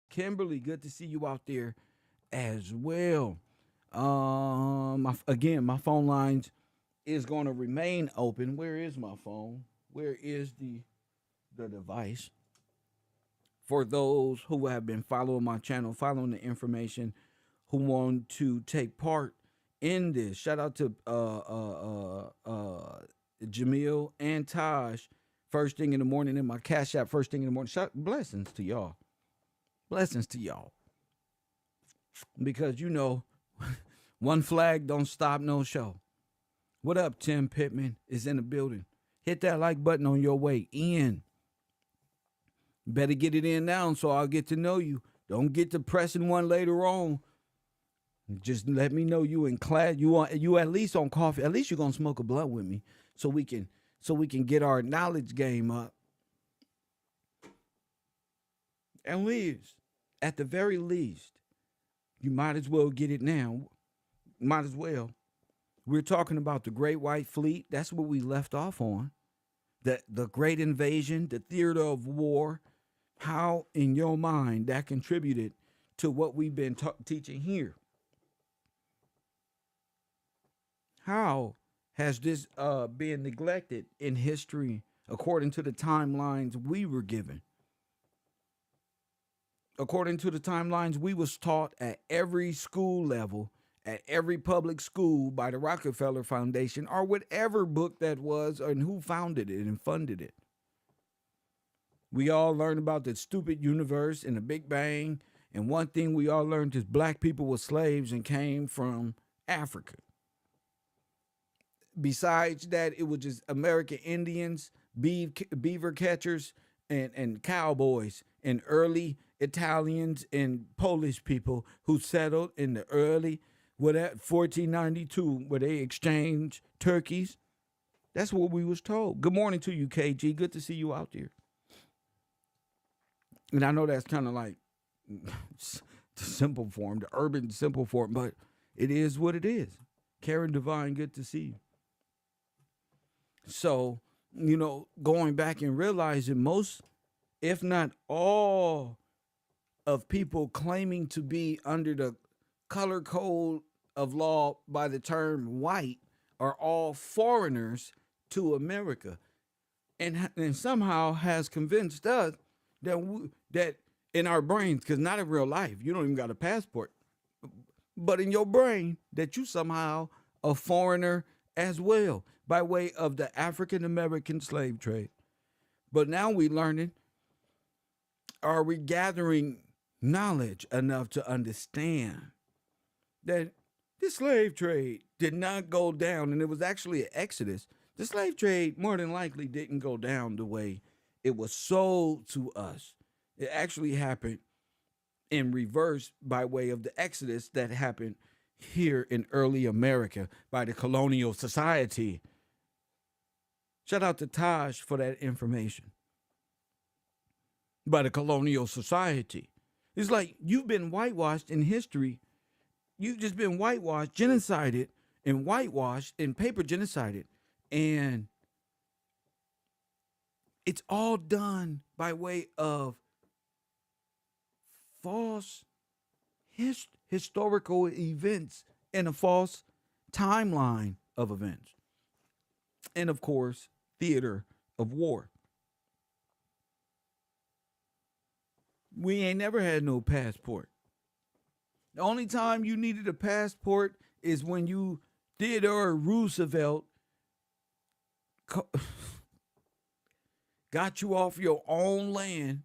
Kimberly, good to see you out there as well. Again, my phone lines is going to remain open. Where is my phone? Where is the device? For those who have been following my channel, following the information, who want to take part in this. Shout out to Jamil and Taj. First thing in the morning in my Cash App. First thing in the morning. Blessings to y'all. Blessings to y'all. Because you know, one flag don't stop no show. What up, Tim Pittman is in the building. Hit that like button on your way in. Better get it in now so I'll get to know you. Don't get to pressing one later on. Just let me know you in class. You at least on coffee. At least you're gonna smoke a blunt with me so we can get our knowledge game up. And Liz, at the very least, you might as well get it now. Might as well. We're talking about the Great White Fleet. That's what we left off on. The Great Invasion, the theater of war. How, in your mind, that contributed to what we've been teaching here. How has this been neglected in history according to the timelines we were given? According to the timelines we was taught at every school level, at every public school by the Rockefeller Foundation or whatever book that was and who founded it and funded it. We all learned about the stupid universe and the Big Bang. And one thing we all learned is black people were slaves and came from Africa. Besides that, it was just American Indians, beaver catchers, and cowboys, and early Italians and Polish people who settled in the early 1492, where they exchanged turkeys. That's what we was told. Good morning to you, KG. Good to see you out there. And I know that's kind of like the simple form, the urban simple form, but it is what it is. Karen Devine, good to see you. So, going back and realizing most, if not all, of people claiming to be under the color code of law by the term white are all foreigners to America, and somehow has convinced us that in our brains, because not in real life, you don't even got a passport, but in your brain that you somehow a foreigner as well by way of the African American slave trade. But now we learning, are we gathering knowledge enough to understand that this slave trade did not go down, and it was actually an exodus. The slave trade more than likely didn't go down the way it was sold to us. It actually happened in reverse by way of the exodus that happened here in early America by the colonial society. Shout out to Taj for that information. By the colonial society. It's like you've been whitewashed in history. You've just been whitewashed, genocided, and whitewashed and paper genocided. And it's all done by way of false historical events and a false timeline of events. And of course, theater of war. We ain't never had no passport. The only time you needed a passport is when you Theodore Roosevelt got you off your own land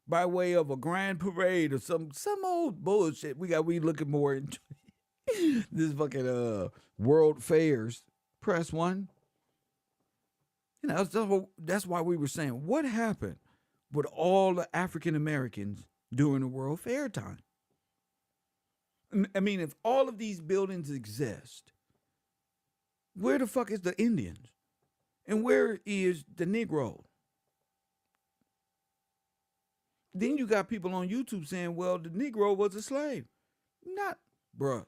by way of a grand parade or some old bullshit. We looking more into this fucking world fairs. Press one. That's why we were saying, what happened with all the African Americans during the World Fair time? I mean, if all of these buildings exist, where the fuck is the Indians? And where is the Negro? Then you got people on YouTube saying, well, the Negro was a slave. Not, bruh.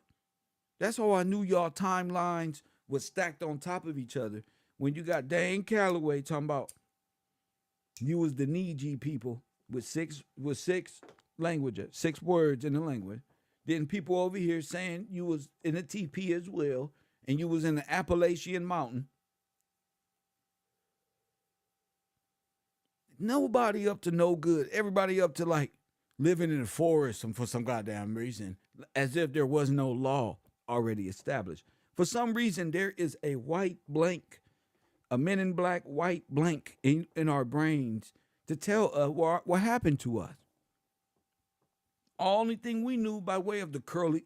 That's how I knew y'all timelines was stacked on top of each other. When you got Dane Calloway talking about you was the Niji people with six language, 6 words in the language. Then people over here saying you was in a TP as well, and you was in the Appalachian Mountain. Nobody up to no good. Everybody up to like living in the forest for some goddamn reason, as if there was no law already established. For some reason, there is a white blank, a men in black white blank in our brains to tell us what happened to us. Only thing we knew by way of the curly,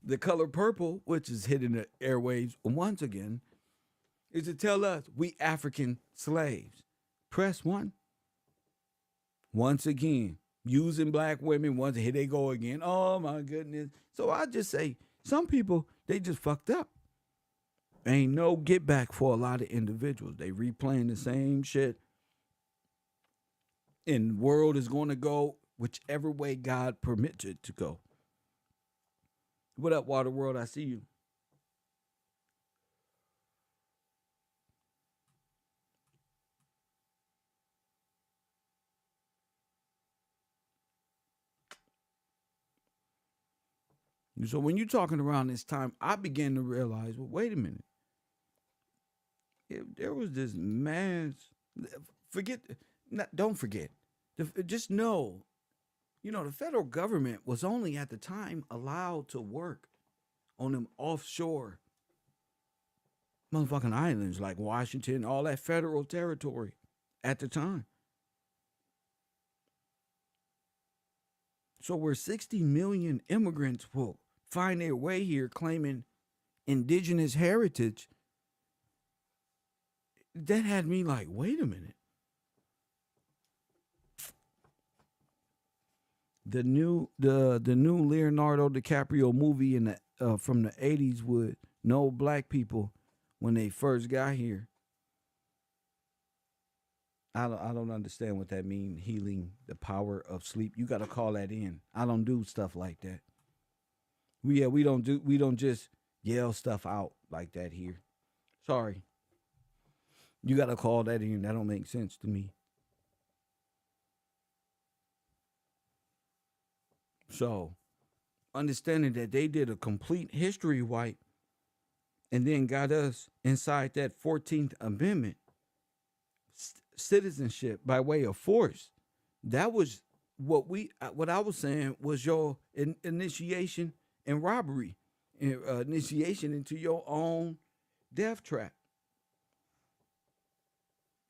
the color purple, which is hitting the airwaves once again, is to tell us we African slaves. Press 1. Once again, using black women. Once here they go again. Oh my goodness. So I just say some people, they just fucked up. Ain't no get back for a lot of individuals. They replaying the same shit. And the world is going to go whichever way God permits it to go. What up, Water World? I see you. So when you're talking around this time, I began to realize, well, wait a minute. If there was this mass, don't forget, just know, the federal government was only at the time allowed to work on them offshore motherfucking islands like Washington, all that federal territory at the time. So where 60 million immigrants will find their way here claiming indigenous heritage, that had me like, wait a minute. The new Leonardo DiCaprio movie from the 80s with no black people when they first got here. I don't understand what that means. Healing the power of sleep. You got to call that in. I don't do stuff like that. We don't just yell stuff out like that here. Sorry. You got to call that in. That don't make sense to me. So, understanding that they did a complete history wipe and then got us inside that 14th Amendment citizenship by way of force. That was what I was saying was your initiation and robbery, initiation into your own death trap.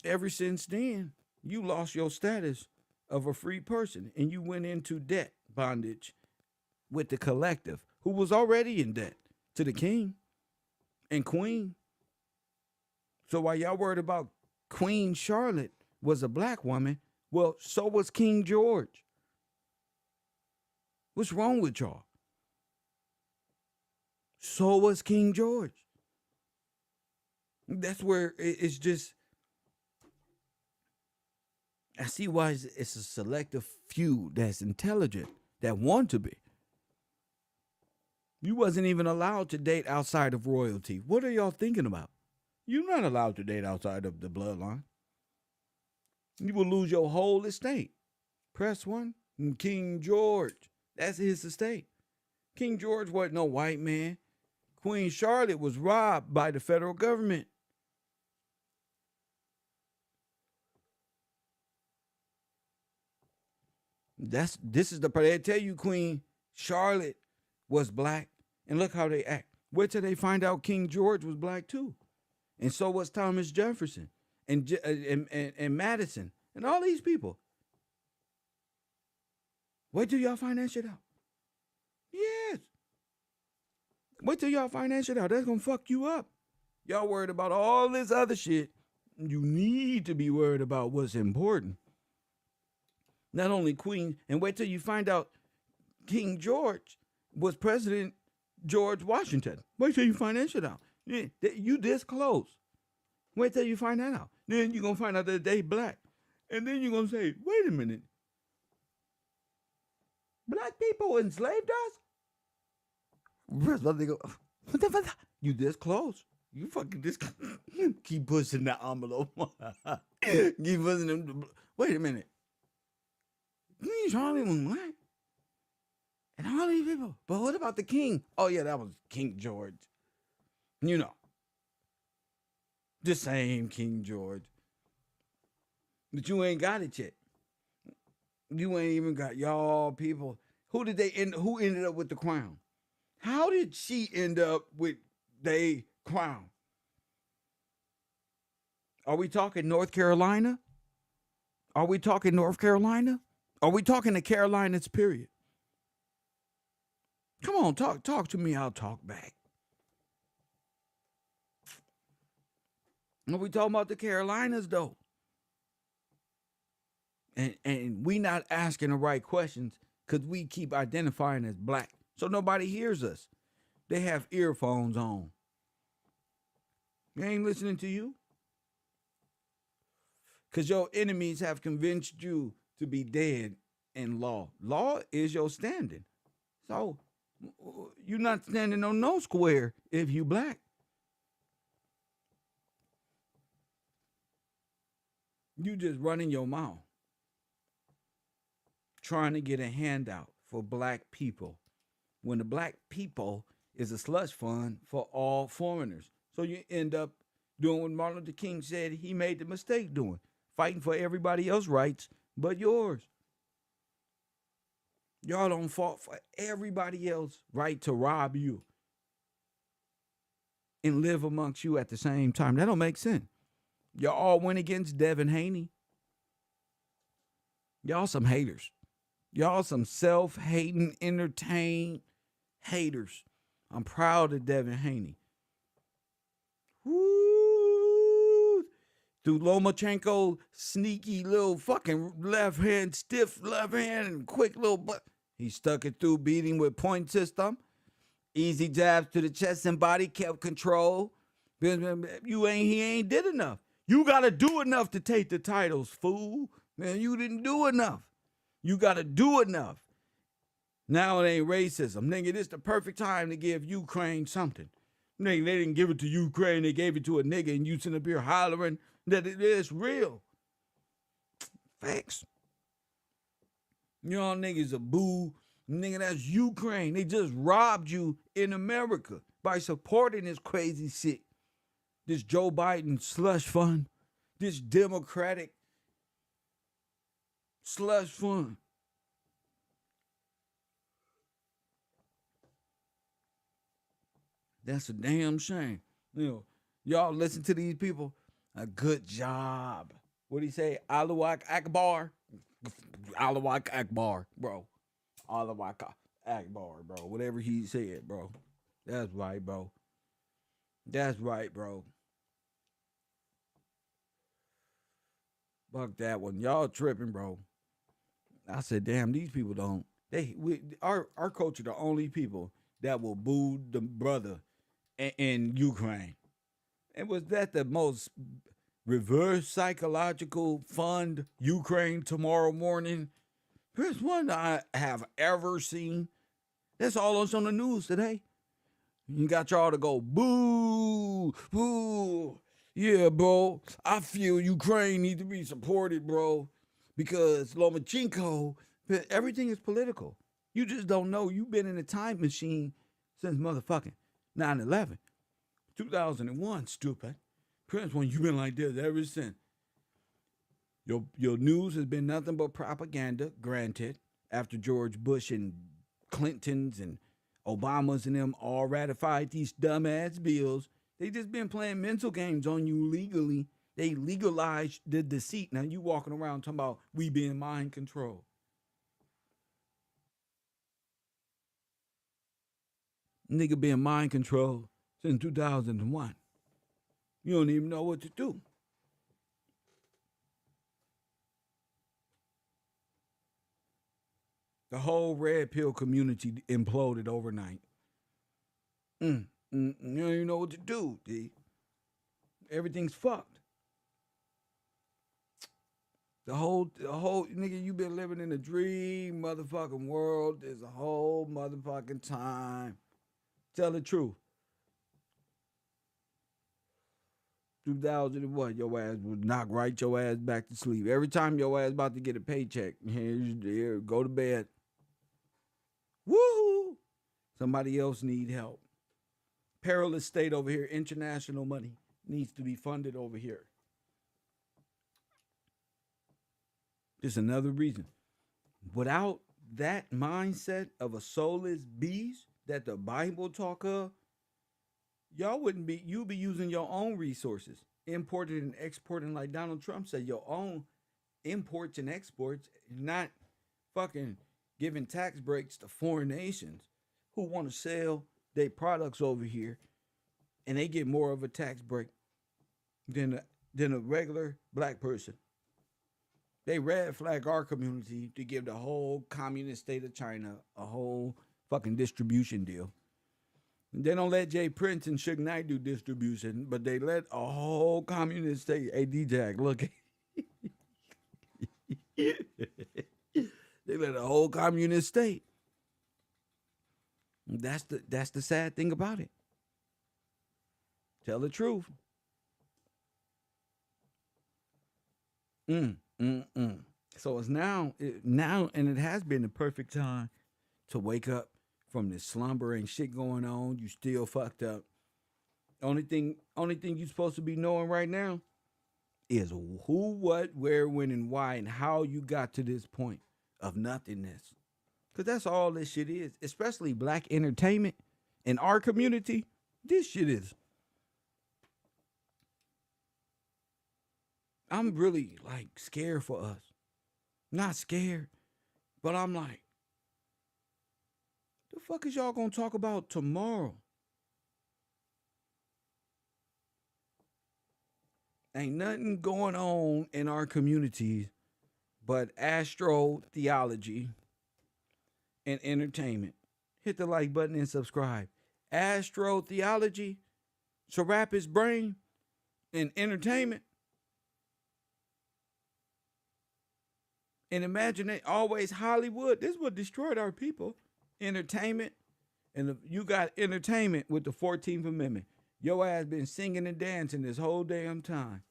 Ever since then, you lost your status of a free person and you went into debt bondage with the collective, who was already in debt to the king and queen. So while y'all worried about Queen Charlotte was a black woman, well, so was King George. What's wrong with y'all? So was King George. That's where it's just, I see why it's a selective few that's intelligent, that want to be. You wasn't even allowed to date outside of royalty. What are y'all thinking about? You're not allowed to date outside of the bloodline. You will lose your whole estate. Press 1. King George. That's his estate. King George wasn't no white man. Queen Charlotte was robbed by the federal government. This is the part they tell you Queen Charlotte was black, and look how they act. Wait till they find out King George was black too, and so was Thomas Jefferson and Madison and all these people. Wait till y'all find that shit out. Yes. Wait till y'all find that shit out. That's gonna fuck you up. Y'all worried about all this other shit. You need to be worried about what's important. Not only Queen, and wait till you find out King George was President George Washington. Wait till you find that shit out. You this close. Wait till you find that out. Then you're going to find out that they black. And then you're going to say, wait a minute. Black people enslaved us? You this close. You fucking this. Keep pushing that envelope. Keep pushing them. Wait a minute. Charlie was black. And all these people. But what about the king? Oh, yeah, that was King George. You know, the same King George. But you ain't got it yet. You ain't even got y'all people. Who ended up with the crown? How did she end up with the crown? Are we talking North Carolina? Are we talking North Carolina? Are we talking the Carolinas, period? Come on, talk to me, I'll talk back. Are we talking about the Carolinas though? And we not asking the right questions because we keep identifying as black. So nobody hears us. They have earphones on. They ain't listening to you. Because your enemies have convinced you to be dead in law. Law is your standing. So you're not standing on no square if you black. You just running your mouth. Trying to get a handout for black people. When the black people is a slush fund for all foreigners. So you end up doing what Martin Luther King said he made the mistake doing. Fighting for everybody else's rights but yours. Y'all don't fought for everybody else's right to rob you and live amongst you at the same time. That don't make sense. Y'all all went against Devin Haney. Y'all some haters. Y'all some self-hating, entertained haters. I'm proud of Devin Haney. Woo! Through Lomachenko, sneaky little fucking left hand, stiff left hand, and quick little butt. He stuck it through, beating with point system. Easy jabs to the chest and body, kept control. He ain't did enough. You gotta do enough to take the titles, fool. Man, you didn't do enough. You gotta do enough. Now it ain't racism. Nigga, this the perfect time to give Ukraine something. Nigga, they didn't give it to Ukraine, they gave it to a nigga, and you sitting up here hollering that it is real. Facts. Y'all niggas a boo. Nigga, that's Ukraine. They just robbed you in America by supporting this crazy shit. This Joe Biden slush fund. This Democratic slush fund. That's a damn shame. You know, y'all listen to these people. A good job. What do you say? Alawak Akbar? Alawak Akbar, bro. Alawak Akbar, bro. Whatever he said, bro. That's right, bro. That's right, bro. Fuck that one. Y'all tripping, bro. I said, damn, these people don't. Our culture the only people that will boo the brother in Ukraine. And was that the most reverse psychological fund Ukraine tomorrow morning? Here's one I have ever seen. That's all that's on the news today. You got y'all to go boo, boo. Yeah, bro. I feel Ukraine need to be supported, bro, because Lomachenko. Everything is political. You just don't know. You've been in a time machine since motherfucking 9/11, 2001. Stupid. Prince, when you've been like this ever since. Your news has been nothing but propaganda. Granted, after George Bush and Clintons and Obamas and them all ratified these dumbass bills, they just been playing mental games on you legally. They legalized the deceit. Now you walking around talking about we being mind controlled. Nigga being mind controlled since 2001. You don't even know what to do. The whole red pill community imploded overnight. You don't even know what to do, D. Everything's fucked. The whole nigga, you been living in a dream motherfucking world. There's a whole motherfucking time. Tell the truth. 2000 and what? Your ass would knock right your ass back to sleep. Every time your ass about to get a paycheck, here, go to bed. Woohoo! Somebody else need help. Perilous state over here. International money needs to be funded over here. Just another reason. Without that mindset of a soulless beast that the Bible talk of, y'all wouldn't be, you'd be using your own resources, importing and exporting like Donald Trump said, your own imports and exports, not fucking giving tax breaks to foreign nations who want to sell their products over here, and they get more of a tax break than a regular black person. They red flag our community to give the whole communist state of China a whole fucking distribution deal. They don't let Jay Prince and Suge Knight do distribution, but they let a whole communist state. Hey, D-Jack, look. They let a whole communist state. That's the sad thing about it. Tell the truth. So it's now, and it has been the perfect time to wake up from this slumber. Ain't shit going on. You still fucked up. Only thing you're supposed to be knowing right now is who, what, where, when, and why, and how you got to this point of nothingness. Because that's all this shit is. Especially black entertainment in our community. This shit is. I'm really like scared for us. Not scared, but I'm like, the fuck is y'all gonna talk about tomorrow? Ain't nothing going on in our communities but astro theology and entertainment. Hit the like button and subscribe. Astro theology, so wrap his brain, and entertainment. And imagine it always Hollywood. This is what destroyed our people. Entertainment. And you got entertainment with the 14th Amendment. Your ass been singing and dancing this whole damn time.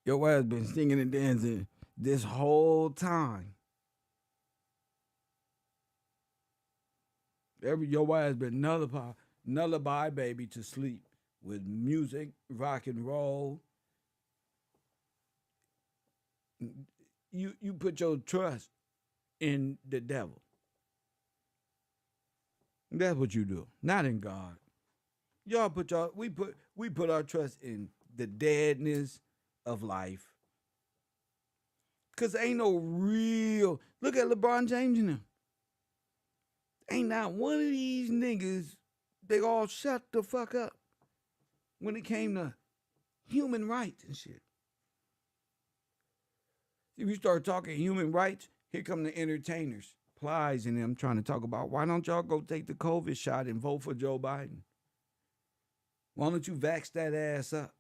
Your ass been singing and dancing this whole time. Your ass been nullify baby to sleep with music, rock and roll. You put your trust in the devil. That's what you do, not in God. We put our trust in the deadness of life. Cause ain't no real. Look at LeBron James and them. Ain't not one of these niggas. They all shut the fuck up when it came to human rights and shit. If you start talking human rights, here come the entertainers, Plies and them trying to talk about, why don't y'all go take the COVID shot and vote for Joe Biden? Why don't you vax that ass up?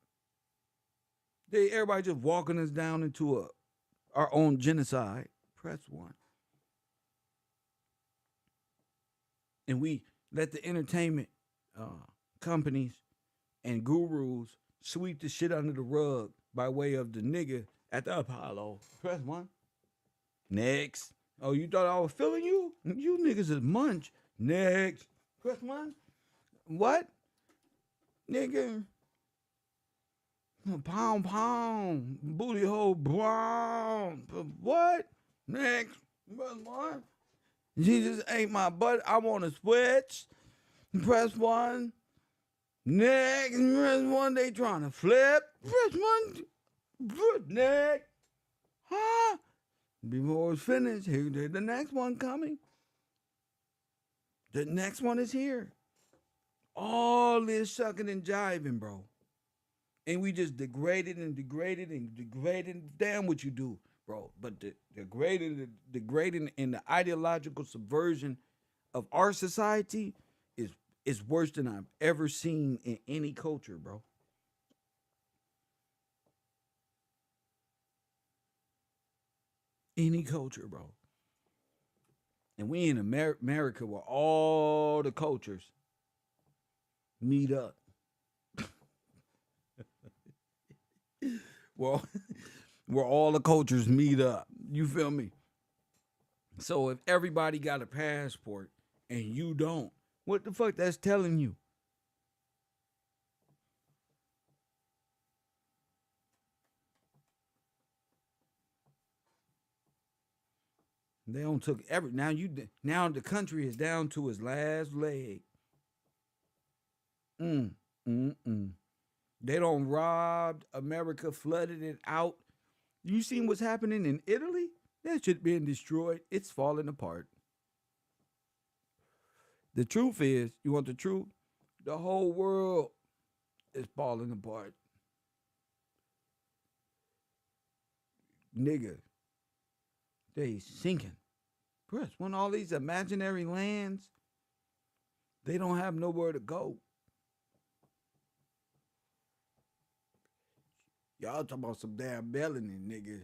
Everybody just walking us down into our own genocide. Press 1. And we let the entertainment companies and gurus sweep the shit under the rug by way of the nigga at the Apollo. Press 1. Next. Oh, you thought I was feeling you? You niggas is munch. Next. Press 1. What? Nigga. Pound. Booty hole brown. What? Next. Press 1. Jesus ain't my butt. I want to switch. Press 1. Next. Press 1. They trying to flip. Press 1. Next. Huh? Before it's finished, here's the next one coming. The next one is here. All this shucking and jiving, bro. And we just degraded. Damn what you do, bro. But the degrading and the ideological subversion of our society is worse than I've ever seen in any culture, bro. Any culture, bro. And we in America where all the cultures meet up. Well, where all the cultures meet up. You feel me? So if everybody got a passport and you don't, what the fuck that's telling you? They don't took every now the country is down to its last leg. Mm, mm. They don't robbed America, flooded it out. You seen what's happening in Italy? That shit being destroyed. It's falling apart. The truth is, you want the truth? The whole world is falling apart. Nigga, they sinking. Press when all these imaginary lands, they don't have nowhere to go. Y'all talking about some damn melanin, nigga.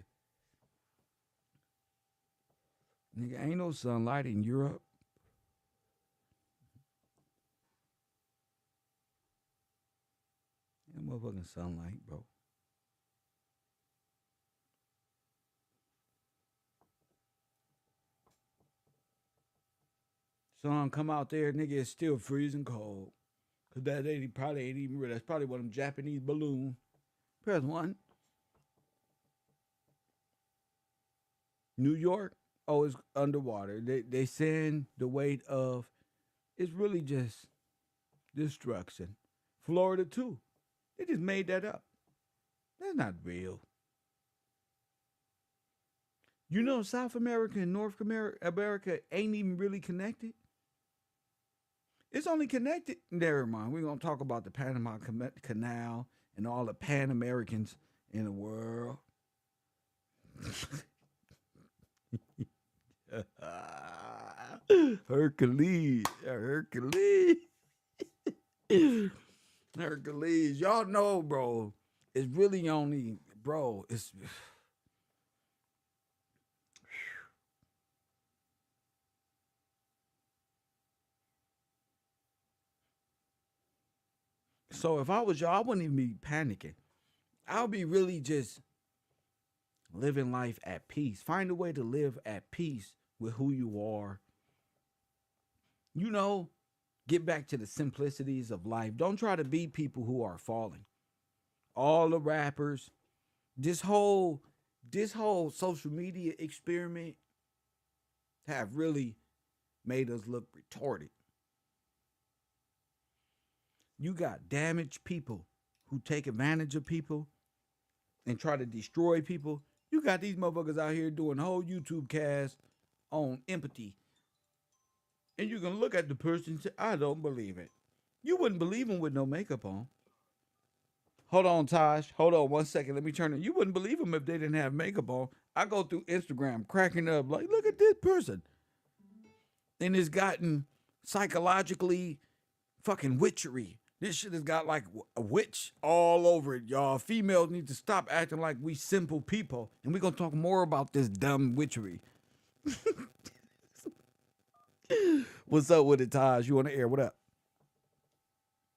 Nigga, ain't no sunlight in Europe. Ain't motherfucking sunlight, bro. Sun come out there, nigga, it's still freezing cold. Cause that ain't probably ain't even real. That's probably one of them Japanese balloons. Press one. New York, oh, it's underwater. They saying the weight of it's really just destruction. Florida too. They just made that up. That's not real. You know, South America and North America ain't even really connected. It's only connected. Never mind. We're gonna talk about the Panama Canal and all the Pan Americans in the world. Hercules, Hercules, Hercules. Y'all know, bro. It's really only, bro. It's so. If I was y'all, I wouldn't even be panicking. I'll be really just living life at peace. Find a way to live at peace with who you are. You know, get back to the simplicities of life. Don't try to be people who are falling. All the rappers, this whole this whole social media experiment have really made us look retarded. You got damaged people who take advantage of people and try to destroy people. You got these motherfuckers out here doing whole YouTube casts on empathy. And you can look at the person and say, I don't believe it. You wouldn't believe him with no makeup on. Hold on, Taj. Hold on 1 second. Let me turn it. You wouldn't believe them if they didn't have makeup on. I go through Instagram cracking up like, look at this person. And it's gotten psychologically fucking witchery. This shit has got like a witch all over it, y'all. Females need to stop acting like we simple people. And we're going to talk more about this dumb witchery. What's up with it, Taj? You on the air? What up?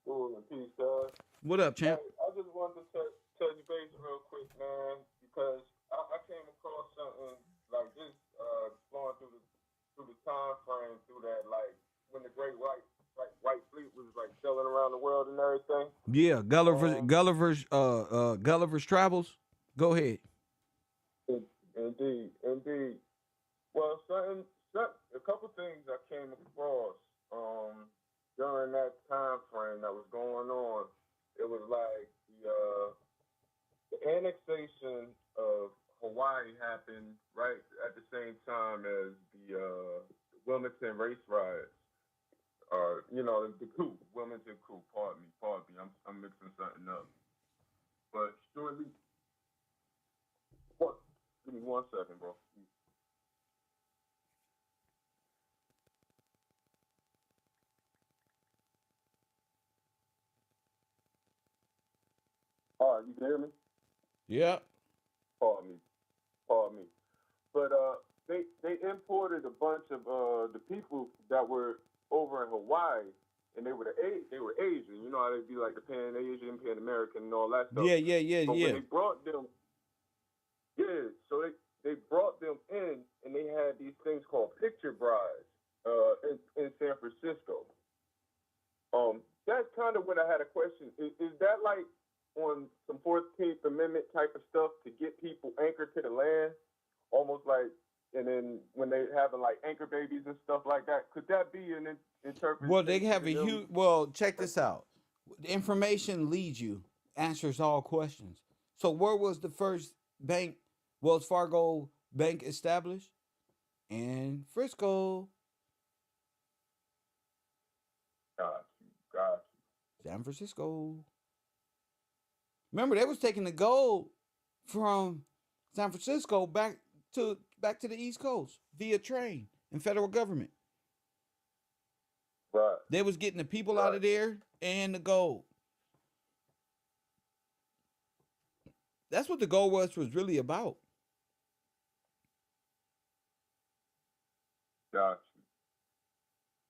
Cool and peace, guys. What up, Hey, champ? I just wanted to touch base real quick, man, because I came across something like this, going through the time frame, through that like when the Great White Fleet was like sailing around the world and everything. Yeah, Um, Gulliver's Travels. Go ahead. indeed. Well, a couple things I came across during that time frame that was going on. It was like the annexation of Hawaii happened right at the same time as the Wilmington race riots, or the coup, Wilmington coup. Pardon me, I'm mixing something up. But shortly, what? Give me 1 second, bro. All right, you can hear me? Yeah. Pardon me, pardon me. but they imported a bunch of the people that were over in Hawaii, and they were Asian. You know how they'd be like the Pan Asian, Pan American, and all that stuff. Yeah, yeah, yeah, But when yeah. they brought them, yeah, so they brought them in, and they had these things called picture brides in San Francisco. That's kind of when I had a question. Is that like on some 14th Amendment type of stuff to get people anchored to the land, almost like, and then when they having like anchor babies and stuff like that, could that be an Well, they interpretation have to a them? huge. Well, check this out. The information leads you, answers all questions. So, where was the first bank, Wells Fargo Bank, established? In Frisco, Got you, got San Francisco. Remember, they was taking the gold from San Francisco back to the East Coast via train and federal government. you. Right, They was getting the people out right. of there and the gold. That's what the gold was really about. Got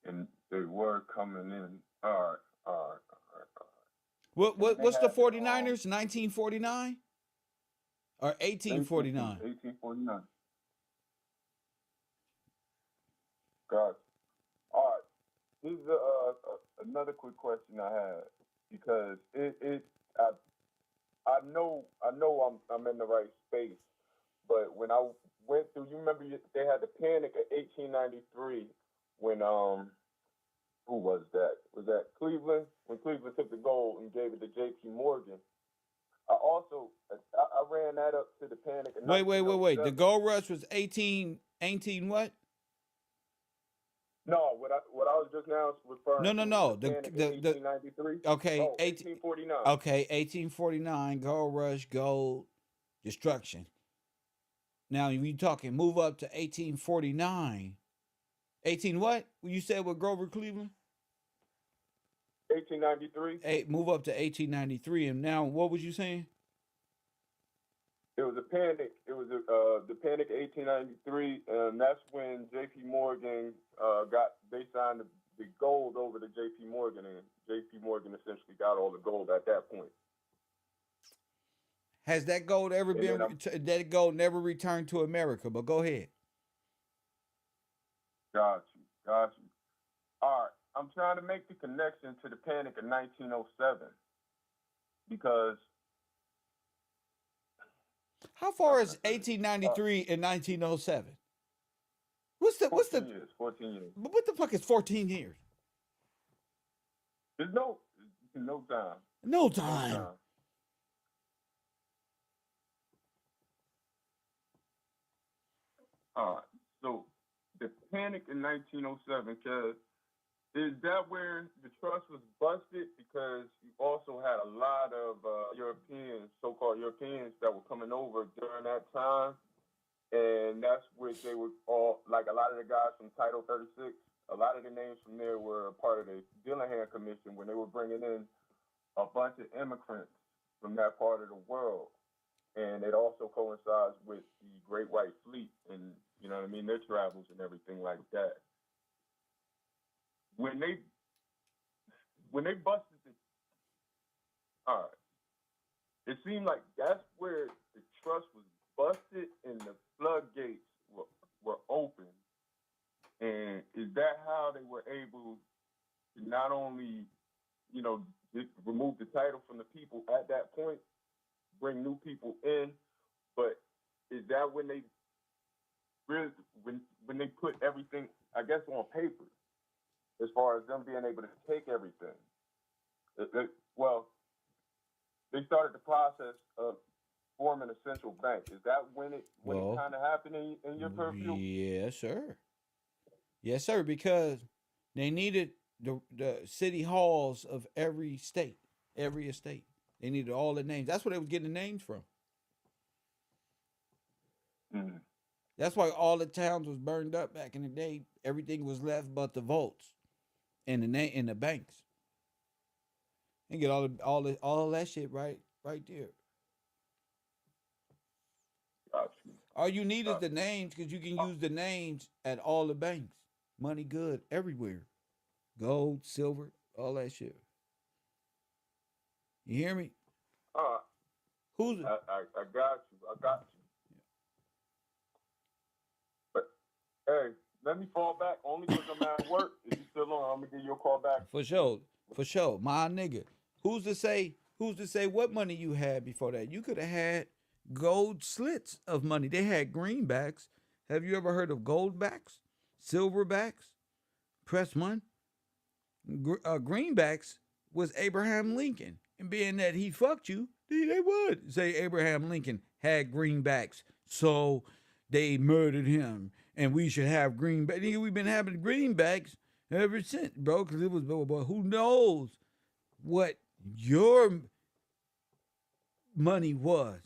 you. And they were coming in. All right, all right, all right, all right. What And then what they what's the had the 49ers? 1949 or 1849? 1849. Got you. All right. This is another quick question I had because it I know I'm in the right space, but when I went through, you remember they had the panic of 1893 when who was that? Was that Cleveland? When Cleveland took the gold and gave it to J.P. Morgan. I ran that up to the panic of Wait. The 1907. gold rush was 18 what? No, what I was just now No, referring no, to was no. the panic of The 1893. okay, Oh, 1849. okay, 1849 gold rush, gold destruction. Now you talking move up to 1849. 18 what? You said with Grover Cleveland? 1893. Move up to 1893 and now what was you saying? It was a panic. It was the panic of 1893, and that's when J.P. Morgan they signed the gold over to J.P. Morgan, and J.P. Morgan essentially got all the gold at that point. Has that gold ever And then been that gold never returned to America? But go ahead. got you. All right, I'm trying to make the connection to the panic of 1907 because How how far can I is say this? 1893 and 1907? What's 14 the years. 14 years. what the fuck is 14 years? There's no time. No No time. time. All right. So the panic in 1907, because is that where the trust was busted? Because you also had a lot of Europeans, so-called Europeans, that were coming over during that time, and that's which they were all like a lot of the guys from Title 36. A lot of the names from there were a part of the Dillingham Commission when they were bringing in a bunch of immigrants from that part of the world, and it also coincides with the Great White Fleet and you know what I mean, their travels and everything like that. When they busted the all right, it seemed like that's where the trust was busted and the floodgates were open. And is that how they were able to not only, you know, just remove the title from the people at that point, bring new people in, but is that when they really when they put everything, I guess, on paper, as far as them being able to take everything? Well, they started the process of forming a central bank. Is that when it Well, kind of happened in your purview? yes, sir. Yes, sir. Because they needed the city halls of every state, every estate. They needed all the names. That's where they was getting the names from. Mm, That's why all the towns was burned up back in the day. Everything was left but the vaults and the banks. And get all that shit right there. got you. All you need is Uh, the names because you can uh, use the names at all the banks. Money good everywhere. Gold, silver, all that shit. You hear me? uh, Who's I got you. I got you. But hey, let me fall back only because I'm at work. If you still on, I'm gonna give you a call back. for sure? For sure, my nigga. Who's to say? Who's to say what money you had before that? You could have had gold slits of money. They had greenbacks. Have you ever heard of goldbacks, silverbacks, press one? Greenbacks was Abraham Lincoln. And being that he fucked you, they would say Abraham Lincoln had greenbacks. So they murdered him. And we should have greenbacks. We've been having greenbacks ever since, bro, because it was, but who knows what your money was,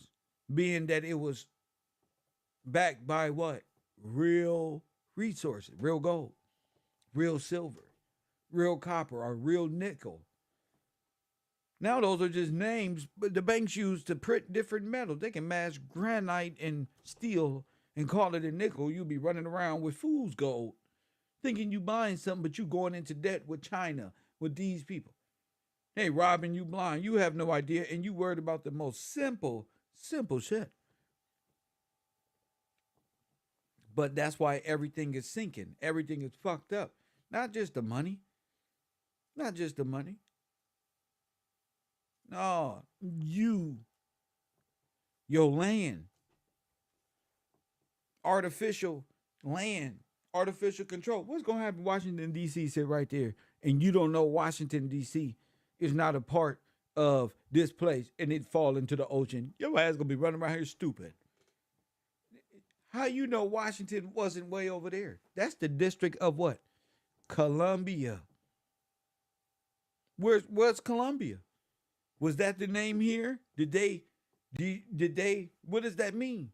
being that it was backed by what? Real resources, real gold, real silver, real copper, or real nickel. Now those are just names, but the banks use to print different metals. They can mash granite and steel and call it a nickel. You'll be running around with fool's gold, thinking you buying something, but you going into debt with China, with these people. Hey, robbing you blind. You have no idea, and you worried about the most simple shit. But that's why everything is sinking. Everything is fucked up. Not just the money. Not just the money. No, your land, artificial land, artificial control. What's going to happen? Washington, D.C. sit right there, and you don't know Washington, D.C. is not a part of this place, and it fall into the ocean. Your ass going to be running around here stupid. How you know Washington wasn't way over there? That's the district of what? Columbia. Where's Columbia? Was that the name here? Did they what does that mean?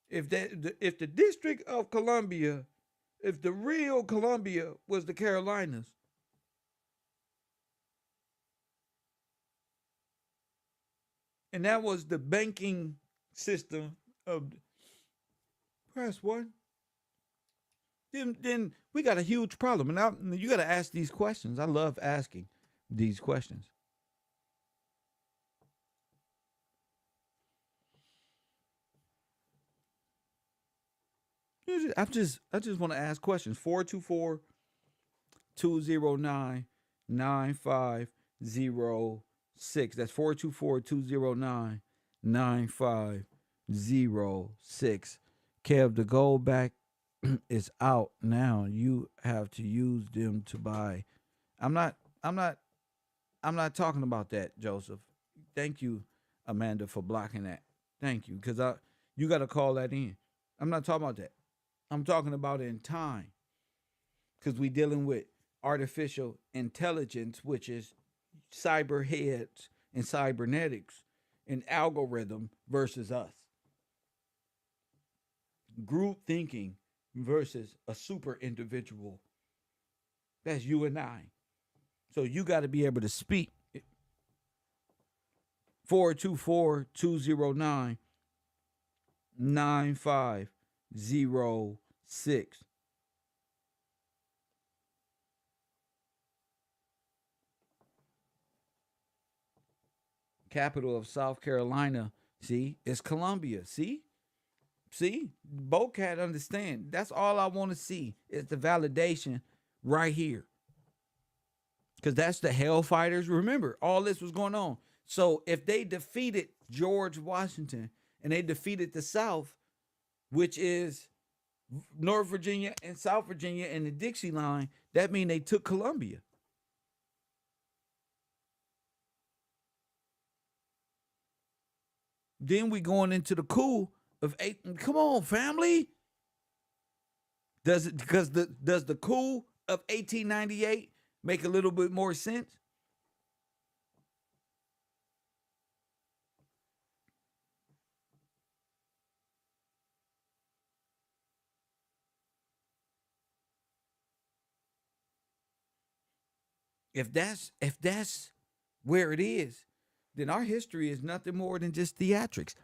If the District of Columbia, if the real Columbia was the Carolinas, and that was the banking system of press one, then we got a huge problem. And you got to ask these questions. I love asking these questions. I just want to ask questions. 424-209-9506. That's 424-209-9506. Kev, the gold back is out now. You have to use them to buy. I'm not I'm not I'm not talking about that, Joseph. Thank you, Amanda, for blocking that. Thank you. Cause you gotta call that in. I'm not talking about that. I'm talking about in time. Because we dealing with artificial intelligence, which is cyber heads and cybernetics and algorithm versus us. Group thinking versus a super individual. That's you and I. So you got to be able to speak. 424-209-9506. Capital of South Carolina. See, it's Columbia. See, Bocat understand. That's all I want to see is the validation right here. Because that's the Hellfighters. Remember, all this was going on. So if they defeated George Washington and they defeated the South, which is North Virginia and South Virginia and the Dixie line, that means they took Columbia. Then we going into the coup of eight. Come on, family. Does it because does the coup of 1898 make a little bit more sense? If that's where it is, then our history is nothing more than just theatrics.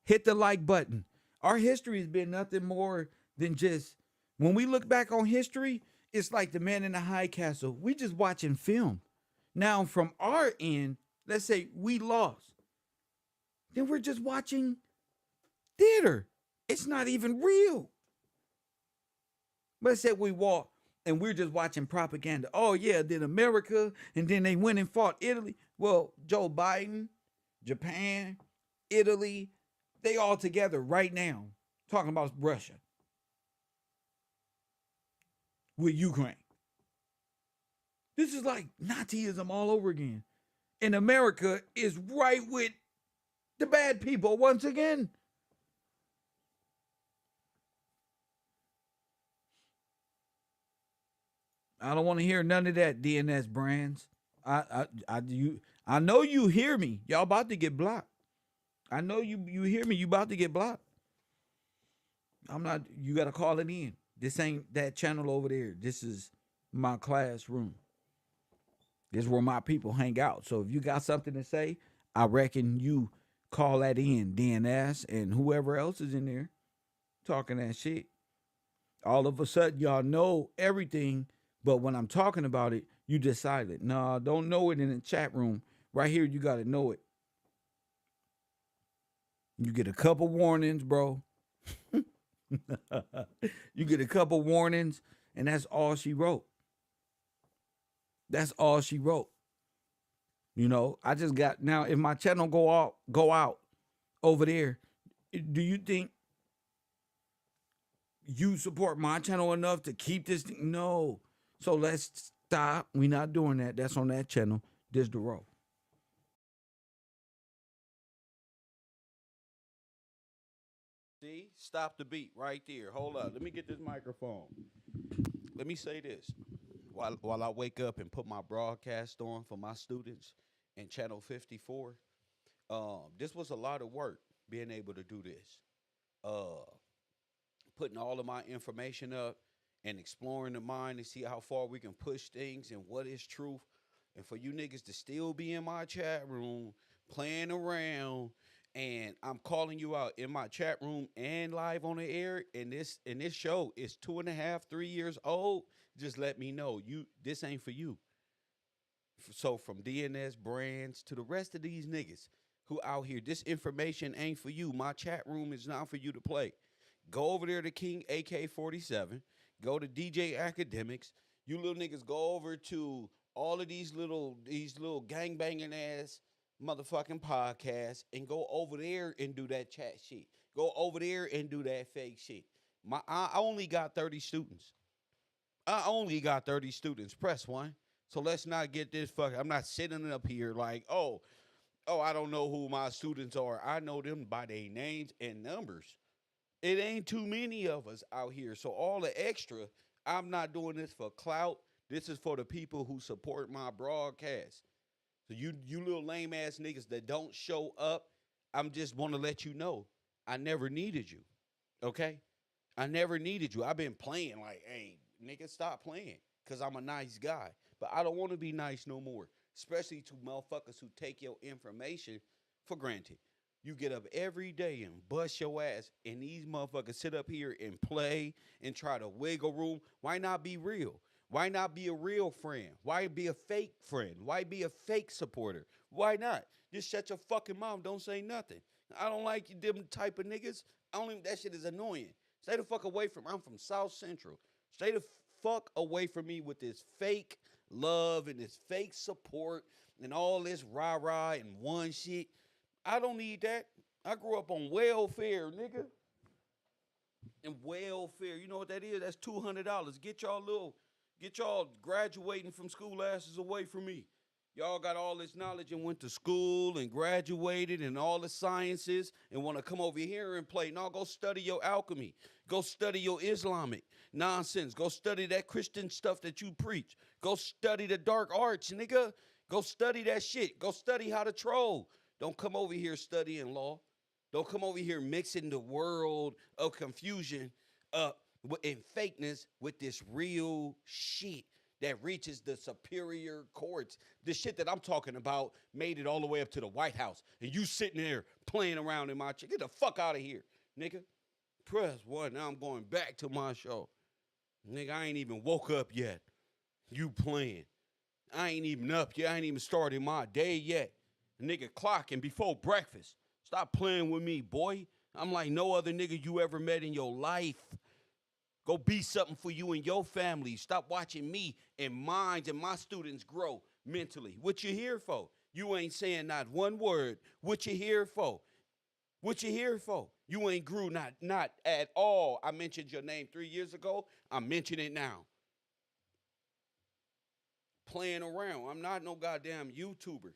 Hit the like button. Our history has been nothing more than just when we look back on history, it's like the man in the high castle. We just watching film. Now, from our end, let's say we lost, then we're just watching theater. It's not even real. Let's say we walk and we're just watching propaganda. Oh yeah, then America, and then they went and fought Italy. Well, Joe Biden, Japan, Italy, they all together right now talking about Russia with Ukraine. This is like Nazism all over again. And America is right with the bad people once again. I don't want to hear none of that DNS brands. I know you hear me. Y'all about to get blocked. I know you hear me. You about to get blocked. I'm not. You got to call it in. This ain't that channel over there. This is my classroom. This is where my people hang out. So if you got something to say, I reckon you call that in, DNS and whoever else is in there talking that shit. All of a sudden, y'all know everything, but when I'm talking about it, you just silent. No, don't know it in the chat room. Right here, you got to know it. You get a couple warnings, bro. You get a couple warnings, and that's all she wrote. That's all she wrote. You know, I just got now. If my channel go out over there, do you think you support my channel enough to keep this thing? No. So let's stop. We not doing that. That's on that channel. This the row. See, stop the beat right there. Hold up. Let me get this microphone. Let me say this. While I wake up and put my broadcast on for my students in channel 54, this was a lot of work being able to do this. Uh Putting all of my information up and exploring the mind to see how far we can push things and what is truth. And for you niggas to still be in my chat room playing around, and I'm calling you out in my chat room and live on the air, and this show is 2.5, 3 years old. Just let me know this ain't for you. So from DNS brands to the rest of these niggas who out here, this information ain't for you. My chat room is not for you to play. Go over there to King AK-47. Go to DJ Academics. You little niggas go over to all of these little gang banging ass motherfucking podcasts and go over there and do that chat shit. Go over there and do that fake shit. I only got 30 students. I only got 30 students. Press one. So let's not get this fuck. I'm not sitting up here like, I don't know who my students are. I know them by their names and numbers. It ain't too many of us out here. So all the extra, I'm not doing this for clout. This is for the people who support my broadcast. So you little lame ass niggas that don't show up, I'm just want to let you know, I never needed you. Okay? I never needed you. I've been playing like, hey, nigga, stop playing. Cause I'm a nice guy. But I don't want to be nice no more. Especially to motherfuckers who take your information for granted. You get up every day and bust your ass, and these motherfuckers sit up here and play and try to wiggle room. Why not be real? Why not be a real friend? Why be a fake friend? Why be a fake supporter? Why not? Just shut your fucking mouth. Don't say nothing. I don't like you them type of niggas. I don't even, that shit is annoying. Stay the fuck away from. I'm from South Central. Stay the fuck away from me with this fake love and this fake support and all this rah rah and one shit. I don't need that. I grew up on welfare, nigga. And welfare, you know what that is? That's $200. Get y'all graduating from school asses away from me. Y'all got all this knowledge and went to school and graduated and all the sciences and want to come over here and play. No, go study your alchemy. Go study your Islamic nonsense. Go study that Christian stuff that you preach. Go study the dark arts, nigga. Go study that shit. Go study how to troll. Don't come over here studying law. Don't come over here mixing the world of confusion up in fakeness with this real shit that reaches the superior courts. The shit that I'm talking about made it all the way up to the White House. And you sitting there playing around in my chair. Get the fuck out of here, nigga. Press one. Now I'm going back to my show. Nigga, I ain't even woke up yet. You playing. I ain't even up yet. I ain't even started my day yet. Nigga clocking before breakfast. Stop playing with me, boy. I'm like no other nigga you ever met in your life. Go be something for you and your family. Stop watching me and mine and my students grow mentally. What you here for? You ain't saying not one word. What you here for? What you here for? You ain't grew not at all. I mentioned your name 3 years ago. I'm mentioning it now. Playing around. I'm not no goddamn YouTuber.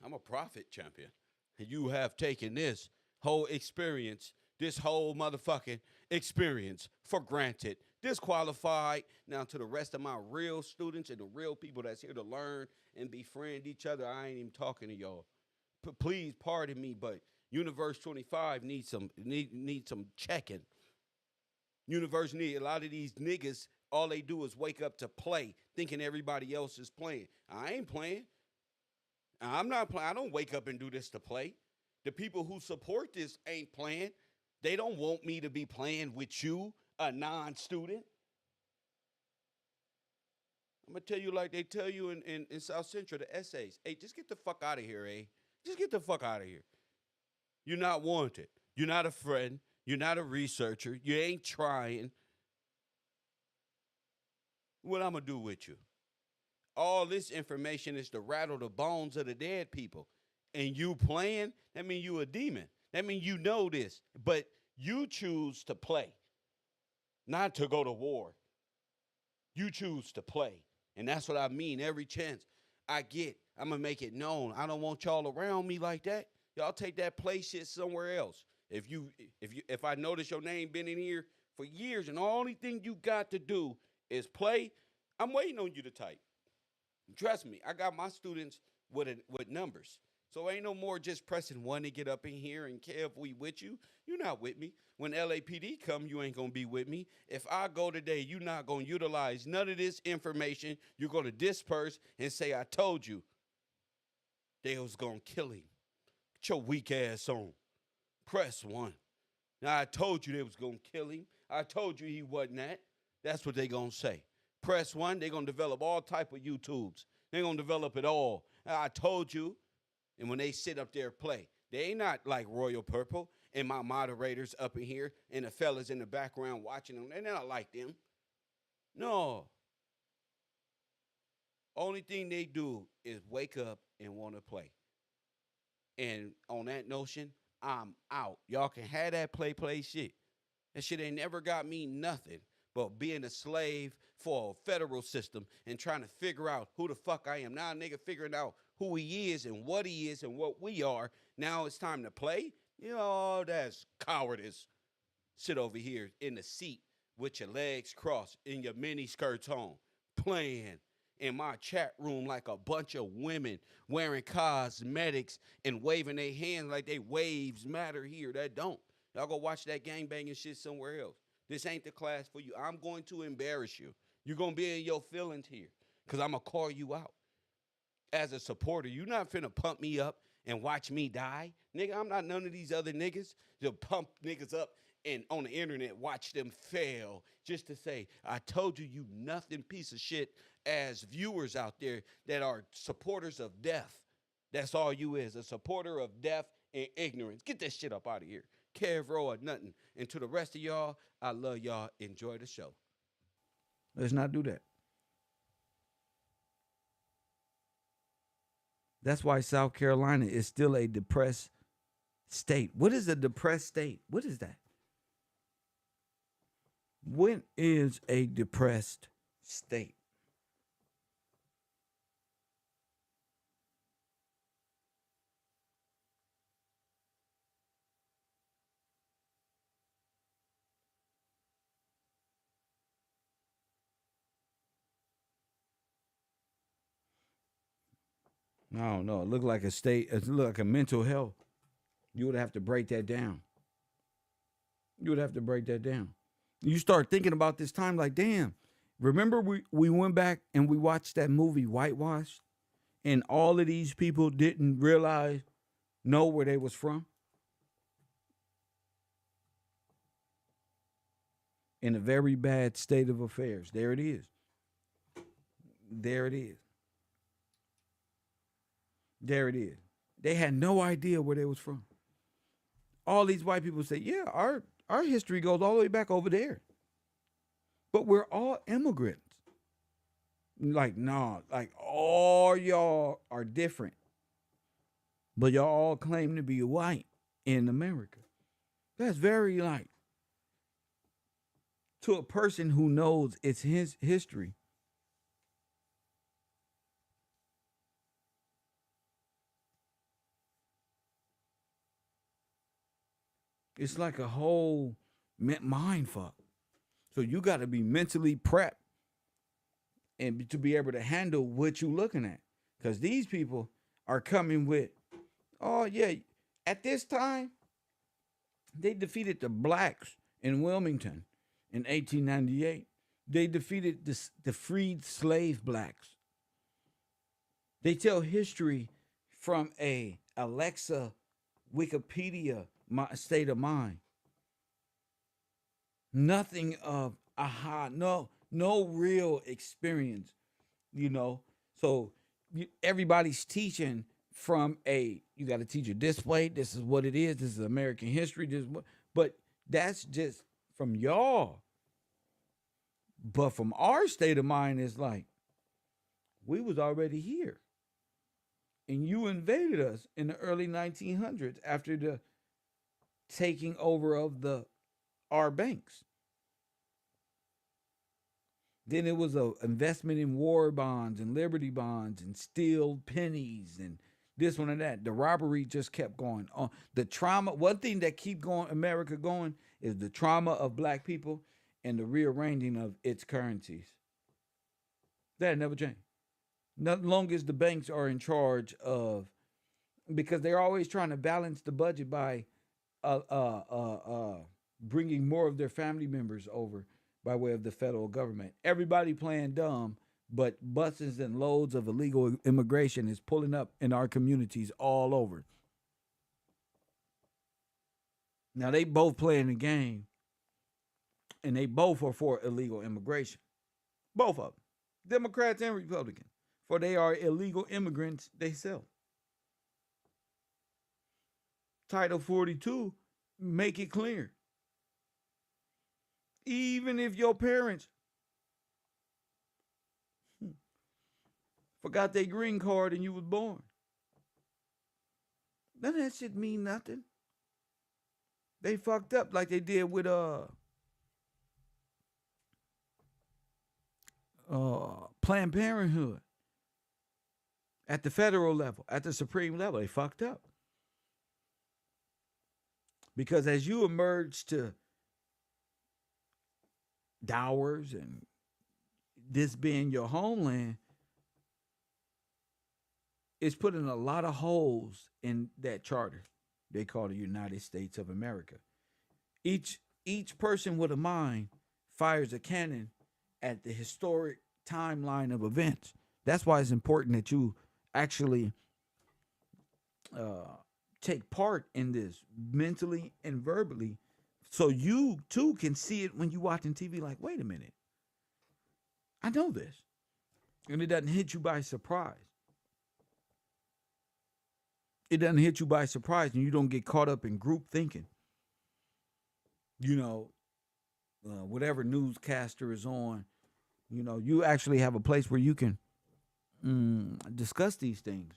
I'm a profit champion. You have taken this whole experience, this whole motherfucking experience for granted. Disqualified. Now to the rest of my real students and the real people that's here to learn and befriend each other, I ain't even talking to y'all. Please pardon me, but Universe 25 needs some checking. Universe need a lot of these niggas. All they do is wake up to play, thinking everybody else is playing. I ain't playing. I'm not playing. I don't wake up and do this to play. The people who support this ain't playing. They don't want me to be playing with you, a non-student. I'm gonna tell you like they tell you in South Central, the essays. Hey, just get the fuck out of here, eh? Just get the fuck out of here. You're not wanted. You're not a friend. You're not a researcher. You ain't trying. What I'm gonna do with you? All this information is to rattle the bones of the dead people. And you playing, that means you a demon. That means you know this. But you choose to play, not to go to war. You choose to play. And that's what I mean. Every chance I get, I'm going to make it known. I don't want y'all around me like that. Y'all take that play shit somewhere else. If I notice your name been in here for years and the only thing you got to do is play, I'm waiting on you to type. Trust me, I got my students with numbers. So ain't no more just pressing one to get up in here and Kev, we with you. You're not with me. When LAPD come, you ain't going to be with me. If I go today, you're not going to utilize none of this information. You're going to disperse and say, I told you they was going to kill him. Get your weak ass on. Press one. Now, I told you they was going to kill him. I told you he wasn't that. That's what they going to say. Press one, they're going to develop all type of YouTubes. They're going to develop it all. I told you. And when they sit up there play, they ain't not like Royal Purple and my moderators up in here and the fellas in the background watching them. They're not like them. No. Only thing they do is wake up and want to play. And on that notion, I'm out. Y'all can have that play shit. That shit ain't never got me nothing but being a slave for a federal system and trying to figure out who the fuck I am. Now a nigga figuring out who he is and what we are. Now it's time to play. You know, that's cowardice. Sit over here in the seat with your legs crossed and your mini skirts on, playing in my chat room like a bunch of women wearing cosmetics and waving their hands like they waves matter here. That don't. Y'all go watch that gangbanging shit somewhere else. This ain't the class for you. I'm going to embarrass you. You're going to be in your feelings here because I'm going to call you out. As a supporter, you're not finna pump me up and watch me die. Nigga, I'm not none of these other niggas to pump niggas up and on the internet watch them fail just to say, I told you, you nothing piece of shit as viewers out there that are supporters of death. That's all you is, a supporter of death and ignorance. Get that shit up out of here. KevRow or nothing. And to the rest of y'all, I love y'all. Enjoy the show. Let's not do that. That's why South Carolina is still a depressed state. What is a depressed state? What is that? When is a depressed state? I don't know. It looked like a state. It looked like a mental health. You would have to break that down. You would have to break that down. You start thinking about this time like, damn, remember we went back and we watched that movie Whitewashed and all of these people didn't know where they was from? in a very bad state of affairs. There it is. There it is. There it is. They had no idea where they was from. All these white people say, yeah, our history goes all the way back over there. But we're all immigrants. Like, nah, like all y'all are different. But y'all all claim to be white in America. That's very like to a person who knows it's his history. It's like a whole mind fuck. So you got to be mentally prepped and to be able to handle what you're looking at. Because these people are coming with, oh, yeah, at this time, they defeated the blacks in Wilmington in 1898. They defeated the freed slave blacks. They tell history from a Alexa Wikipedia state of mind. Nothing of no real experience, you know. So everybody's teaching from you got to teach a display. This is what it is. This is American history. But that's just from y'all. But from our state of mind, it's like we was already here, and you invaded us in the early 1900s after the taking over of our banks. Then it was a investment in war bonds and liberty bonds and steel pennies and this one and that. The robbery just kept going on. The trauma, one thing that keep going America going is the trauma of black people and the rearranging of its currencies. That never changed. Not long as the banks are in charge of, because they're always trying to balance the budget by bringing more of their family members over by way of the federal government. Everybody playing dumb, but buses and loads of illegal immigration is pulling up in our communities all over. Now they both playing the game, and they both are for illegal immigration. Both of them, Democrats and Republicans, for they are illegal immigrants themselves. Title 42 make it clear. Even if your parents forgot their green card and you was born, none of that shit mean nothing. They fucked up like they did with Planned Parenthood at the federal level, at the supreme level. They fucked up. Because as you emerge to dowers and this being your homeland, it's putting a lot of holes in that charter they call the United States of America. Each person with a mind fires a cannon at the historic timeline of events. That's why it's important that you actually take part in this mentally and verbally, so you too can see it when you watching TV. Like, wait a minute, I know this, and it doesn't hit you by surprise. It doesn't hit you by surprise, and you don't get caught up in group thinking. You know, whatever newscaster is on, you know, you actually have a place where you can discuss these things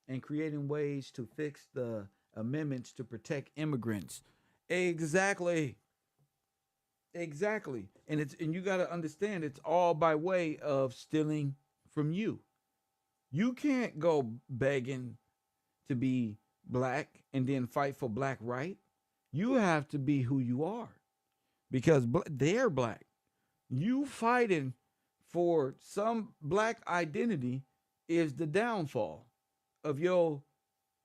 and creating ways to fix the amendments to protect immigrants. Exactly. Exactly. And you got to understand, it's all by way of stealing from you. You can't go begging to be black and then fight for black right. You have to be who you are, because they're black. You fighting for some black identity is the downfall of your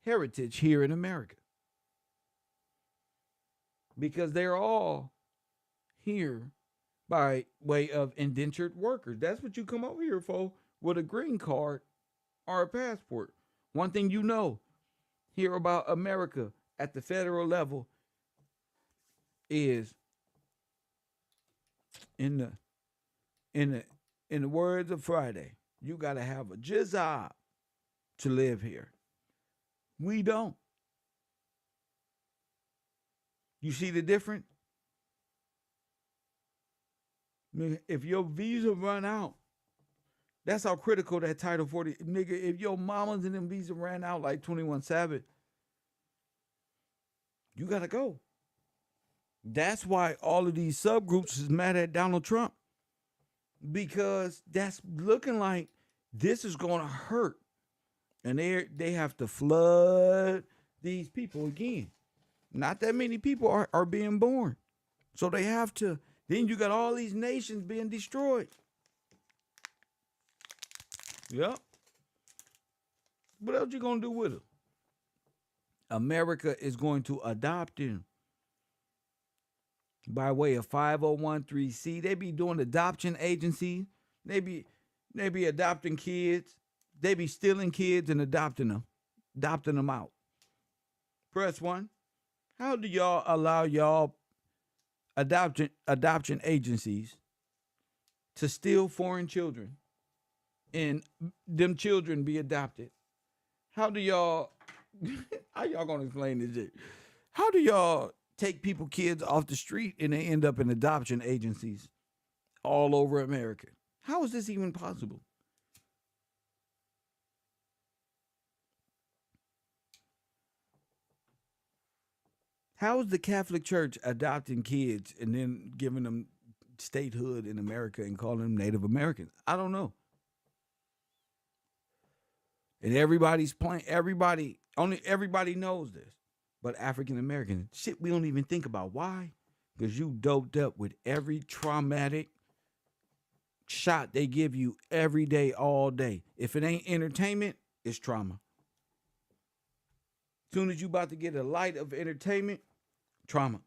heritage here in America, because they're all here by way of indentured workers. That's what you come over here for, with a green card or a passport. One thing you know here about America at the federal level is In the in the in the words of Friday, you gotta have a job to live here. We don't. You see the difference? I mean, if your visa run out, that's how critical that Title 40, nigga. If your mama's and them visa ran out like 21 Savage, you gotta go. That's why all of these subgroups is mad at Donald Trump, because that's looking like this is gonna hurt, and they have to flood these people again. Not that many people are being born, so they have to. Then you got all these nations being destroyed. Yep. What else you gonna do with them? America is going to adopt them by way of 501(c). They be doing adoption agencies. They be adopting kids. They be stealing kids and adopting them out. Press 1. How do y'all allow y'all adoption agencies to steal foreign children and them children be adopted? How do y'all how y'all gonna explain this shit? How do y'all take people kids off the street and they end up in adoption agencies all over America? How is this even possible? How is the Catholic Church adopting kids and then giving them statehood in America and calling them Native Americans? I don't know. And everybody's playing, everybody knows this. But African Americans, shit we don't even think about. Why? Because you doped up with every traumatic shot they give you every day, all day. If it ain't entertainment, it's trauma. Soon as you about to get a light of entertainment, trauma.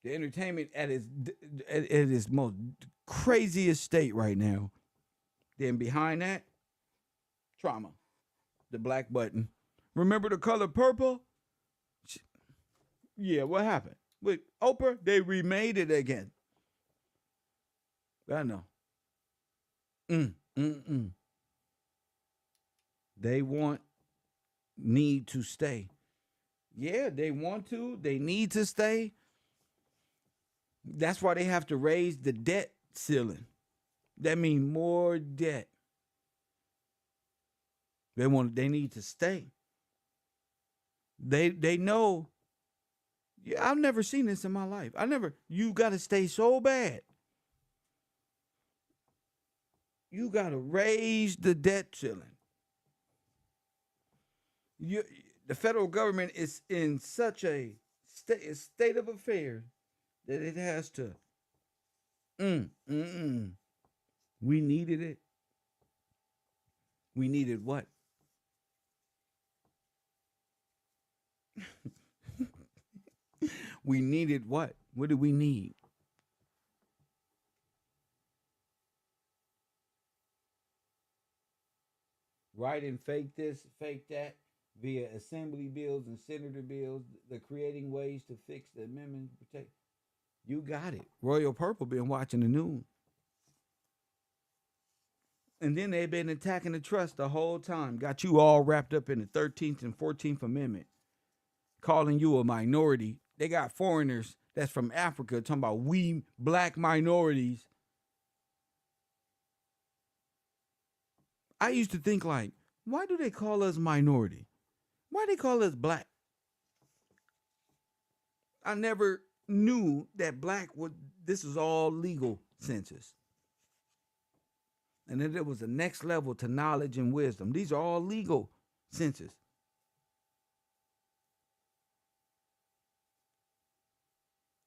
The entertainment at its most craziest state right now. Then behind that, trauma. The black button. Remember the color purple? Yeah, what happened? With Oprah, they remade it again. I know. They need to stay. Yeah, they want to. They need to stay. That's why they have to raise the debt ceiling. That means more debt. They need to stay. They know. Yeah, I've never seen this in my life. You got to stay so bad. You got to raise the debt ceiling. The federal government is in such a state of affairs that it has to. We needed it. We needed what? We needed what? What did we need? Write and fake this, fake that, via assembly bills and senator bills, the creating ways to fix the amendment to protect. You got it. Royal Purple been watching the news. And then they've been attacking the trust the whole time. Got you all wrapped up in the 13th and 14th Amendment, calling you a minority. They got foreigners that's from Africa talking about we black minorities. I used to think like, why do they call us minority? Why they call us black? I never knew that this is all legal census. And then there was a next level to knowledge and wisdom. These are all legal census.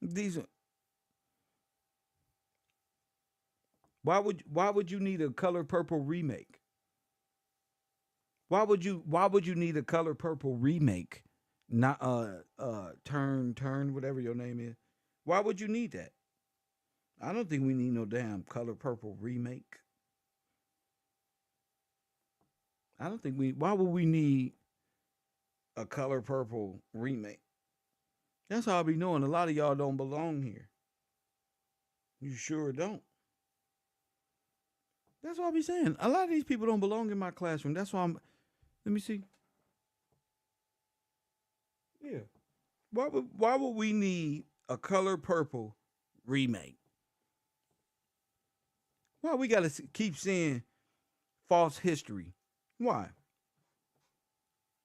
These are. Why would you need a Color Purple remake? Why would you need a Color Purple remake? Not turn whatever your name is. Why would you need that? I don't think we need no damn Color Purple remake. I don't think why would we need a Color Purple remake? That's how I be knowing a lot of y'all don't belong here. You sure don't. That's what I be saying. A lot of these people don't belong in my classroom. That's why I'm. Let me see. Yeah. Why would we need a Color Purple remake? Why we gotta keep seeing false history? Why?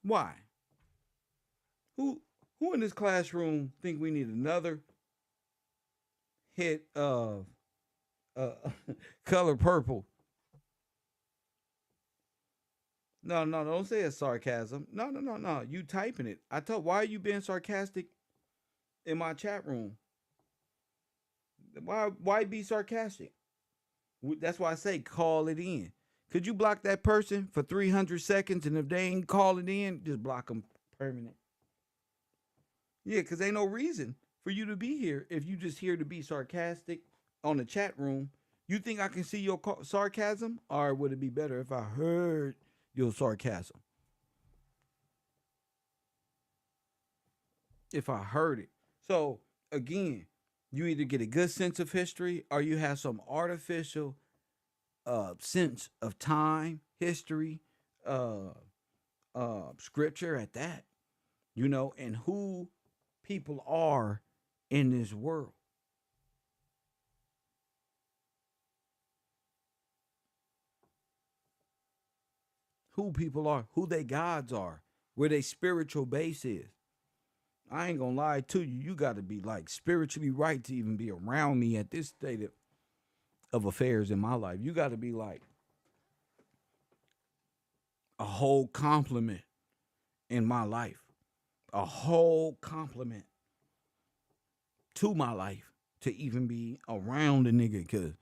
Why? Who who in this classroom think we need another hit of uh, Color Purple? No, no, don't say it's sarcasm. No, no, no, no. You typing it. I told. Why are you being sarcastic in my chat room? Why be sarcastic? That's why I say call it in. Could you block that person for 300 seconds, and if they ain't call it in, just block them permanent? Yeah, because ain't no reason for you to be here if you just here to be sarcastic on the chat room. You think I can see your sarcasm, or would it be better if I heard your sarcasm? If I heard it. So again, you either get a good sense of history or you have some artificial sense of time, history, uh, scripture at that, and who people are in this world. Who people are, who they gods are, where their spiritual base is. I ain't gonna lie to you. You got to be like spiritually right to even be around me at this state of affairs in my life. You got to be like a whole compliment in my life, a whole compliment to my life to even be around a nigga, because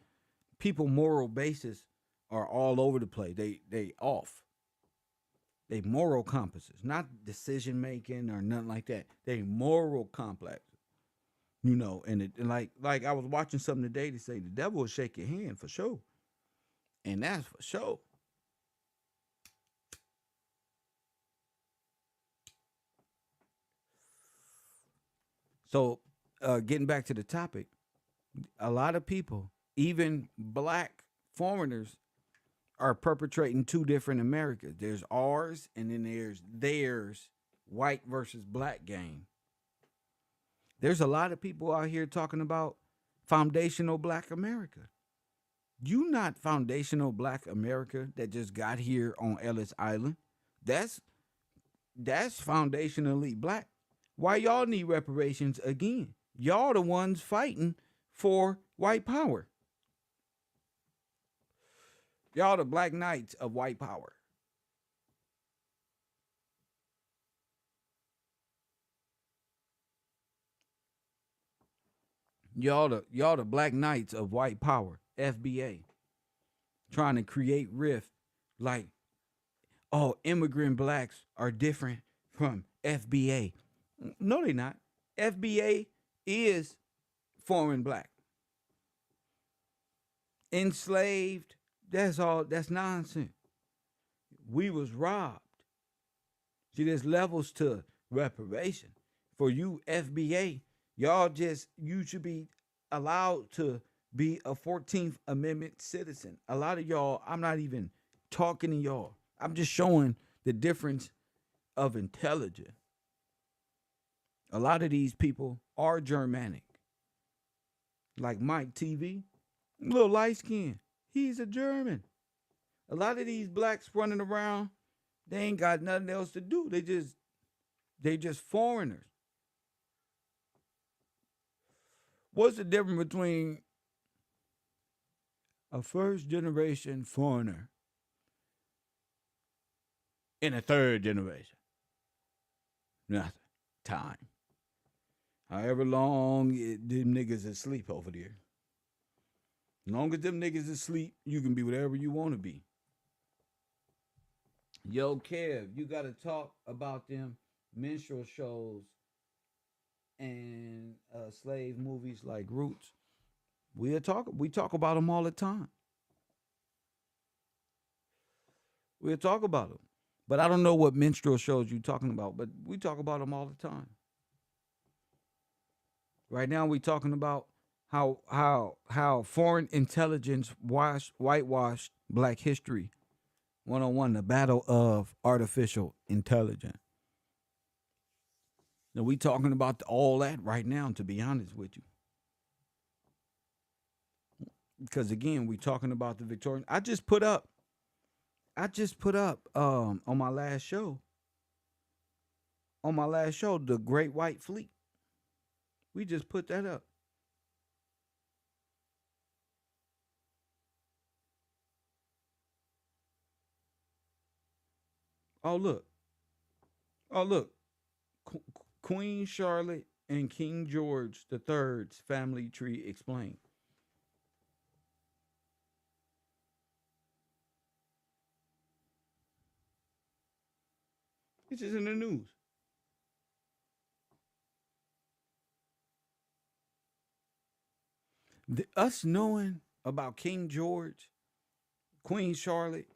people moral basis are all over the place. They off. They moral compasses, not decision making or nothing like that. They moral complex, and like I was watching something today to say the devil will shake your hand for sure, and that's for sure. So, getting back to the topic, a lot of people, even black foreigners, are perpetrating two different Americas. There's ours, and then there's theirs, white versus black game. There's a lot of people out here talking about foundational black America. You not foundational black America that just got here on Ellis Island. That's that's foundationally black. Why y'all need reparations again? Y'all the ones fighting for white power. Y'all the black knights of white power. Y'all the black knights of white power. FBA. Trying to create rift like, oh, immigrant blacks are different from FBA. No, they not. FBA is foreign black. Enslaved, that's all, that's nonsense. We was robbed. See, there's levels to reparation. For you, FBA, you should be allowed to be a 14th Amendment citizen. A lot of y'all, I'm not even talking to y'all. I'm just showing the difference of intelligence. A lot of these people are Germanic. Like Mike TV, little light skin. He's a German. A lot of these blacks running around, they ain't got nothing else to do. They just foreigners. What's the difference between a first generation foreigner and a third generation? Nothing. Time. However long them niggas is asleep over there. As long as them niggas is asleep, you can be whatever you want to be. Yo, Kev, you got to talk about them minstrel shows and slave movies like Roots. We talk about them all the time. We'll talk about them. But I don't know what minstrel shows you talking about, but we talk about them all the time. Right now we talking about how foreign intelligence whitewashed Black history. 101, the battle of artificial intelligence. Now we talking about all that right now, to be honest with you. Because again, we talking about the Victorian. I just put up on my last show, the Great White Fleet. We just put that up. Oh look. Oh look. Qu- Queen Charlotte and King George the Third's family tree explained. It's just in the news. Us knowing about King George, Queen Charlotte,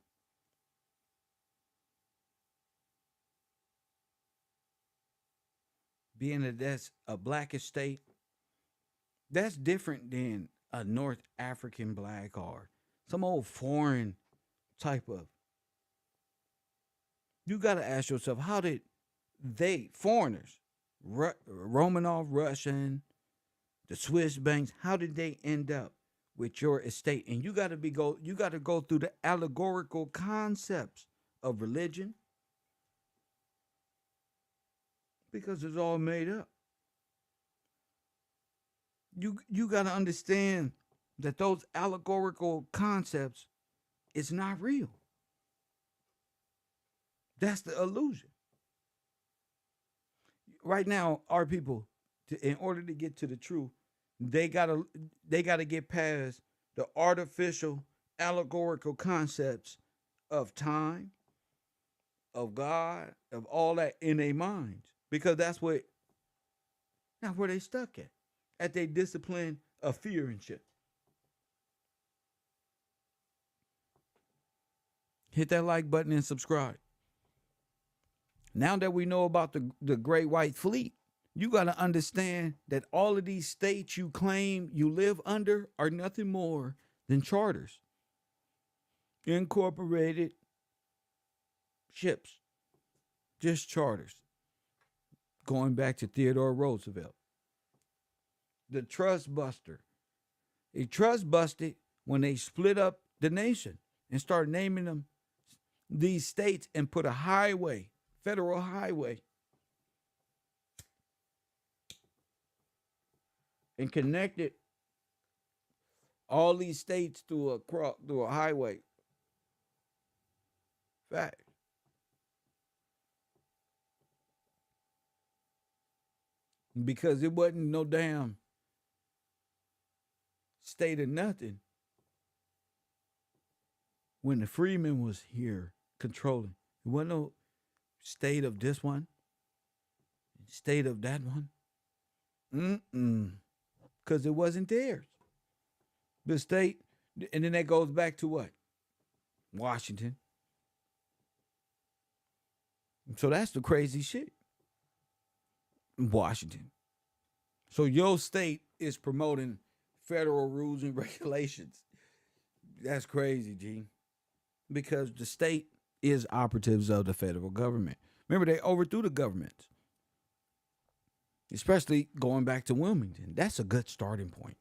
being that that's a black estate, that's different than a North African black or some old foreign type of. You got to ask yourself, how did they, foreigners, Romanov, Russian, the Swiss banks, how did they end up with your estate? And you got to go through the allegorical concepts of religion because it's all made up. You got to understand that those allegorical concepts is not real. That's the illusion. Right now, our people, in order to get to the truth, they gotta get past the artificial allegorical concepts of time, of God, of all that in their minds, because that's where they stuck at their discipline of fear and shit. Hit that like button and subscribe. Now that we know about the Great White Fleet, you got to understand that all of these states you claim you live under are nothing more than charters, incorporated ships, just charters. Going back to Theodore Roosevelt, the trust buster. They trust busted when they split up the nation and started naming them these states and put a highway, federal highway, and connected all these states through a highway. Fact. Because it wasn't no damn state of nothing when the Freeman was here controlling. It wasn't no state of this one, state of that one. Because it wasn't theirs. The state, and then that goes back to what? Washington. So that's the crazy shit. Washington. So your state is promoting federal rules and regulations. That's crazy, G. Because the state is operatives of the federal government. Remember, they overthrew the government, especially going back to Wilmington. That's a good starting point.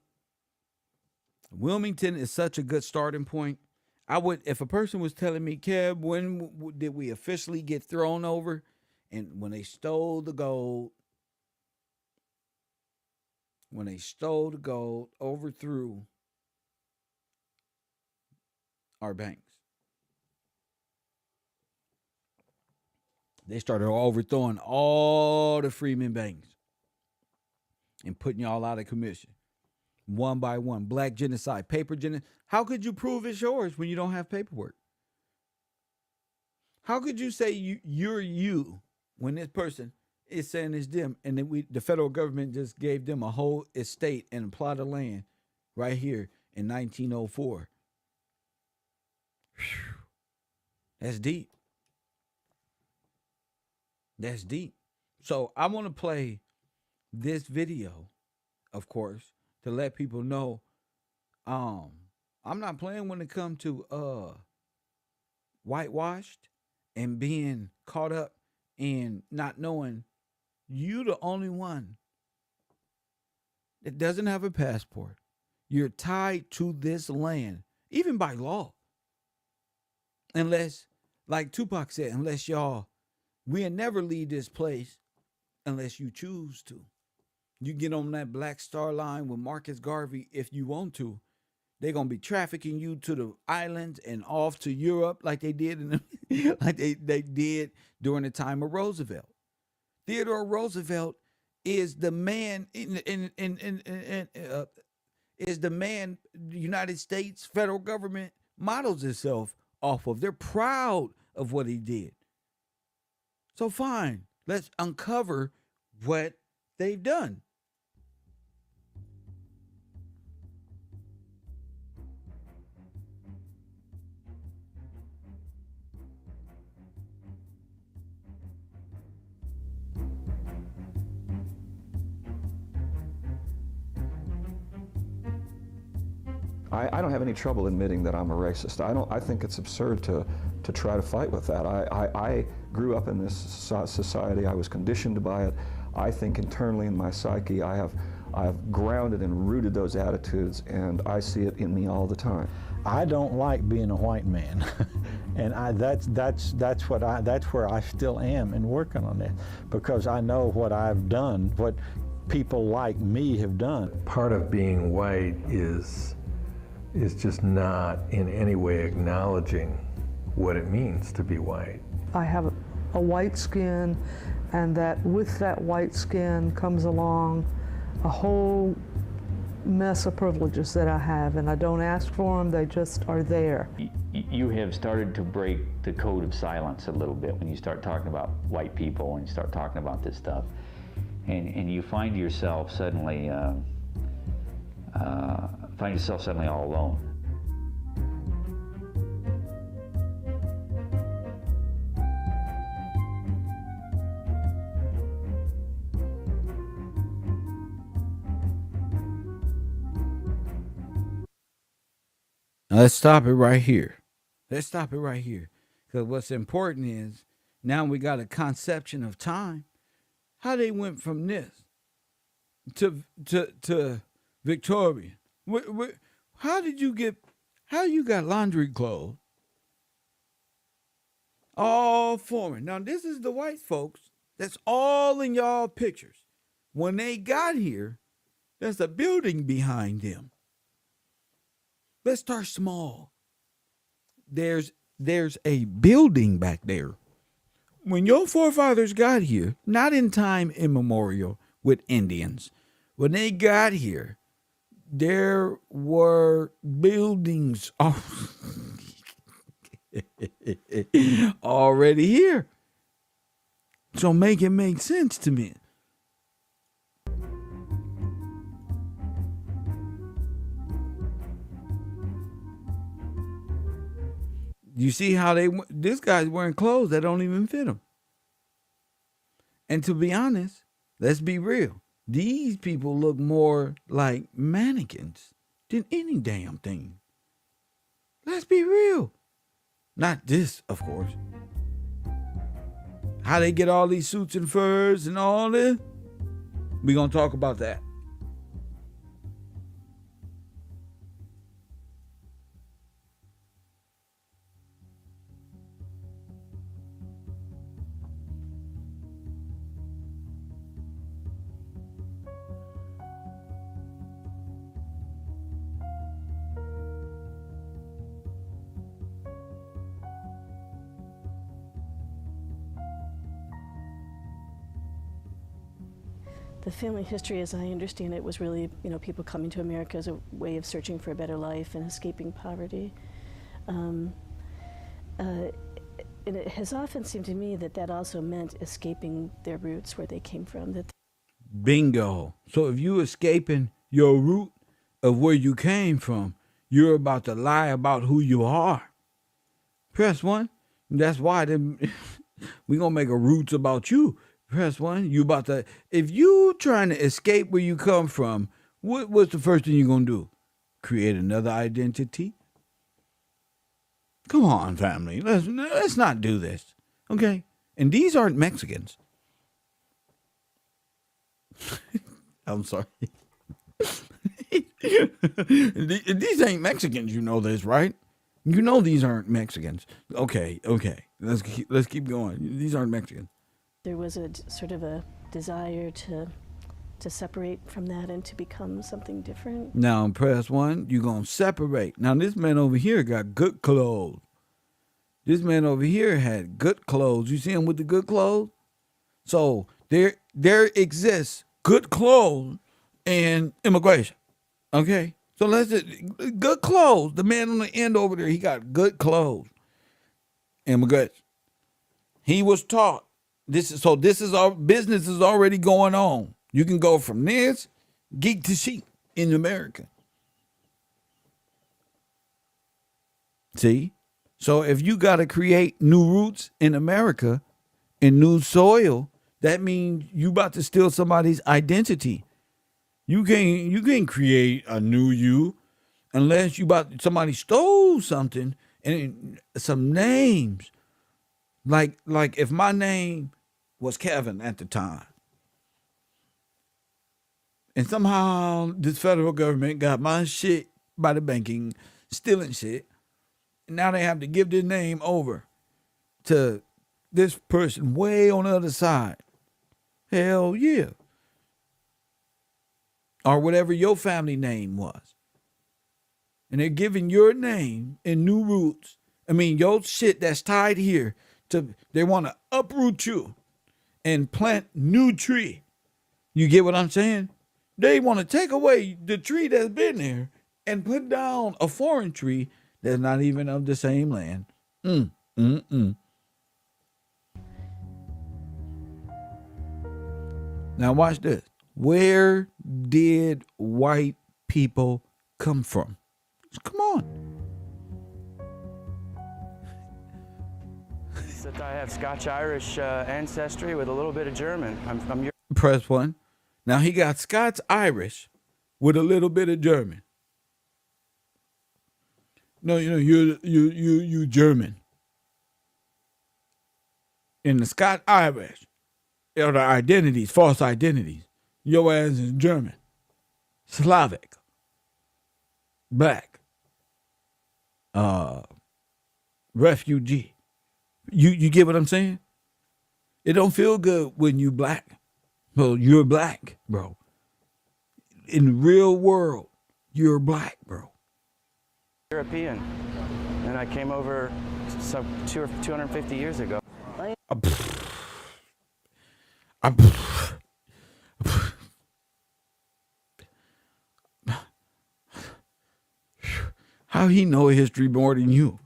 Wilmington is such a good starting point. I would, if a person was telling me, Kev, when did we officially get thrown over? And when they stole the gold, overthrew our banks. They started overthrowing all the Freeman banks and putting y'all out of commission. One by one. Black genocide, paper genocide. How could you prove it's yours when you don't have paperwork? How could you say you're you when this person is saying it's them, and then the federal government just gave them a whole estate and a plot of land right here in 1904? Whew. That's deep. So I want to play this video, of course, to let people know, um, I'm not playing when it comes to whitewashed and being caught up in not knowing you the only one that doesn't have a passport. You're tied to this land, even by law. Unless, like Tupac said, unless y'all, we'll never leave this place unless you choose to. You get on that Black Star Line with Marcus Garvey if you want to. They're gonna be trafficking you to the islands and off to Europe like they did like they did during the time of Roosevelt. Theodore Roosevelt is the man is the man the United States federal government models itself off of. They're proud of what he did. So fine, let's uncover what they've done. I don't have any trouble admitting that I'm a racist. I think it's absurd to try to fight with that. I grew up in this society. I was conditioned by it. I think internally in my psyche, I have grounded and rooted those attitudes, and I see it in me all the time. I don't like being a white man, and that's where I still am and working on that, because I know what I've done, what people like me have done. Part of being white is just not in any way acknowledging what it means to be white. I have a white skin, and that with that white skin comes along a whole mess of privileges that I have, and I don't ask for them, they just are there. You have started to break the code of silence a little bit when you start talking about white people and you start talking about this stuff. And you find yourself suddenly all alone. Now let's stop it right here. Let's stop it right here. Because what's important is now we got a conception of time. How they went from this to Victoria. How you got laundry clothes all foreign? Now this is the white folks. That's all in y'all pictures. When they got here, there's a building behind them. Let's start small. There's a building back there. When your forefathers got here, not in time immemorial with Indians, when they got here, there were buildings already here. So make it make sense to me. You see how this guy's wearing clothes that don't even fit him. And to be honest, let's be real. These people look more like mannequins than any damn thing. Let's be real. Not this, of course. How they get all these suits and furs and all this, we're going to talk about that. The family history, as I understand it, was really, people coming to America as a way of searching for a better life and escaping poverty. And it has often seemed to me that also meant escaping their roots, where they came from. Bingo. So if you escaping your root of where you came from, you're about to lie about who you are. Press 1. That's why we're going to make a roots about you. Press 1. You about to, if you trying to escape where you come from, what's the first thing you're gonna do? Create another identity? Come on, family. Let's not do this. Okay? And these aren't Mexicans. I'm sorry. These ain't Mexicans, you know this, right? You know these aren't Mexicans. Okay. Let's keep going. These aren't Mexicans. There was a sort of a desire to separate from that and to become something different. Now, press 1, you're going to separate. Now, this man over here got good clothes. This man over here had good clothes. You see him with the good clothes? So there exists good clothes and immigration. Okay? So let's just, good clothes. The man on the end over there, he got good clothes. Immigration. He was taught. This is our business is already going on. You can go from this geek to sheep in America. See? So if you got to create new roots in America, in new soil, that means you about to steal somebody's identity. You can't create a new you unless somebody stole something and some names. Like if my name was Kevin at the time, and somehow this federal government got my shit by the banking, stealing shit. And now they have to give their name over to this person way on the other side. Hell yeah. Or whatever your family name was. And they're giving your name and new roots. I mean, your shit that's tied here they want to uproot you and plant new tree. You get what I'm saying? They want to take away the tree that's been there and put down a foreign tree that's not even of the same land. Now watch this. Where did white people come from? Come on. That I have Scotch-Irish ancestry with a little bit of German. I'm Press 1. Now he got Scots-Irish with a little bit of German. No, you German. In the Scot-Irish, are the identities, false identities. Your ass is German, Slavic, black, refugee. You get what I'm saying? It don't feel good when you black. Well, you're black, bro. In the real world, you're black, bro. European, and I came over some 250 years ago. How he know history more than you?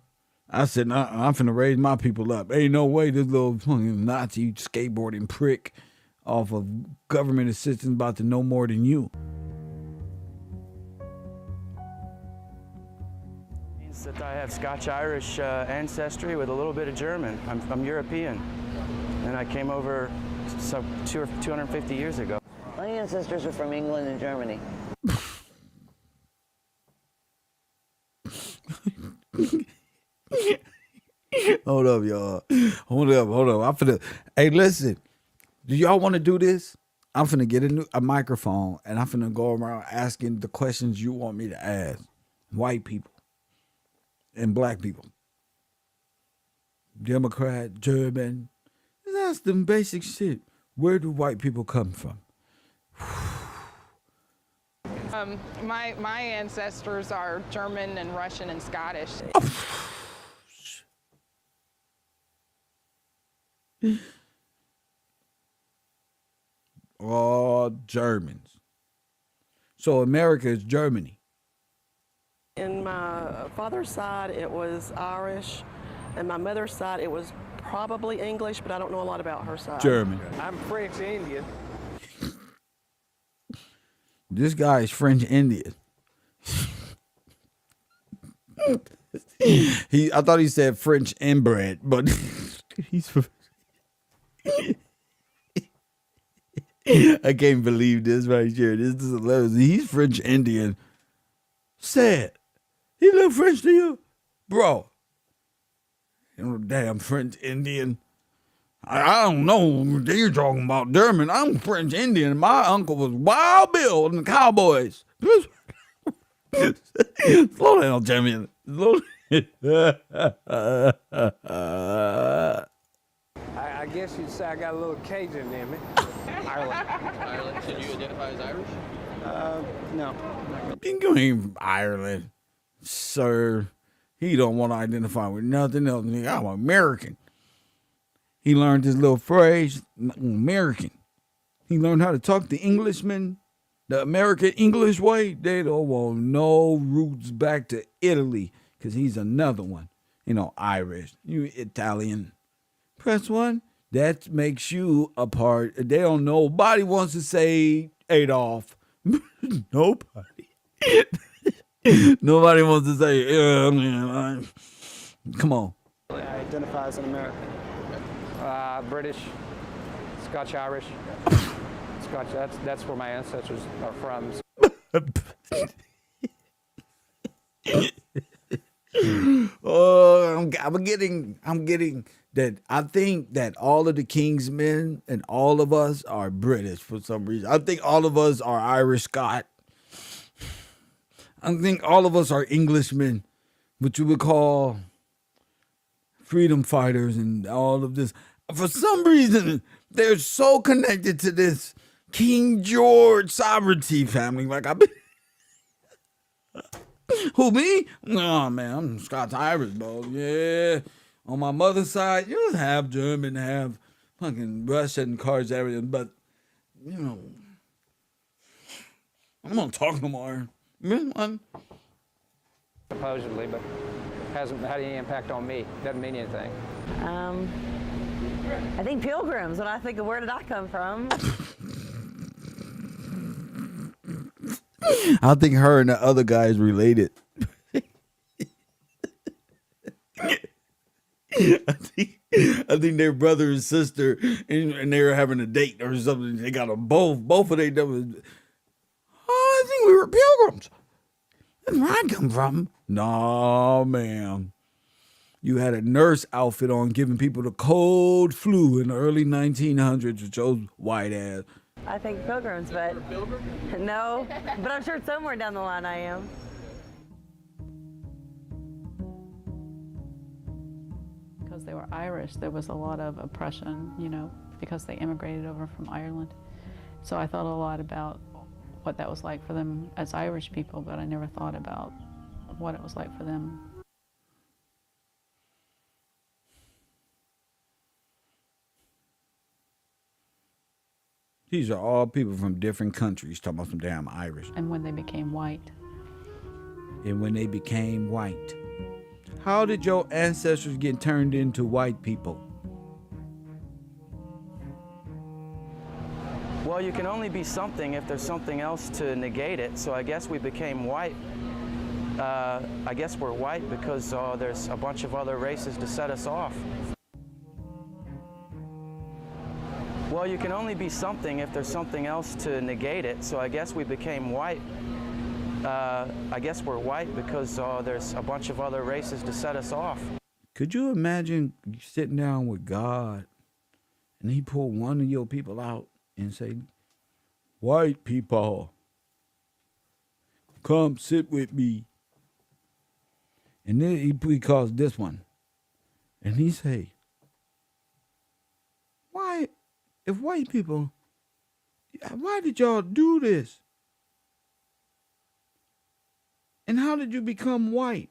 I said, I'm finna raise my people up. Ain't no way this little Nazi skateboarding prick off of government assistance about to know more than you. Means that I have Scotch-Irish ancestry with a little bit of German. I'm European, and I came over some 250 years ago. My ancestors are from England and Germany. Hold up, y'all. Hold up. Hey, listen. Do y'all want to do this? I'm finna get a microphone and I'm finna go around asking the questions you want me to ask. White people and black people. Democrat, German. That's the basic shit. Where do white people come from? My ancestors are German and Russian and Scottish. All Germans. So America is Germany. In my father's side, it was Irish, and my mother's side, it was probably English, but I don't know a lot about her side. German. I'm French Indian. This guy is French Indian. I thought he said French inbred, but he's I can't believe this right here. This is hilarious. He's French Indian. Said, he look French to you? Bro. You know, damn French Indian. I don't know what you're talking about German. I'm French Indian. My uncle was Wild Bill and the Cowboys. Slow down, Jimmy. Slow I guess you'd say I got a little Cajun in me. Ireland. Ireland. Should you identify as Irish? No. You ain't from Ireland, sir. He don't want to identify with nothing else. I'm American. He learned this little phrase, American. He learned how to talk to Englishmen the American English way. They don't want no roots back to Italy because he's another one. You know, Irish. You Italian. Press 1. That makes you a part. They don't know. Nobody wants to say Adolf. Nobody. Nobody wants to say, come on. I identify as an American. British, Scotch-Irish. Scotch, that's where my ancestors are from. Oh, I'm getting that. I think that all of the King's men and all of us are British for some reason. I think all of us are Irish Scot. I think all of us are Englishmen, which you would call freedom fighters and all of this. For some reason, they're so connected to this King George sovereignty family. Like I've been. Who, me? No, man, I'm Scots-Irish, bro. Yeah. On my mother's side, you have German, have fucking Russian cards, everything, but, you know, I'm not talking no more. Supposedly, but hasn't had any impact on me. Doesn't mean anything. I think pilgrims. When I think of where did I come from? I think her and the other guy is related. I think they're brother and sister, and they were having a date or something. They got them both of them. Oh, I think we were pilgrims. That's where I come from. No, ma'am. You had a nurse outfit on giving people the cold flu in the early 1900s with your white ass. I think pilgrims, but no. But I'm sure somewhere down the line I am. Because they were Irish, there was a lot of oppression, you know, because they immigrated over from Ireland. So I thought a lot about what that was like for them as Irish people, but I never thought about what it was like for them. These are all people from different countries talking about some damn Irish. And when they became white. How did your ancestors get turned into white people? Well, you can only be something if there's something else to negate it, so I guess we became white. I guess we're white because there's a bunch of other races to set us off. Well, you can only be something if there's something else to negate it, so I guess we became white. I guess we're white because there's a bunch of other races to set us off. Could you imagine sitting down with God and he pull one of your people out and say, white people, come sit with me. And then he calls this one and he say, why, if white people, why did y'all do this? And how did you become white?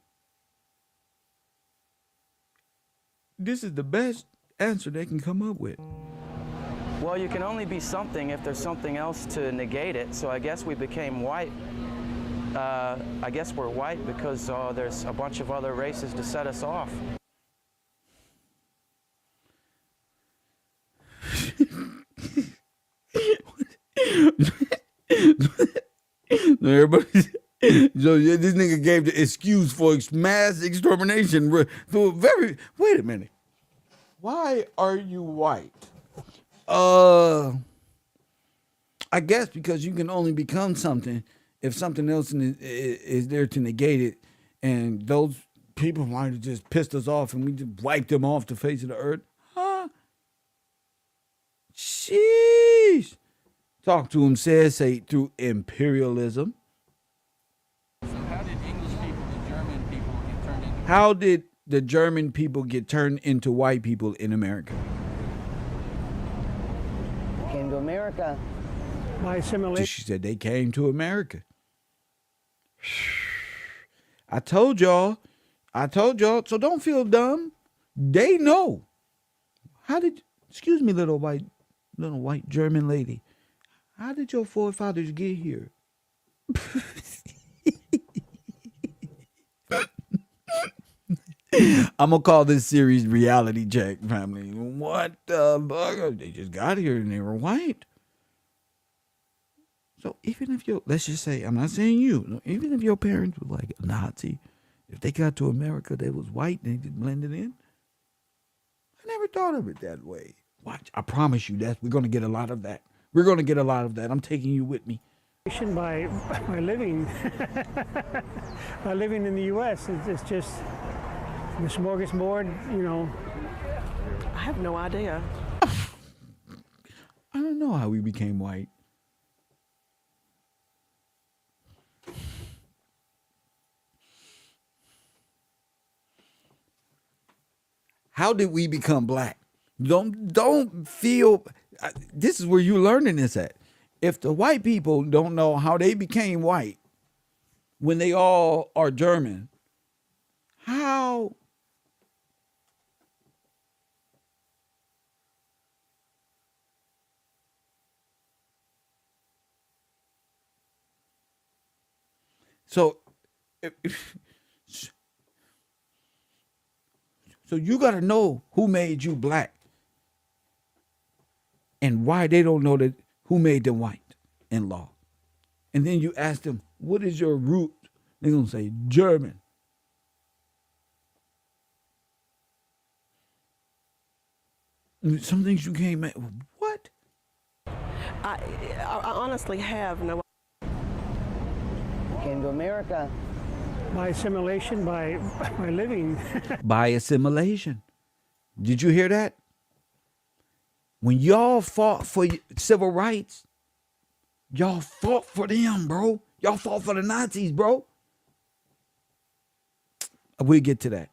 This is the best answer they can come up with. Well, you can only be something if there's something else to negate it, so I guess we became white. I guess we're white because there's a bunch of other races to set us off. Everybody, so this nigga gave the excuse for mass extermination. Wait a minute. Why are you white? I guess because you can only become something if something else is there to negate it, and those people might have just pissed us off, and we just wiped them off the face of the earth. Huh? Sheesh. Talk to him, says, say, through imperialism. So how did English people and German people get turned into? How did the German people get turned into white people in America? Came to America. By assimilation. She said they came to America. I told y'all. So don't feel dumb. They know. Excuse me, little white German lady. How did your forefathers get here? I'm going to call this series Reality Check, family. What the fuck? They just got here and they were white. So even if let's just say, I'm not saying you, even if your parents were like a Nazi, if they got to America, they was white and they just blended in. I never thought of it that way. Watch, I promise you that we're going to get a lot of that. We're going to get a lot of that. I'm taking you with me. By living, by living in the U.S., it's just the smorgasbord, you know. I have no idea. I don't know how we became white. How did we become black? Don't feel. This is where you're learning this at. If the white people don't know how they became white when they all are German, how? So you got to know who made you black and why they don't know that who made them white in law. And then you ask them, what is your root? They're going to say German. Some things you can't make. What? I honestly have no. Came to America. By assimilation, by living. By assimilation. Did you hear that? When y'all fought for civil rights, y'all fought for them, bro. Y'all fought for the Nazis, bro. We'll get to that.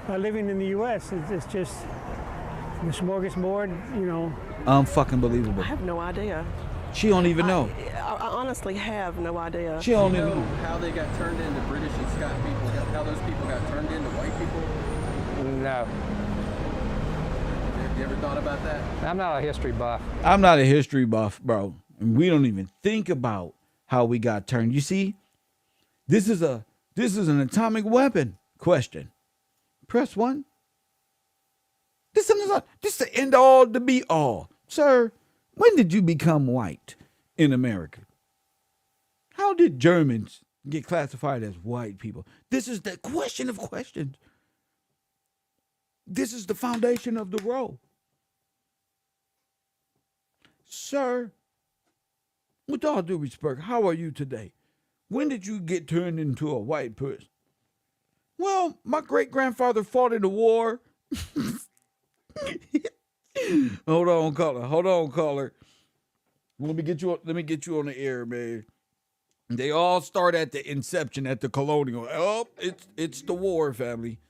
By living in the U.S., it's just the smorgasbord, you know. Unfucking believable. I have no idea. She don't even know. I honestly have no idea. She don't even know how they got turned into British and Scotch people, how those people got turned into white people? No. Have you ever thought about that? I'm not a history buff. I'm not a history buff, bro. And we don't even think about how we got turned. You see, this is an atomic weapon question. Press 1. This is the end all, the be all. Sir, when did you become white in America? How did Germans get classified as white people? This is the question of questions. This is the foundation of the row. Sir, with all due respect, how are you today? When did you get turned into a white person? Well, my great-grandfather fought in the war. Hold on, caller. Let me get you on the air, man. They all start at the inception, at the colonial. Oh, it's the war, family.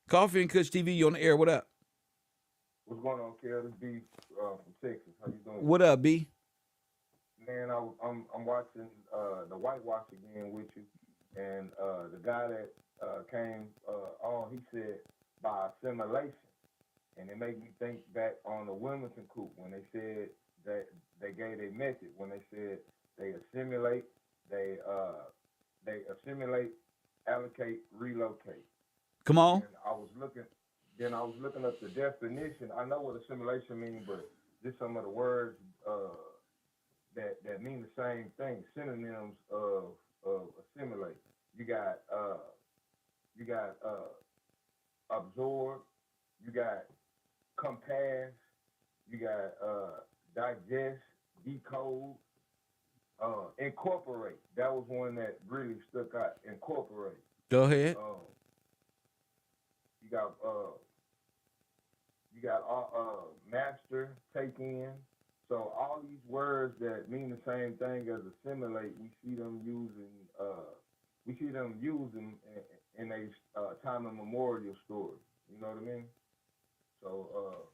Coffee and Kush TV, you on the air. What up? What's going on, Kev? This B from Texas. How you doing? What up, B? Man, I'm watching the Whitewash again with you, and the guy that came on, he said by assimilation, and it made me think back on the Wilmington coup when they said that they gave a message when they said they assimilate, they assimilate, allocate, relocate. Come on. And I was looking up the definition. I know what assimilation means, but just some of the words that mean the same thing. Synonyms of assimilate. You got absorb. You got compass. You got digest, decode, incorporate. That was one that really stuck out. Incorporate. Go ahead. You got master, take in. So all these words that mean the same thing as assimilate, we see them using in a time immemorial story. You know what I mean? So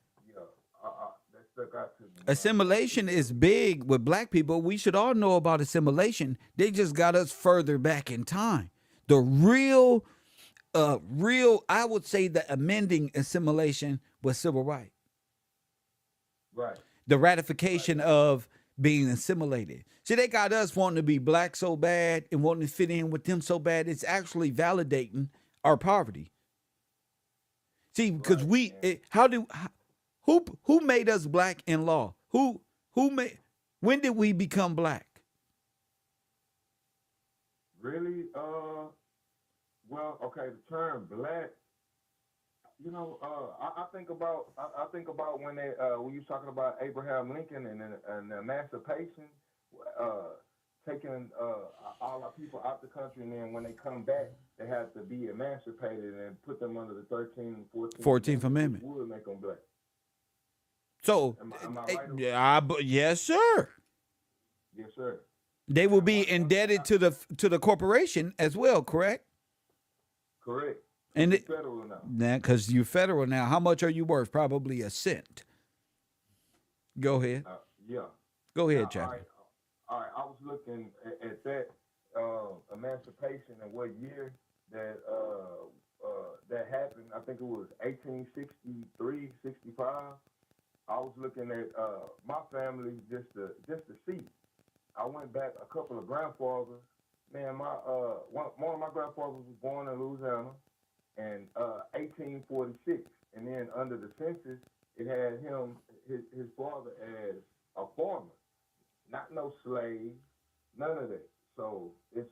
that stuck out to me. Assimilation is big with black people. We should all know about assimilation. They just got us further back in time. The real, I would say the amending assimilation was civil rights. Right. The ratification of being assimilated. See, they got us wanting to be black so bad and wanting to fit in with them so bad. It's actually validating our poverty. See, because who made us black in law? When did we become black? Really? Well, okay, the term black, I think about when you was talking about Abraham Lincoln and emancipation, taking all our people out the country, and then when they come back, they have to be emancipated and put them under the 13th and 14th Amendment. Would make them black. So, am I right? Yes, sir. Yes, sir. They will be indebted to the corporation as well, correct? Correct. And federal now. Because you're federal now. How much are you worth? Probably a cent. Go ahead. Yeah. Go ahead, Chaplain. All right. I was looking at that emancipation and what year that that happened. I think it was 1863, 65. I was looking at my family just to see. I went back a couple of grandfathers. Man, one of my grandfathers was born in Louisiana in 1846, and then under the census, it had his father as a farmer, not no slave, none of that. So it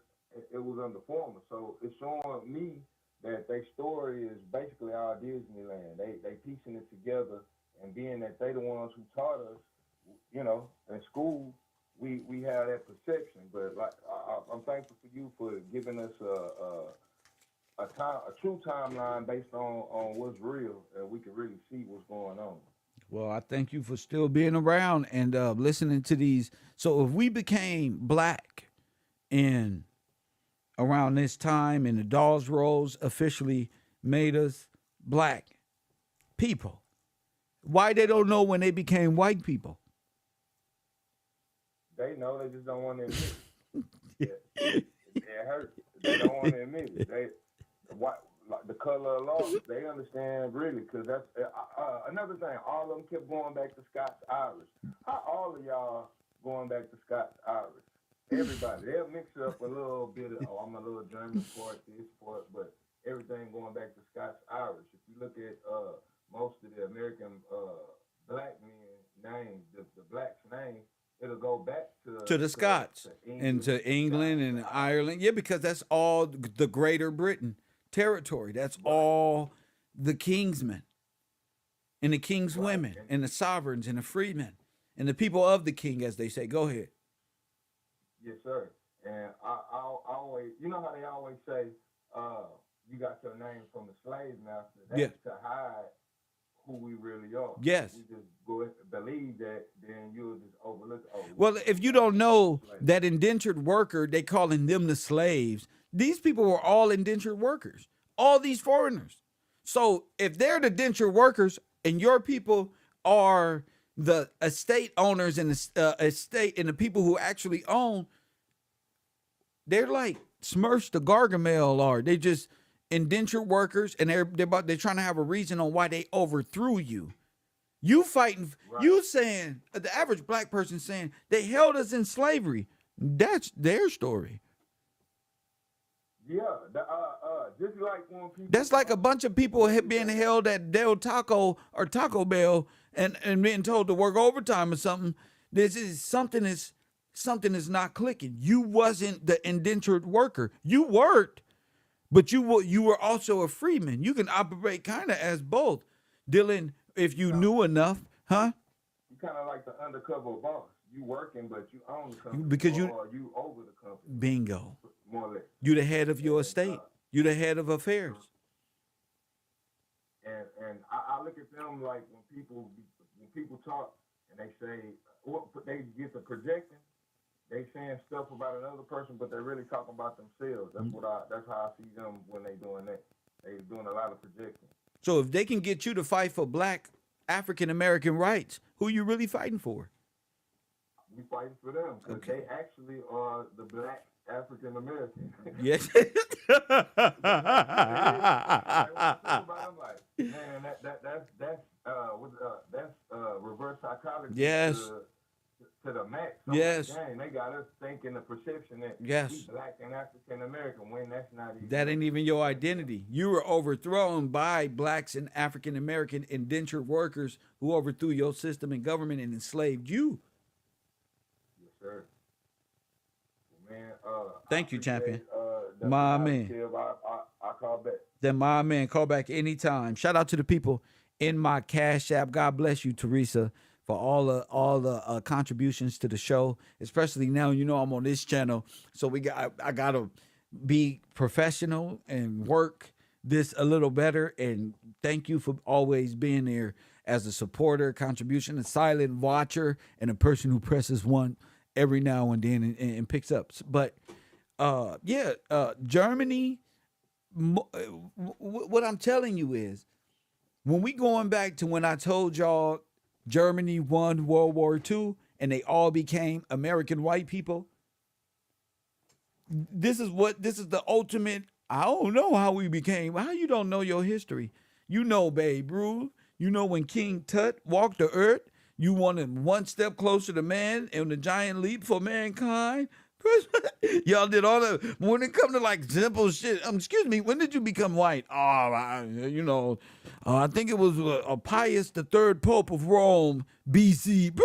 was under farmer. So it's showing me that their story is basically our Disneyland. They piecing it together, and being that they the ones who taught us, in school, we have that perception. But like I'm thankful for you for giving us a true timeline based on what's real, and we can really see what's going on. Well, I thank you for still being around and listening to these. So if we became black in around this time, and the Dawes Rolls officially made us black people, why they don't know when they became white people? They know, they just don't want to admit it. It hurts. They don't want to admit it. The color of law, they understand really, because that's another thing. All of them kept going back to Scots-Irish. How all of y'all going back to Scots-Irish? Everybody. They'll mix up a little bit of, I'm a little German part, this part, but everything going back to Scots-Irish. If you look at most of the American black men names, the blacks' names, it'll go back to the Scots and to England and Ireland. Yeah, because that's all the Greater Britain territory. That's all the kingsmen and the king's women and the sovereigns and the freedmen and the people of the king, as they say. Go ahead. Yes, sir. And I always, you know how they always say, you got your name from the slave master. That's to hide who we really are. Yes. We just go and believe that, then you'll just overlook. Well, if you don't know that indentured worker, they calling them the slaves. These people were all indentured workers, all these foreigners. So if they're the indentured workers and your people are the estate owners and the estate and the people who actually own, they're like Smurfs the Gargamel are. They just indentured workers, and they're trying to have a reason on why they overthrew you. You fighting, you saying, the average black person saying they held us in slavery. That's their story. Yeah, just like when people. That's like a bunch of people being held at Del Taco or Taco Bell and being told to work overtime or something. This is something is not clicking. You wasn't the indentured worker. You worked, but you were also a freeman. You can operate kind of as both, Dylan, if you knew enough, huh? kind of like the undercover boss. You working, but you own the company. Because or you over the company. Bingo. More or less. You the head of your estate. You the head of affairs. And I look at them like when people talk and they say they get the projecting, they saying stuff about another person, but they're really talking about themselves. That's how I see them when they doing that. They doing a lot of projecting. So if they can get you to fight for Black African American rights, who you really fighting for? We fighting for them because they actually are the Black African American. Yes. Man, that's reverse psychology. Yes. To the max. Yes. Like, dang, they got us thinking the perception that yes. we Black and African American when that's not even. That ain't even your identity. You were overthrown by Blacks and African American indentured workers who overthrew your system and government and enslaved you. Yes, sir. Man, thank you, champion. My man. I call back. Then my man, call back anytime. Shout out to the people in my Cash App. God bless you, Teresa, for all the contributions to the show. Especially now, you know I'm on this channel, so I gotta be professional and work this a little better. And thank you for always being there as a supporter, contribution, a silent watcher, and a person who presses one every now and then and picks up. But Germany. What I'm telling you is, when we going back to when I told y'all Germany won World War II and they all became American white people, this is the ultimate. I don't know how we became. How you don't know your history? You know Babe Ruth. You know when King Tut walked the earth. You wanted one step closer to man and the giant leap for mankind. Y'all did all that. When it come to like simple shit, excuse me, when did you become white? I think it was Pius the Third Pope of Rome, BC.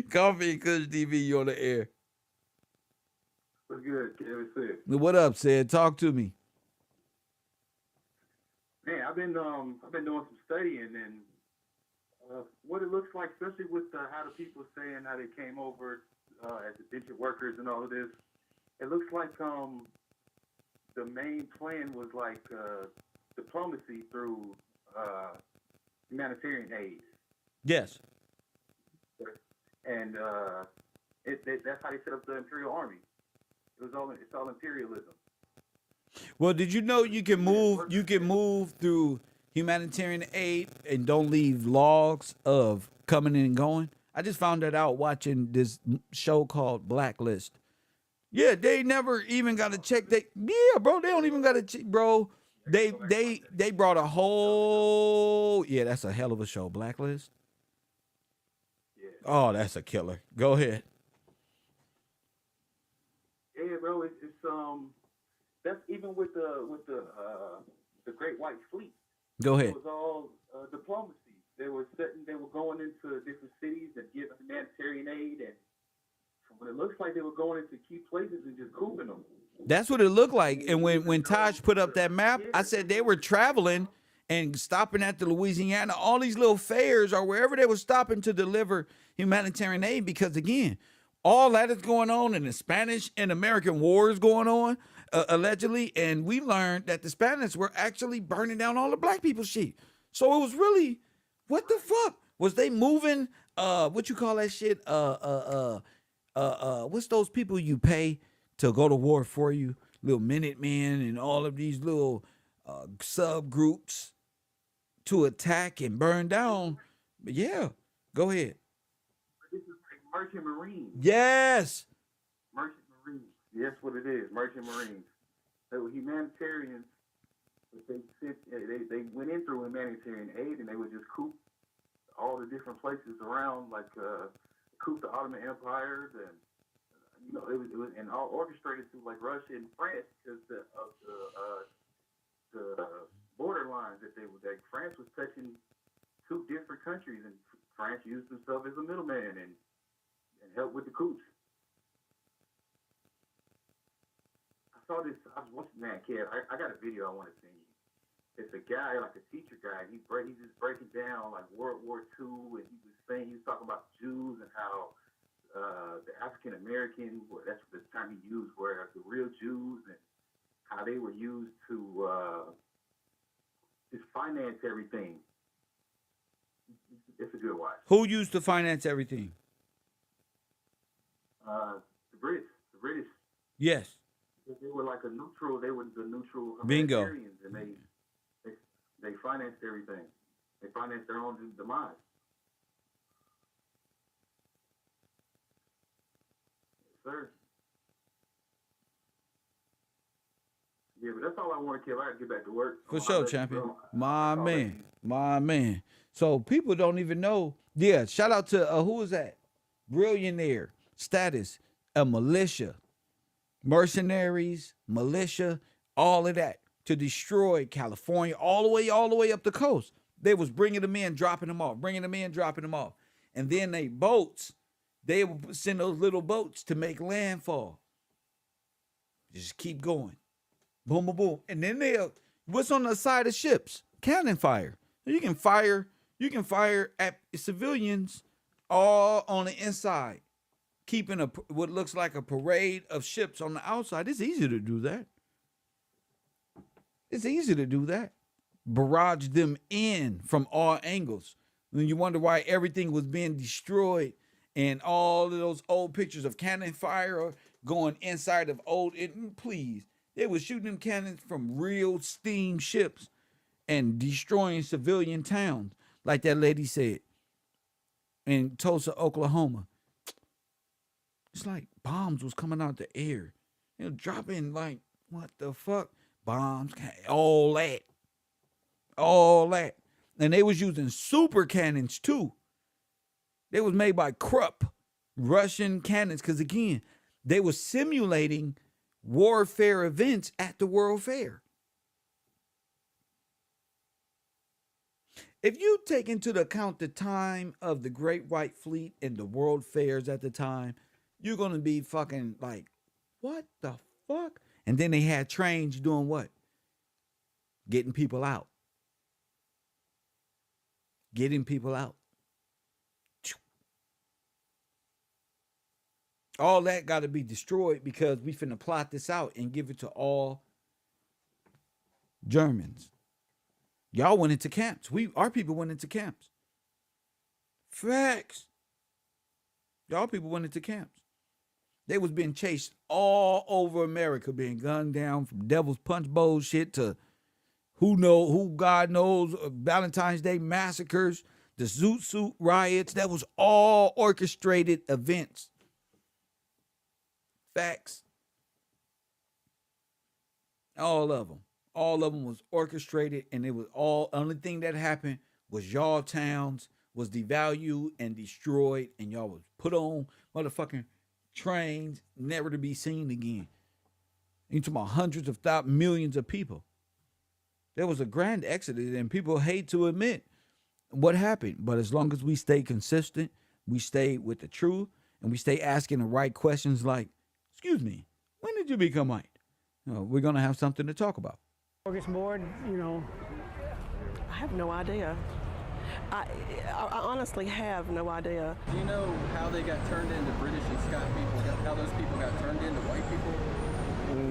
Coffee and Kush TV, you on the air. What's good, Kevin? What up, Sid? Talk to me. Man, I've been doing some studying and what it looks like, especially with how the people saying how they came over as indentured workers and all of this. It looks like the main plan was like diplomacy through humanitarian aid. Yes. And that's how they set up the Imperial Army. It's all imperialism. Well, did you know you can move through humanitarian aid and don't leave logs of coming in and going? I just found that out watching this show called Blacklist. Yeah, they never even got to check. Bro, they don't even got to check, bro. They brought a whole. Yeah, that's a hell of a show, Blacklist. Yeah. Oh, that's a killer. Go ahead. Yeah, bro, it's that's even with the Great White Fleet. Go ahead. It was all diplomacy. They were going into different cities and giving humanitarian aid, and from what it looks like, they were going into key places and just cooping them. That's what it looked like. And when Taj put up that map, I said they were traveling and stopping at the Louisiana, all these little fairs or wherever they were stopping to deliver humanitarian aid. Because again, all that is going on, and the Spanish and American war is going on, allegedly. And we learned that the Spanish were actually burning down all the black people's shit. So it was really, what the fuck? Was they moving, what you call that shit? What's those people you pay to go to war for you? Little Minutemen and all of these little subgroups to attack and burn down. But yeah, go ahead. This is like Merchant Marines. Yes. Merchant Marines. That's what it is, Merchant Marines. They were humanitarians. They went in through humanitarian aid, and they would just coup all the different places around, like coup the Ottoman Empire, and it was and all orchestrated through like Russia and France because of the border lines that France was touching two different countries, and France used himself as a middleman and helped with the coups. I saw this. Man, Kev, I got a video I want to send you. it's a guy, like a teacher guy. He's just breaking down like World War II, and he was talking about Jews and how the African American, that's the term he used, were the real Jews, and how they were used to just finance everything. It's a good watch. Who used to finance everything? The British. Yes. They were like a neutral. They were the neutral Bingo. humanitarians, and they financed everything. They financed their own demise. Yes, sir. Yeah, but that's all I want to kill. I got to get back to work. For sure, champion. My man. My man. So people don't even know. Yeah, shout out to, who was that? Billionaire status, a militia, mercenaries, militia, all of that to destroy California all the way up the coast. They was bringing them in, dropping them off, bringing them in, dropping them off. And then they would send those little boats to make landfall. Just keep going. Boom, boom, boom. And then what's on the side of ships? Cannon fire. You can fire at civilians all on the inside, keeping what looks like a parade of ships on the outside. It's easy to do that. It's easy to do that. Barrage them in from all angles. Then you wonder why everything was being destroyed, and all of those old pictures of cannon fire going inside of please. They were shooting them cannons from real steam ships and destroying civilian towns, like that lady said in Tulsa, Oklahoma. It's like bombs was coming out the air. Dropping like, what the fuck? Bombs, all that. And they was using super cannons too. They was made by Krupp, Russian cannons, because again, they were simulating warfare events at the World Fair. If you take into account the time of the Great White Fleet and the World Fairs at the time, you're going to be fucking like, what the fuck? And then they had trains doing what? Getting people out. All that got to be destroyed because we finna plot this out and give it to all Germans. Y'all went into camps. Our people went into camps. Facts. Y'all people went into camps. They was being chased all over America, being gunned down from Devil's Punch Bowl shit to who God knows, Valentine's Day massacres, the Zoot Suit riots. That was all orchestrated events. Facts. All of them. All of them was orchestrated, and it was only thing that happened was y'all towns was devalued and destroyed, and y'all was put on motherfucking trains, never to be seen again. You talking about hundreds of thousands, millions of people. There was a grand exodus, and people hate to admit what happened. But as long as we stay consistent, we stay with the truth, and we stay asking the right questions like, excuse me, when did you become white? We're going to have something to talk about. August board, I have no idea. I honestly have no idea. Do you know how they got turned into British and Scott people? How those people got turned into white people?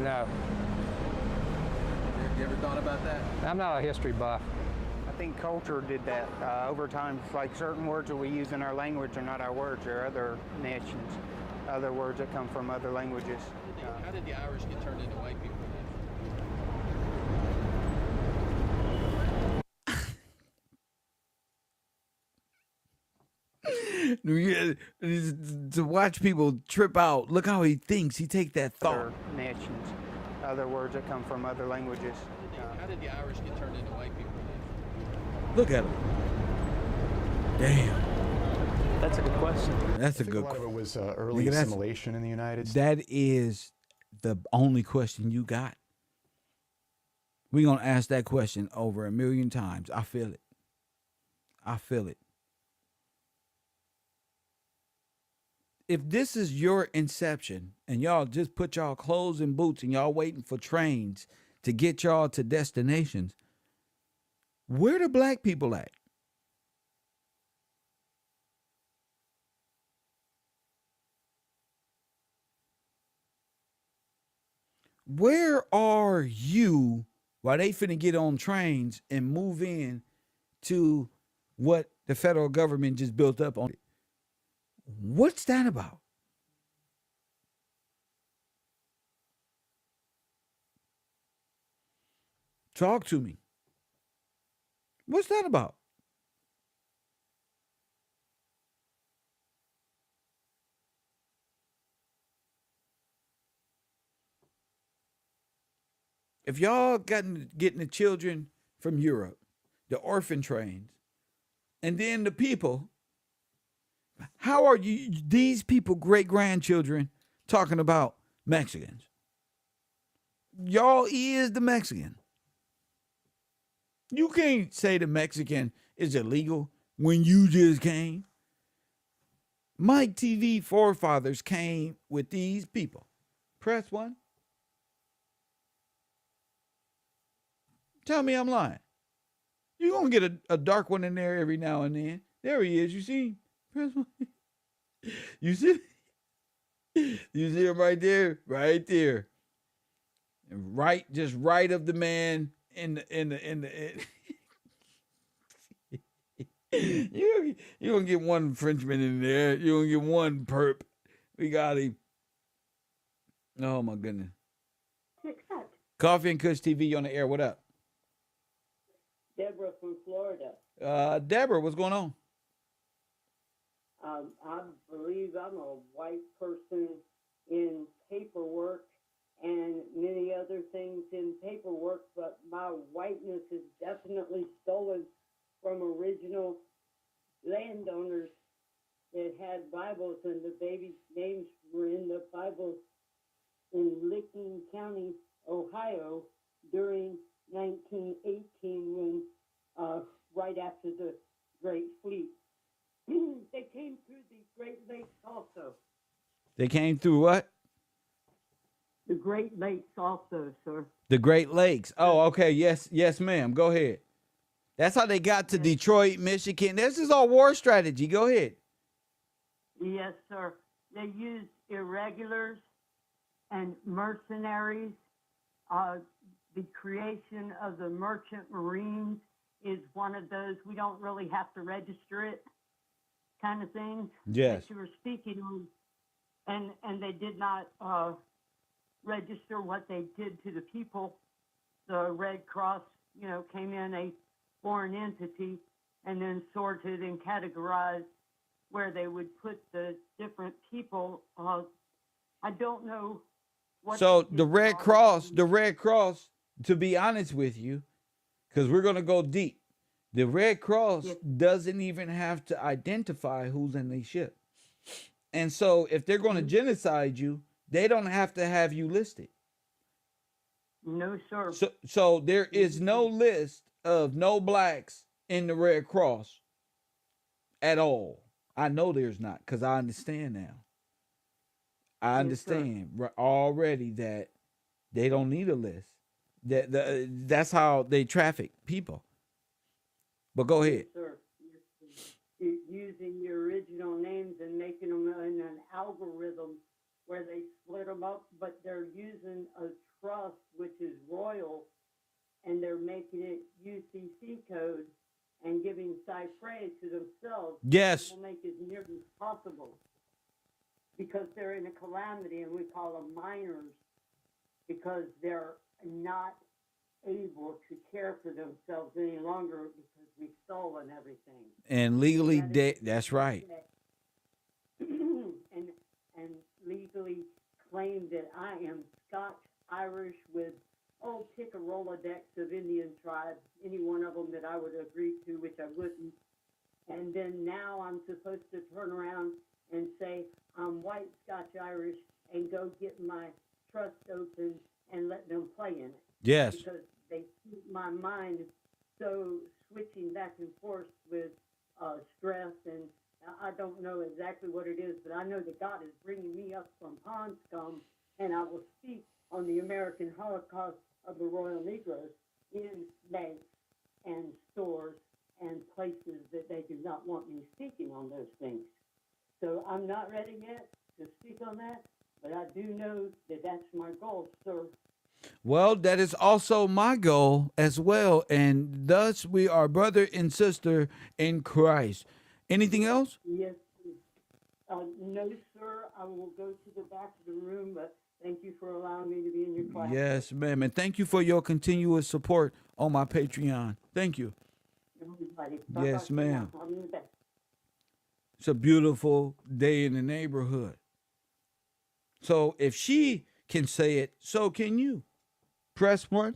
No. Have you ever thought about that? I'm not a history buff. I think culture did that over time. It's like certain words that we use in our language are not our words, they're other nations, other words that come from other languages. How did the Irish get turned into white people? To watch people trip out, look how he thinks. He take that thought. Other nations, other words that come from other languages. How did the Irish get turned into white people? Look at him. Damn. That's a good question. That's a good question. question. A lot of it was early assimilation in the United States. That is the only question you got. We're going to ask that question over 1 million times. I feel it. I feel it. If this is your inception and y'all just put y'all clothes and boots and y'all waiting for trains to get y'all to destinations, Where the black people at? Where are you while they finna get on trains and move in to what the federal government just built up on it? What's that about? Talk to me. What's that about? If y'all getting the children from Europe, the orphan trains, and then the people, how are you, these people, great grandchildren, talking about Mexicans? Y'all is the Mexican. You can't say the Mexican is illegal when you just came. Mike TV forefathers came with these people. Press one. Tell me I'm lying. You're going to get a dark one in there every now and then. There he is. You see? Press one. You see? You see him right there? Right there. Right, just right of the man in the you gonna get one Frenchman in there. You gonna get one perp. We got him. Oh my goodness. Coffee and Kush TV on the air. What up? Deborah from Florida. Deborah, what's going on? I believe I'm a white person in paperwork and many other things in paperwork, but my whiteness is definitely stolen from original landowners that had Bibles, and the babies' names were in the Bibles in Licking County, Ohio, during 1918 when, right after the Great Fleet. They came through the Great Lakes also. They came through what? The Great Lakes also, sir. The Great Lakes. Oh, okay. Yes, ma'am. Go ahead. That's how they got to Detroit, Michigan. This is all war strategy. Go ahead. Yes, sir. They used irregulars and mercenaries. The creation of the Merchant Marines is one of those. We don't really have to register it kind of things. Yes. That you were speaking on. And they did not register what they did to the people. The Red Cross, came in a foreign entity and then sorted and categorized where they would put the different people. I don't know what. So the Red Cross, to be honest with you, because we're going to go deep, the Red Cross doesn't even have to identify who's in the ship. And so if they're going to genocide you, they don't have to have you listed. No, sir. So there is no list of no blacks in the Red Cross at all. I know there's not, because I understand now. I understand already that they don't need a list. That's how they traffic people. But go ahead. Yes, sir. Using the original names and making them in an algorithm where they split them up, but they're using a trust, which is royal, and they're making it UCC code and giving cypher to themselves. Yes. We'll make it as near as possible because they're in a calamity, and we call them minors because they're not able to care for themselves any longer because we've stolen everything. And legally, that's right. and legally claim that I am Scotch-Irish with, pick a Rolodex of Indian tribes, any one of them that I would agree to, which I wouldn't. And then now I'm supposed to turn around and say I'm white Scotch-Irish and go get my trust open and let them play in it. Yes. Because they keep my mind so switching back and forth with stress, and I don't know exactly what it is, but I know that God is bringing me up from pond scum, and I will speak on the American Holocaust of the Royal Negroes in May. and stores and places that they do not want me speaking on those things. So I'm not ready yet to speak on that, but I do know that that's my goal, sir. Well, that is also my goal as well. And thus we are brother and sister in Christ. Anything else? Yes. No, sir. I will go to the back of the room, but thank you for allowing me to be in your class. Yes, ma'am. And thank you for your continuous support on my Patreon. Thank you. Everybody. Yes, ma'am. I'll be in the back. It's a beautiful day in the neighborhood. So if she can say it, so can you. Press 1.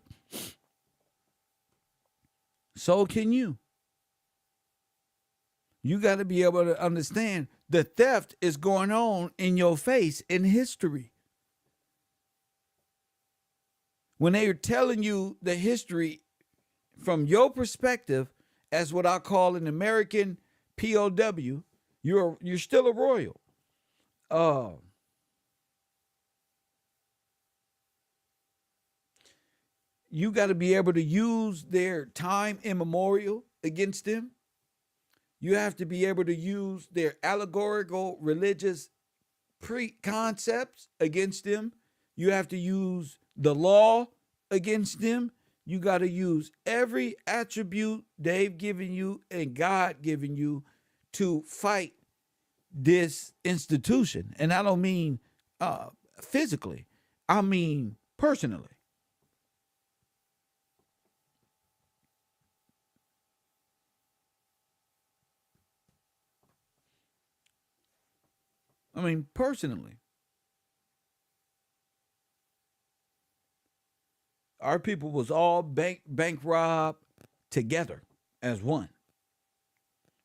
So can you. You got to be able to understand the theft is going on in your face in history. When they are telling you the history from your perspective as what I call an American POW, you're still a royal. You got to be able to use their time immemorial against them. You have to be able to use their allegorical religious concepts against them. You have to use the law against them. You got to use every attribute they've given you and God given you to fight this institution. And I don't mean physically. I mean personally. I mean, personally. Our people was all bank robbed together as one.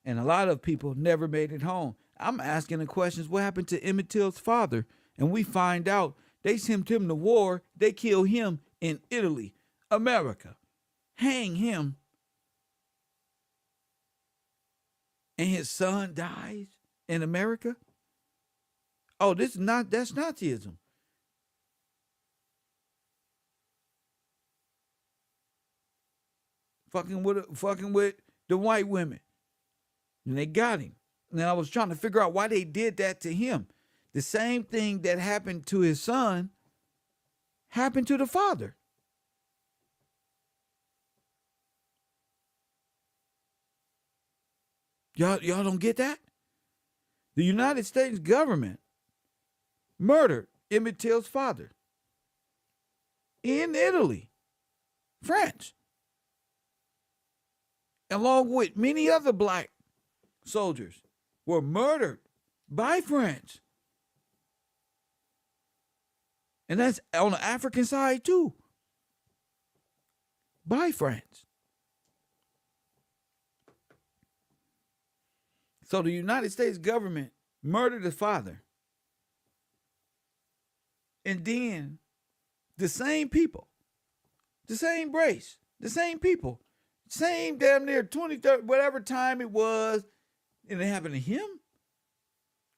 And a lot of people never made it home. I'm asking the questions, what happened to Emmett Till's father? And we find out they sent him to war. They killed him in Italy, America. Hang him. And his son dies in America? Oh, that's Nazism. Fucking with the white women. And they got him. And I was trying to figure out why they did that to him. The same thing that happened to his son happened to the father. Y'all don't get that? The United States government murdered Emmett Till's father in Italy, France, along with many other black soldiers were murdered by France. And that's on the African side too, by France. So the United States government murdered his father. And then the same people, the same race, the same people, same damn near 20, 30, whatever time it was, and it happened to him?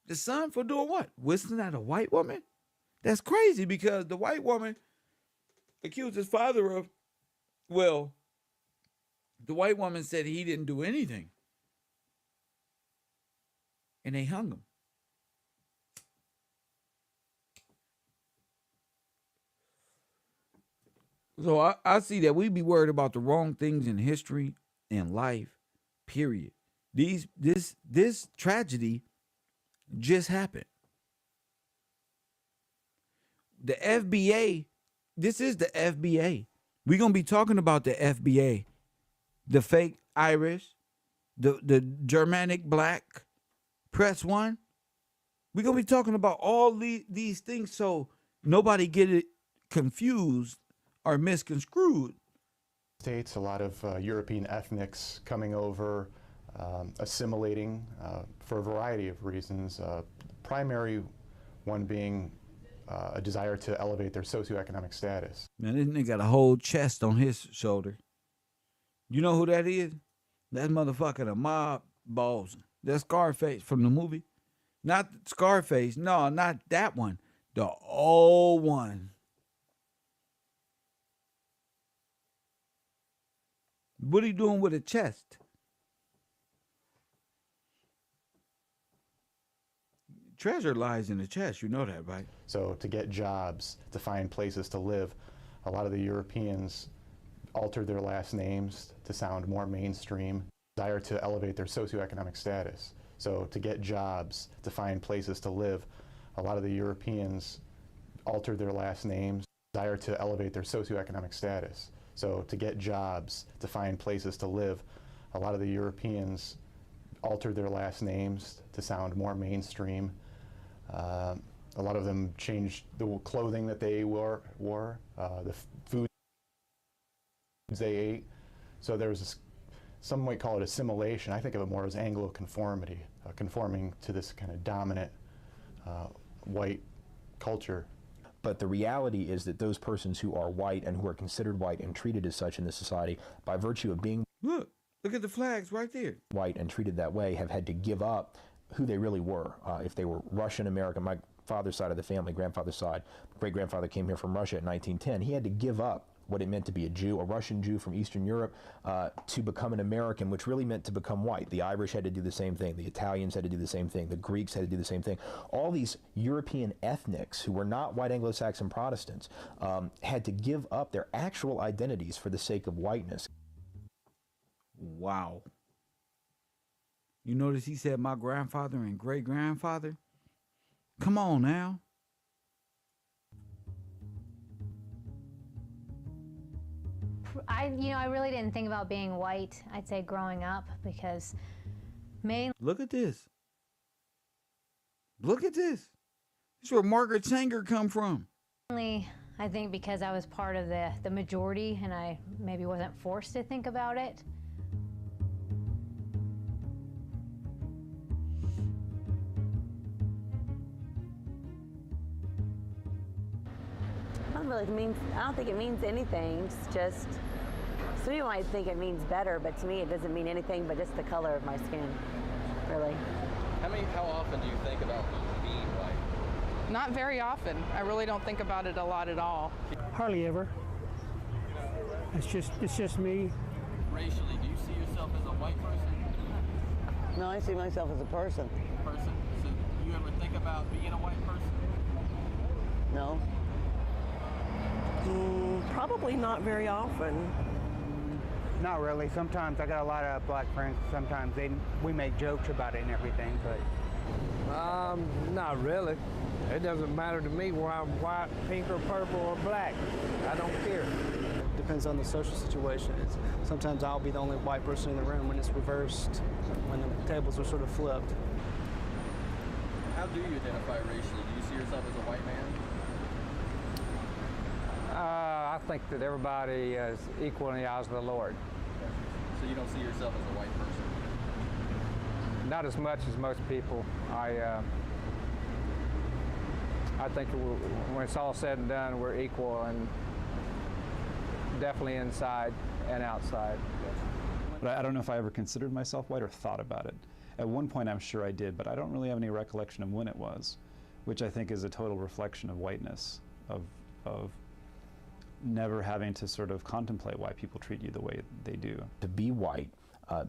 The son for doing what? Whistling at a white woman? That's crazy because the white woman accused his father of, well, the white woman said he didn't do anything. And they hung him. So I see that we be worried about the wrong things in history and life, period. This tragedy just happened. The FBA, this is the FBA. We're going to be talking about the FBA, the fake Irish, the Germanic black, press one. We're going to be talking about all these things so nobody get it confused or misconstrued. States, a lot of European ethnics coming over, assimilating for a variety of reasons. Primary one being a desire to elevate their socioeconomic status. Man, this nigga got a whole chest on his shoulder. You know who that is? That motherfucker, the mob boss. That's Scarface from the movie. Not Scarface. No, not that one. The old one. What are you doing with a chest? Treasure lies in the chest. You know that, right? So to get jobs, to find places to live, a lot of the Europeans altered their last names to sound more mainstream, desire to elevate their socioeconomic status. So to get jobs, to find places to live, a lot of the Europeans altered their last names, desire to elevate their socioeconomic status. So to get jobs, to find places to live, a lot of the Europeans altered their last names to sound more mainstream. A lot of them changed the clothing that they wore, the foods they ate. So there was this, some might call it assimilation. I think of it more as Anglo-conformity, conforming to this kind of dominant white culture. But the reality is that those persons who are white and who are considered white and treated as such in this society, by virtue of being Look at the flags right there. White and treated that way, have had to give up who they really were. If they were Russian American, my father's side of the family, grandfather's side, great-grandfather came here from Russia in 1910. He had to give up what it meant to be a Jew, a Russian Jew from Eastern Europe, to become an American, which really meant to become white. The Irish had to do the same thing. The Italians had to do the same thing. The Greeks had to do the same thing. All these European ethnics who were not white Anglo-Saxon Protestants had to give up their actual identities for the sake of whiteness. Wow. You notice he said my grandfather and great-grandfather? Come on now. I really didn't think about being white, I'd say growing up, because mainly... Look at this. Look at this. This is where Margaret Sanger come from. I think because I was part of the majority and I maybe wasn't forced to think about it. I don't think it means anything. It's just, some people might think it means better, but to me it doesn't mean anything but just the color of my skin, really. How often do you think about being white? Not very often. I really don't think about it a lot at all. Hardly ever. It's just me. Racially, do you see yourself as a white person? No, I see myself as a person. So do you ever think about being a white person? No. Probably not very often. Not really. Sometimes I got a lot of black friends. Sometimes we make jokes about it and everything, but not really. It doesn't matter to me whether I'm white, pink, or purple, or black. I don't care. Depends on the social situation. Sometimes I'll be the only white person in the room when it's reversed, when the tables are sort of flipped. How do you identify racially? Do you see yourself as a white man? I think that everybody is equal in the eyes of the Lord. So you don't see yourself as a white person? Not as much as most people. I think when it's all said and done, we're equal, and definitely inside and outside. But I don't know if I ever considered myself white or thought about it. At one point I'm sure I did, but I don't really have any recollection of when it was, which I think is a total reflection of whiteness, of never having to sort of contemplate why people treat you the way they do. To be white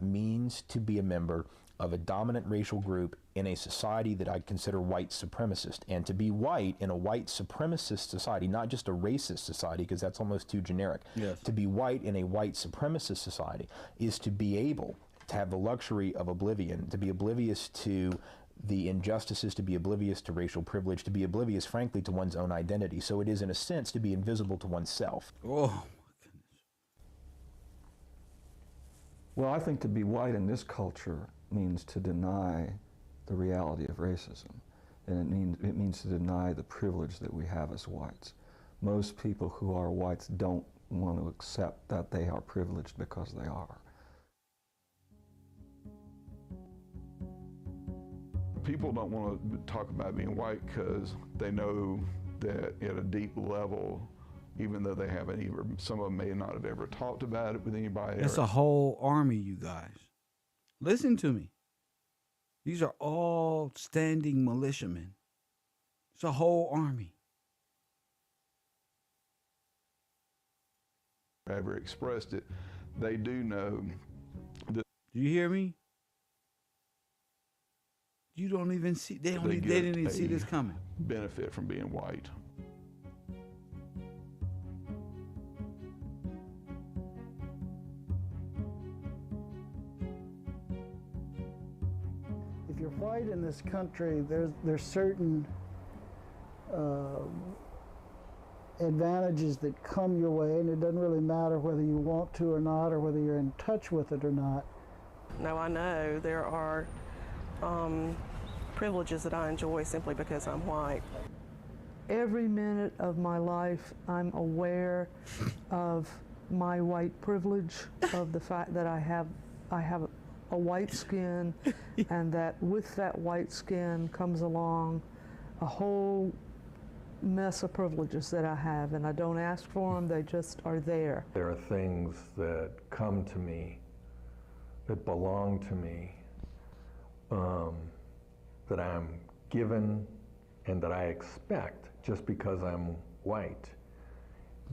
means to be a member of a dominant racial group in a society that I'd consider white supremacist. And to be white in a white supremacist society, not just a racist society, because that's almost too generic. Yes. To be white in a white supremacist society is to be able to have the luxury of oblivion, to be oblivious to the injustices, to be oblivious to racial privilege, to be oblivious, frankly, to one's own identity. So it is, in a sense, to be invisible to oneself. Oh. Well, I think to be white in this culture means to deny the reality of racism. And it means to deny the privilege that we have as whites. Most people who are whites don't want to accept that they are privileged because they are. People don't want to talk about being white because they know that at a deep level, even though they haven't even, some of them may not have ever talked about it with anybody. It's a whole army, you guys. Listen to me. These are all standing militiamen. It's a whole army. Ever expressed it, they do know that. Do you hear me? You don't even see. They didn't even see this coming. Benefit from being white. If you're white in this country, there's certain advantages that come your way, and it doesn't really matter whether you want to or not, or whether you're in touch with it or not. Now I know there are privileges that I enjoy simply because I'm white. Every minute of my life, I'm aware of my white privilege, of the fact that I have a white skin, and that with that white skin comes along a whole mess of privileges that I have, and I don't ask for them, they just are there. There are things that come to me, that belong to me, that I'm given and that I expect just because I'm white,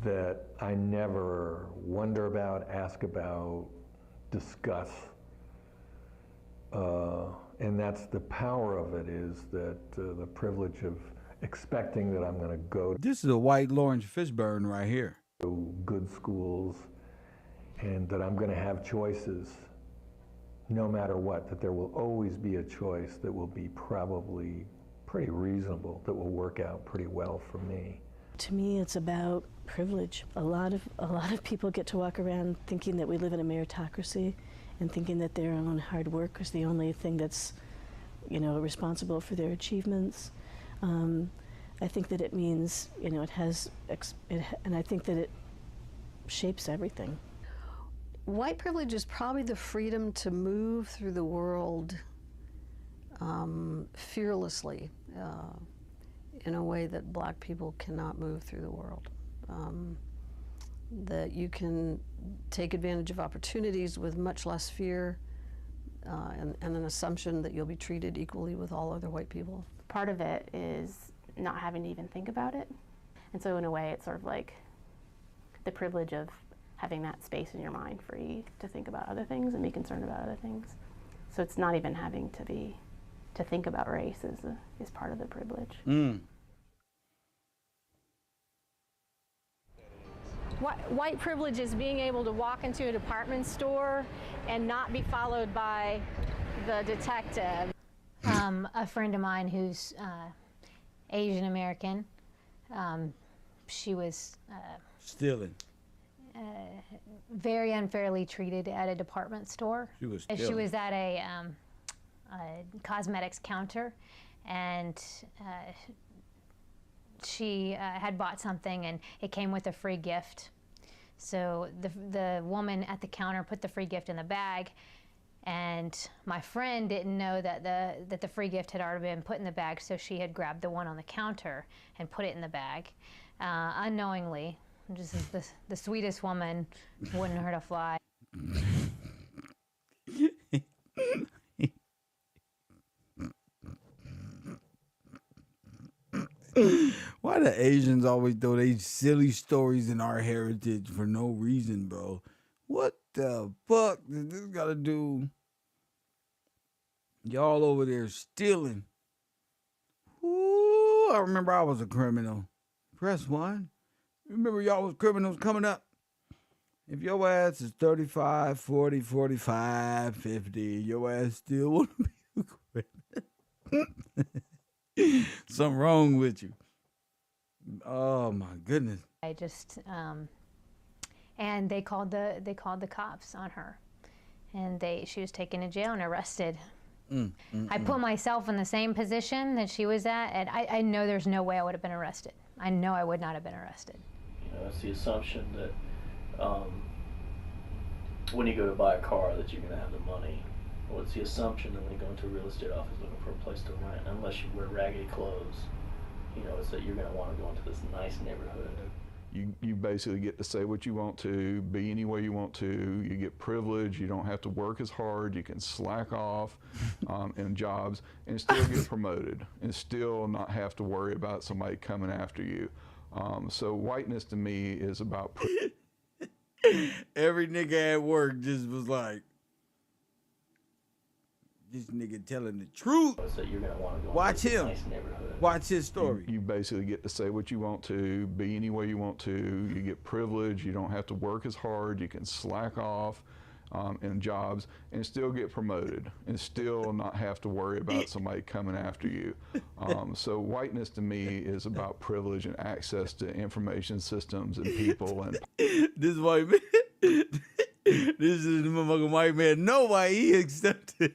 that I never wonder about, ask about, discuss. And that's the power of it, is that the privilege of expecting that I'm going to go This is a white Lawrence Fishburne right here. to good schools, and that I'm going to have choices no matter what, that there will always be a choice that will be probably pretty reasonable, that will work out pretty well for me. To me, it's about privilege. A lot of people get to walk around thinking that we live in a meritocracy, and thinking that their own hard work is the only thing that's, responsible for their achievements. I think that it means, it has, and I think that it shapes everything. White privilege is probably the freedom to move through the world fearlessly in a way that black people cannot move through the world. That you can take advantage of opportunities with much less fear and an assumption that you'll be treated equally with all other white people. Part of it is not having to even think about it. And so in a way, it's sort of like the privilege of having that space in your mind free to think about other things and be concerned about other things. So it's not even having to think about race is part of the privilege. White privilege is being able to walk into a department store and not be followed by the detective. A friend of mine who's Asian American, she was stealing. Very unfairly treated at a department store. She was She stealing. was at a cosmetics counter, and she had bought something and it came with a free gift. So the woman at the counter put the free gift in the bag, and my friend didn't know that the free gift had already been put in the bag, so she had grabbed the one on the counter and put it in the bag unknowingly. Just the sweetest woman, wouldn't hurt a fly. Why do Asians always throw these silly stories in our heritage for no reason, bro? What the fuck does this got to do? Y'all over there stealing. Ooh, I remember I was a criminal. Press 1. Remember y'all was criminals coming up. If your ass is 35, 40, 45, 50, your ass still want to be a criminal. Something wrong with you. Oh my goodness. I just and they called the cops on her, and she was taken to jail and arrested. I put myself in the same position that she was at, and I know there's no way I would have been arrested. I know I would not have been arrested. It's the assumption that when you go to buy a car that you're going to have the money. Well, it's the assumption that when you go into a real estate office looking for a place to rent, unless you wear raggedy clothes, it's that you're going to want to go into this nice neighborhood. You basically get to say what you want to, be any way you want to. You get privilege. You don't have to work as hard. You can slack off in jobs and still get promoted and still not have to worry about somebody coming after you. So whiteness to me is about Every nigga at work just was like, this nigga telling the truth. So you're gonna want to go Watch into this him. nice neighborhood. Watch his story. You basically get to say what you want to, be any way you want to. You get privilege. You don't have to work as hard. You can slack off in jobs and still get promoted and still not have to worry about somebody coming after you. So whiteness to me is about privilege and access to information systems and people. And This white man, this is the motherfucking white man. Know why he accepted.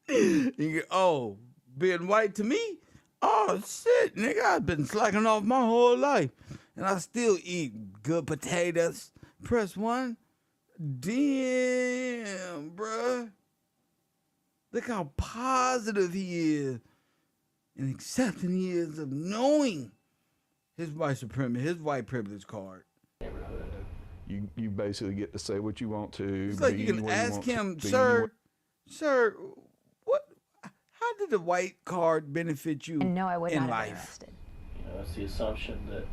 You get, oh, being white to me? Oh, shit, nigga, I've been slacking off my whole life. And I still eat good potatoes. Press one. Damn, bruh. Look how positive he is and accepting he is of knowing his white supremacy, his white privilege card. you basically get to say what you want to. It's like be you can any way ask want to, him, be sir, how did the white card benefit you And no, I would in not have life? been arrested. You know, it's the assumption that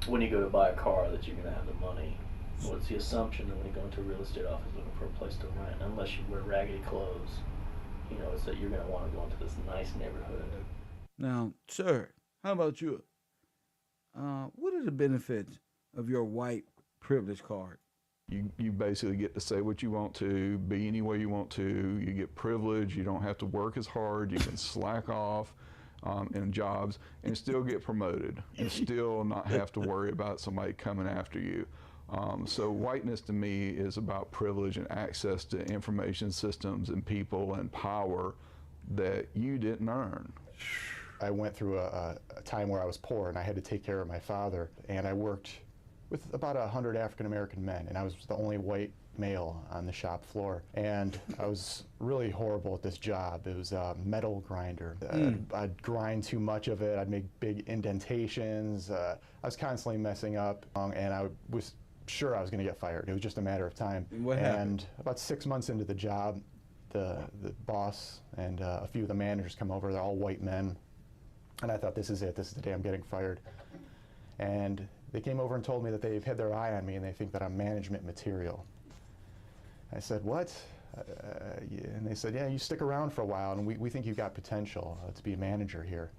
when you go to buy a car that you're going to have the money. Well, it's the assumption that when you go into a real estate office looking for a place to rent, unless you wear raggedy clothes, you know, it's that you're going to want to go into this nice neighborhood. Now, sir, how about you? What are the benefits of your white privilege card? You basically get to say what you want to, be any way you want to. You get privilege. You don't have to work as hard. You can slack off in jobs and still get promoted and still not have to worry about somebody coming after you. So whiteness to me is about privilege and access to information systems and people and power that you didn't earn. I went through a time where I was poor and I had to take care of my father, and I worked with about 100 African American men, and I was the only white male on the shop floor, and I was really horrible at this job. It was a metal grinder. I'd grind too much of it. I'd make big indentations. I was constantly messing up, and I was sure I was going to get fired. It was just a matter of time. What happened? About 6 months into the job, the boss and a few of the managers come over. They're all white men. And I thought, this is it. This is the day I'm getting fired. And they came over and told me that they've had their eye on me and they think that I'm management material. I said, what? Yeah. And they said, yeah, you stick around for a while and we think you've got potential to be a manager here.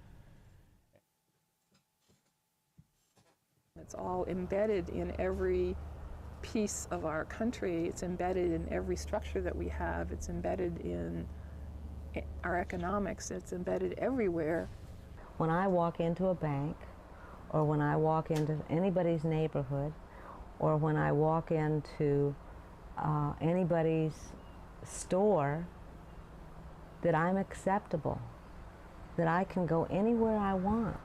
It's all embedded in every piece of our country. It's embedded in every structure that we have. It's embedded in our economics. It's embedded everywhere. When I walk into a bank, or when I walk into anybody's neighborhood, or when I walk into anybody's store, that I'm acceptable, that I can go anywhere I want,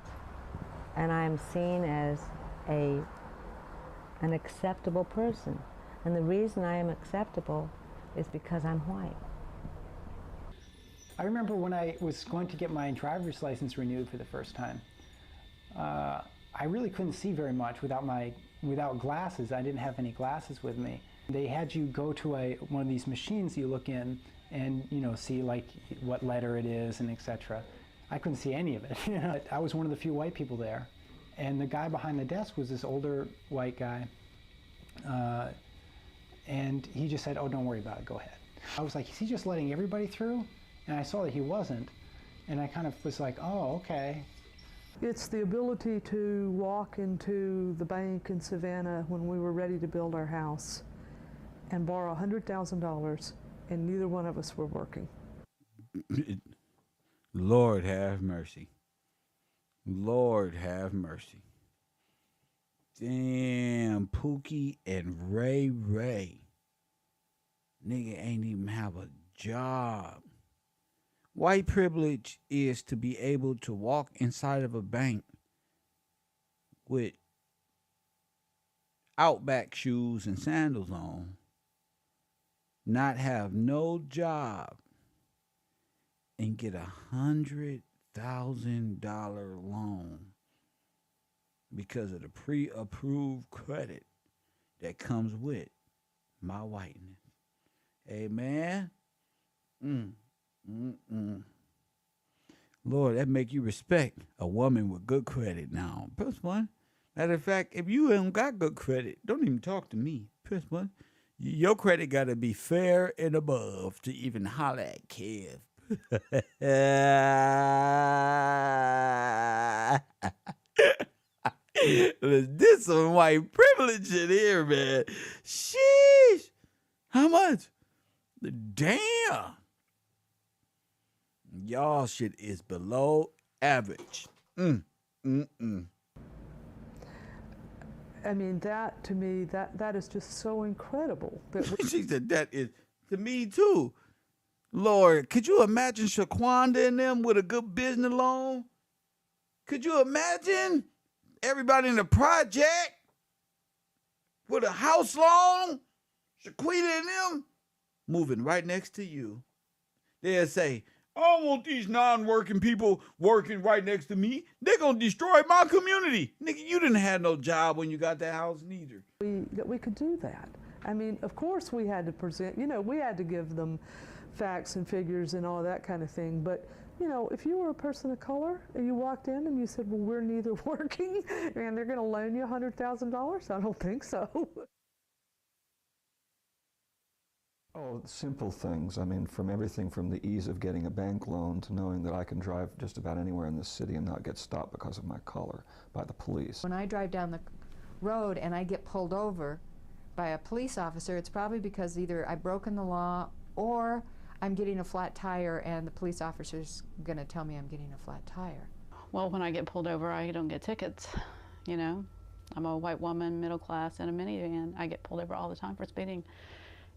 and I'm seen as an acceptable person. And the reason I am acceptable is because I'm white. I remember when I was going to get my driver's license renewed for the first time. I really couldn't see very much without glasses. I didn't have any glasses with me. They had you go to one of these machines you look in and see like what letter it is and etc. I couldn't see any of it. I was one of the few white people there, and the guy behind the desk was this older white guy, and he just said, "Oh, don't worry about it. Go ahead." I was like, "Is he just letting everybody through?" And I saw that he wasn't, and I kind of was like, "Oh, okay." It's the ability to walk into the bank in Savannah when we were ready to build our house and borrow $100,000, and neither one of us were working. Lord have mercy. Lord have mercy. Damn, Pookie and Ray Ray. Nigga ain't even have a job. White privilege is to be able to walk inside of a bank with Outback shoes and sandals on, not have no job, and get $100,000 loan because of the pre-approved credit that comes with my whiteness. Amen. Lord, that make you respect a woman with good credit now. Plus one, Matter of fact, if you ain't got good credit, don't even talk to me. Press one. Your credit got to be fair and above to even holler at Kev. This some white privilege in here, man. Sheesh. How much? Damn. Y'all shit is below average. I mean, that to me, that is just so incredible. She said that is to me too. Lord, could you imagine Shaquanda and them with a good business loan? Could you imagine everybody in the project with a house loan? Shaquita and them moving right next to you. They'll say, I don't want these non-working people working right next to me. They're going to destroy my community. Nigga, you didn't have no job when you got that house neither. That we could do that. I mean, of course we had to present, we had to give them facts and figures and all that kind of thing. But, if you were a person of color and you walked in and you said, well, we're neither working and they're going to loan you $100,000, I don't think so. Oh, simple things. I mean, from everything from the ease of getting a bank loan to knowing that I can drive just about anywhere in the city and not get stopped because of my color by the police. When I drive down the road and I get pulled over by a police officer, it's probably because either I've broken the law or I'm getting a flat tire and the police officer's going to tell me I'm getting a flat tire. Well, when I get pulled over, I don't get tickets, I'm a white woman, middle class, in a minivan. I get pulled over all the time for speeding.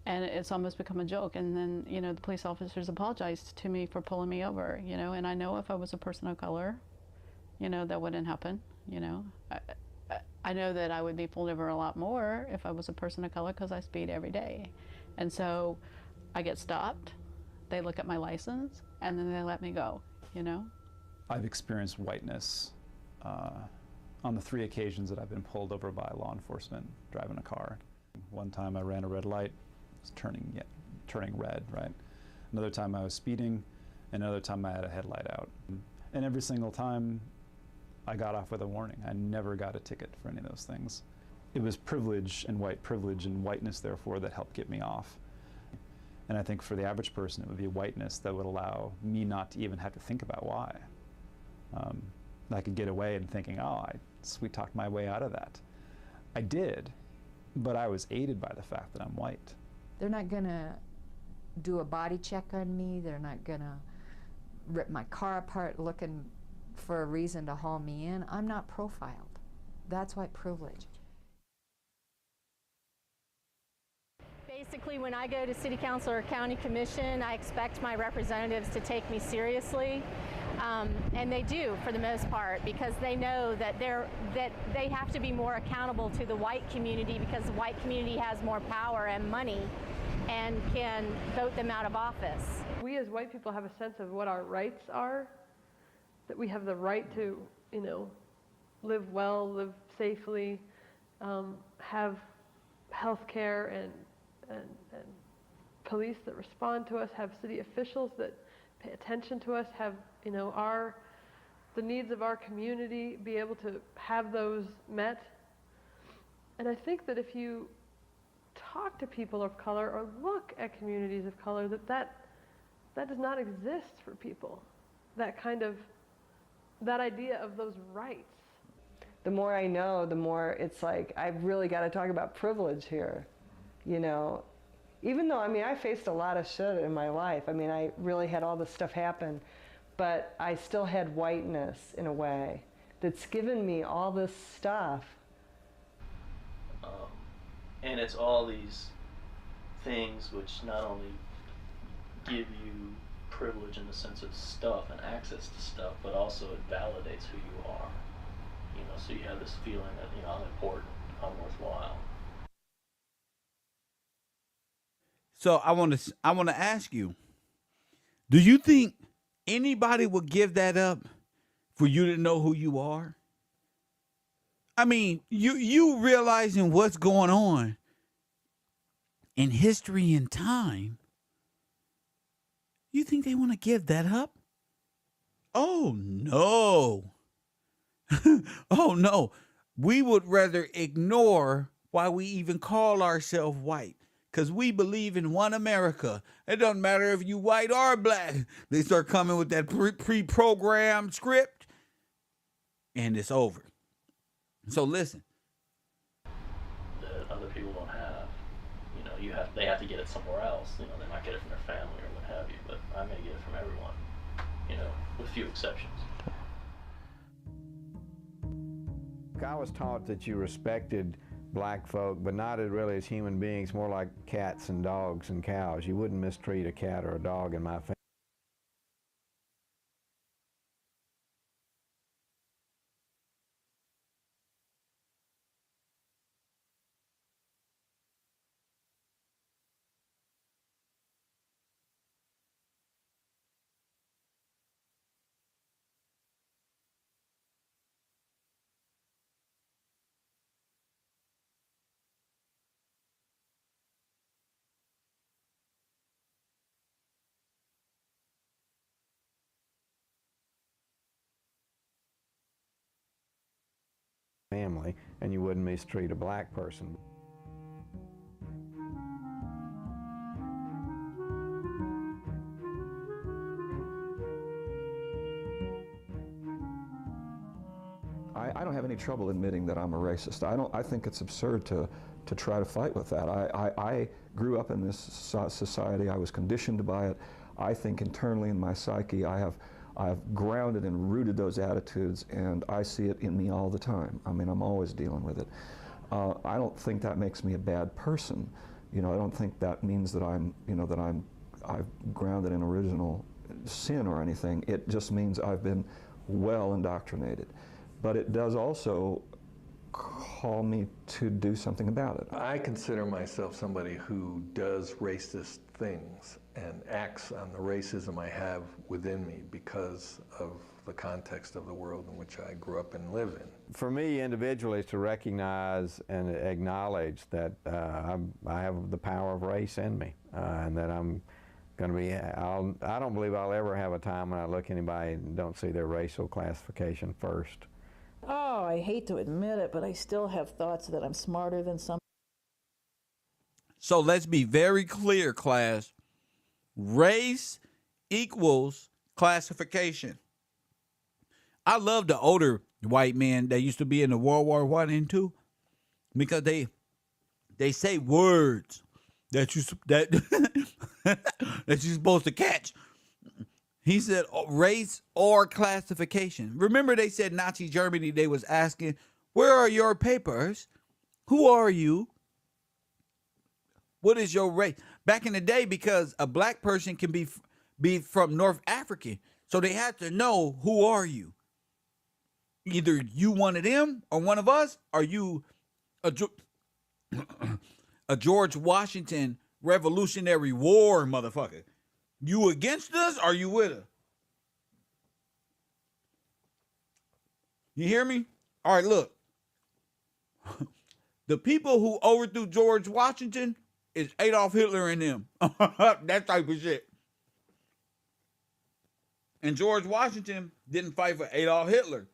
And it's almost become a joke. And then, the police officers apologized to me for pulling me over, and I know if I was a person of color, that wouldn't happen, I know that I would be pulled over a lot more if I was a person of color because I speed every day. And so I get stopped, they look at my license, and then they let me go, I've experienced whiteness on the 3 occasions that I've been pulled over by law enforcement driving a car. One time I ran a red light. Turning red, right? Another time I was speeding, another time I had a headlight out. And every single time I got off with a warning. I never got a ticket for any of those things. It was privilege and whiteness, therefore, that helped get me off. And I think for the average person, it would be whiteness that would allow me not to even have to think about why. I could get away in thinking, oh, I sweet-talked my way out of that. I did, but I was aided by the fact that I'm white. They're not going to do a body check on me. They're not going to rip my car apart looking for a reason to haul me in. I'm not profiled. That's white privilege. Basically, when I go to city council or county commission, I expect my representatives to take me seriously. And they do, for the most part, because they know that they have to be more accountable to the white community because the white community has more power and money and can vote them out of office. We as white people have a sense of what our rights are, that we have the right to, live well, live safely, have health care and police that respond to us, have city officials that pay attention to us, have the needs of our community, be able to have those met. And I think that if you talk to people of color or look at communities of color, that does not exist for people. That idea of those rights. The more I know, the more it's like, I've really got to talk about privilege here, Even though, I faced a lot of shit in my life. I really had all this stuff happen, but I still had whiteness in a way that's given me all this stuff. And it's all these things which not only give you privilege in the sense of stuff and access to stuff, but also it validates who you are. So you have this feeling that, I'm important, I'm worthwhile. So I want to ask you, do you think anybody would give that up for you to know who you are? You realizing what's going on in history and time, you think they want to give that up? Oh, no. Oh, no. we would rather ignore why we even call ourselves white. Because we believe in one America. It doesn't matter if you white or black. They start coming with that pre-programmed script, and it's over. So listen. That other people don't have. You know, they have to get it somewhere else. You know, they might get it from their family or what have you, but I'm going to get it from everyone, you know, with few exceptions. I was taught that you respected black folk, but not really as human beings, more like cats and dogs and cows. You wouldn't mistreat a cat or a dog in my family. And you wouldn't mistreat a black person. I don't have any trouble admitting that I'm a racist. I think it's absurd to try to fight with that. I grew up in this society. I was conditioned by it. I think internally in my psyche I've grounded and rooted those attitudes, and I see it in me all the time. I mean, I'm always dealing with it. I don't think that makes me a bad person. You know, I don't think that means that I've grounded in original sin or anything. It just means I've been well indoctrinated. But it does also call me to do something about it. I consider myself somebody who does racist things and acts on the racism I have within me because of the context of the world in which I grew up and live in. For me, individually, is to recognize and acknowledge that I have the power of race in me, and that I'm going to be, I don't believe I'll ever have a time when I look at anybody and don't see their racial classification first. Oh, I hate to admit it, but I still have thoughts that I'm smarter than some. So let's be very clear, class. Race equals classification. I love the older white men that used to be in the World War I and II, because they say words that that you're supposed to catch. He said race or classification. Remember, they said Nazi Germany, they was asking, where are your papers? Who are you? What is your race? Back in the day, because a black person can be from North Africa, so they had to know, who are you? Either you one of them or one of us, or you a George Washington Revolutionary War motherfucker. You against us or you with us? You hear me? All right, look. The people who overthrew George Washington is Adolf Hitler and them. That type of shit. And George Washington didn't fight for Adolf Hitler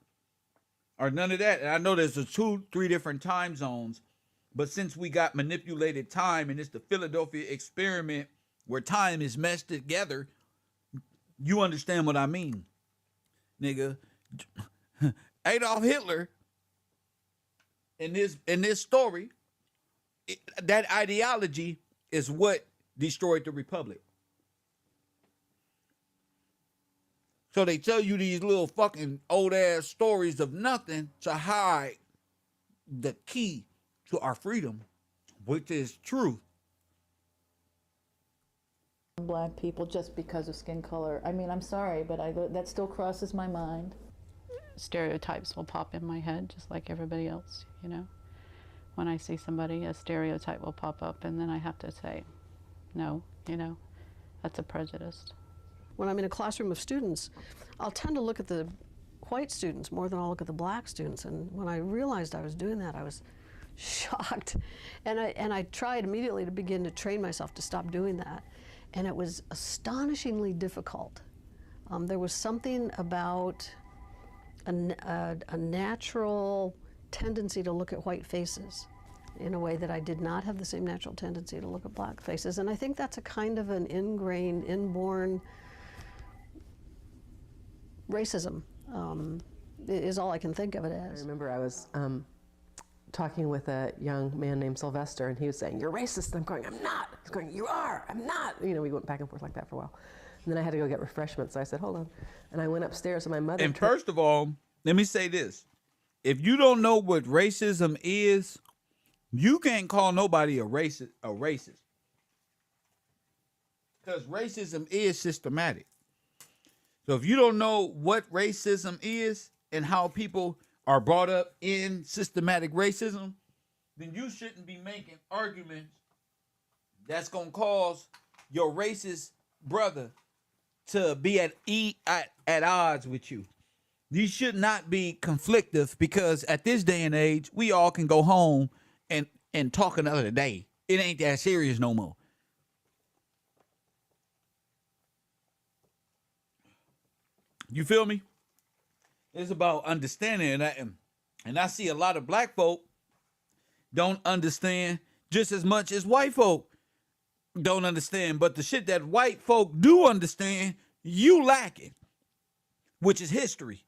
or none of that. And I know there's 2-3 different time zones, but since we got manipulated time and it's the Philadelphia experiment where time is meshed together, you understand what I mean, nigga. Adolf Hitler, in this story, that ideology is what destroyed the Republic. So they tell you these little fucking old ass stories of nothing to hide the key to our freedom, which is truth. Black people just because of skin color. I mean, I'm sorry, but that still crosses my mind. Stereotypes will pop in my head just like everybody else, you know. When I see somebody, a stereotype will pop up, and then I have to say, no, you know, that's a prejudice. When I'm in a classroom of students, I'll tend to look at the white students more than I'll look at the black students. And when I realized I was doing that, I was shocked. And I tried immediately to begin to train myself to stop doing that. And it was astonishingly difficult. There was something about a natural tendency to look at white faces in a way that I did not have the same natural tendency to look at black faces. And I think that's a kind of an ingrained, inborn racism, is all I can think of it as. I remember I was talking with a young man named Sylvester, and he was saying, "You're racist." And I'm going, "I'm not." He's going, "You are." "I'm not." You know, we went back and forth like that for a while. And then I had to go get refreshments, so I said, "Hold on." And I went upstairs, and my mother... And first of all, let me say this. If you don't know what racism is, you can't call nobody a racist. Because racism is systematic. So if you don't know what racism is and how people are brought up in systematic racism, then you shouldn't be making arguments that's going to cause your racist brother to be at odds with you. You should not be conflictive, because at this day and age, we all can go home and talk another day. It ain't that serious no more. You feel me? It's about understanding, and I see a lot of black folk don't understand just as much as white folk don't understand. But the shit that white folk do understand, you lacking, which is history,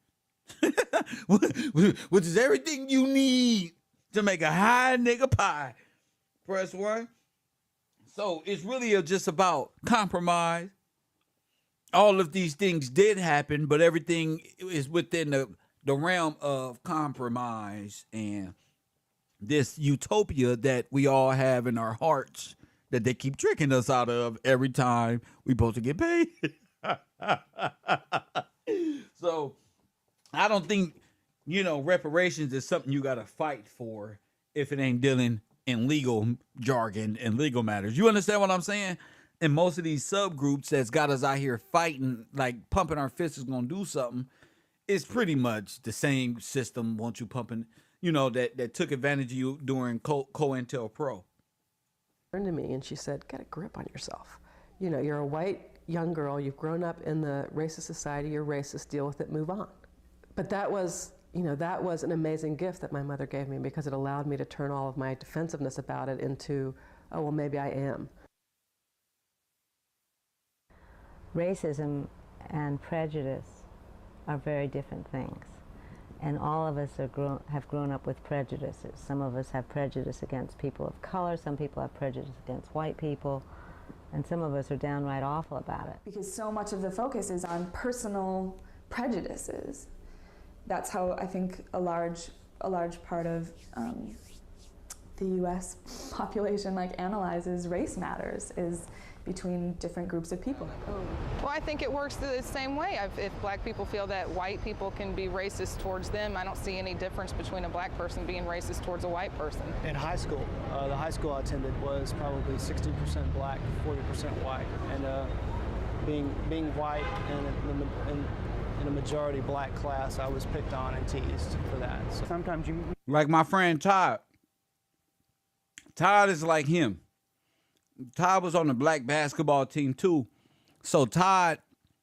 which is everything you need to make a high nigga pie. Press 1. So it's really just about compromise. All of these things did happen, but everything is within the realm of compromise and this utopia that we all have in our hearts that they keep tricking us out of every time we supposed to get paid. So I don't think, reparations is something you got to fight for if it ain't dealing in legal jargon and legal matters. You understand what I'm saying? And most of these subgroups that's got us out here fighting, like pumping our fists is going to do something, it's pretty much the same system once you pumping, that took advantage of you during COINTELPRO. Turned to me and she said, "Get a grip on yourself. You're a white young girl. You've grown up in the racist society. You're racist. Deal with it. Move on." But that was an amazing gift that my mother gave me, because it allowed me to turn all of my defensiveness about it into, oh, well, maybe I am. Racism and prejudice are very different things. And all of us have grown up with prejudices. Some of us have prejudice against people of color, some people have prejudice against white people, and some of us are downright awful about it. Because so much of the focus is on personal prejudices. That's how I think a large part of the U.S. population analyzes race matters, is between different groups of people. Well, I think it works the same way. If black people feel that white people can be racist towards them, I don't see any difference between a black person being racist towards a white person. In high school, the high school I attended was probably 60% black, 40% white, and being white and in a majority black class, I was picked on and teased for that. So sometimes you... Like my friend Todd. Todd is like him. Todd was on the black basketball team too. So Todd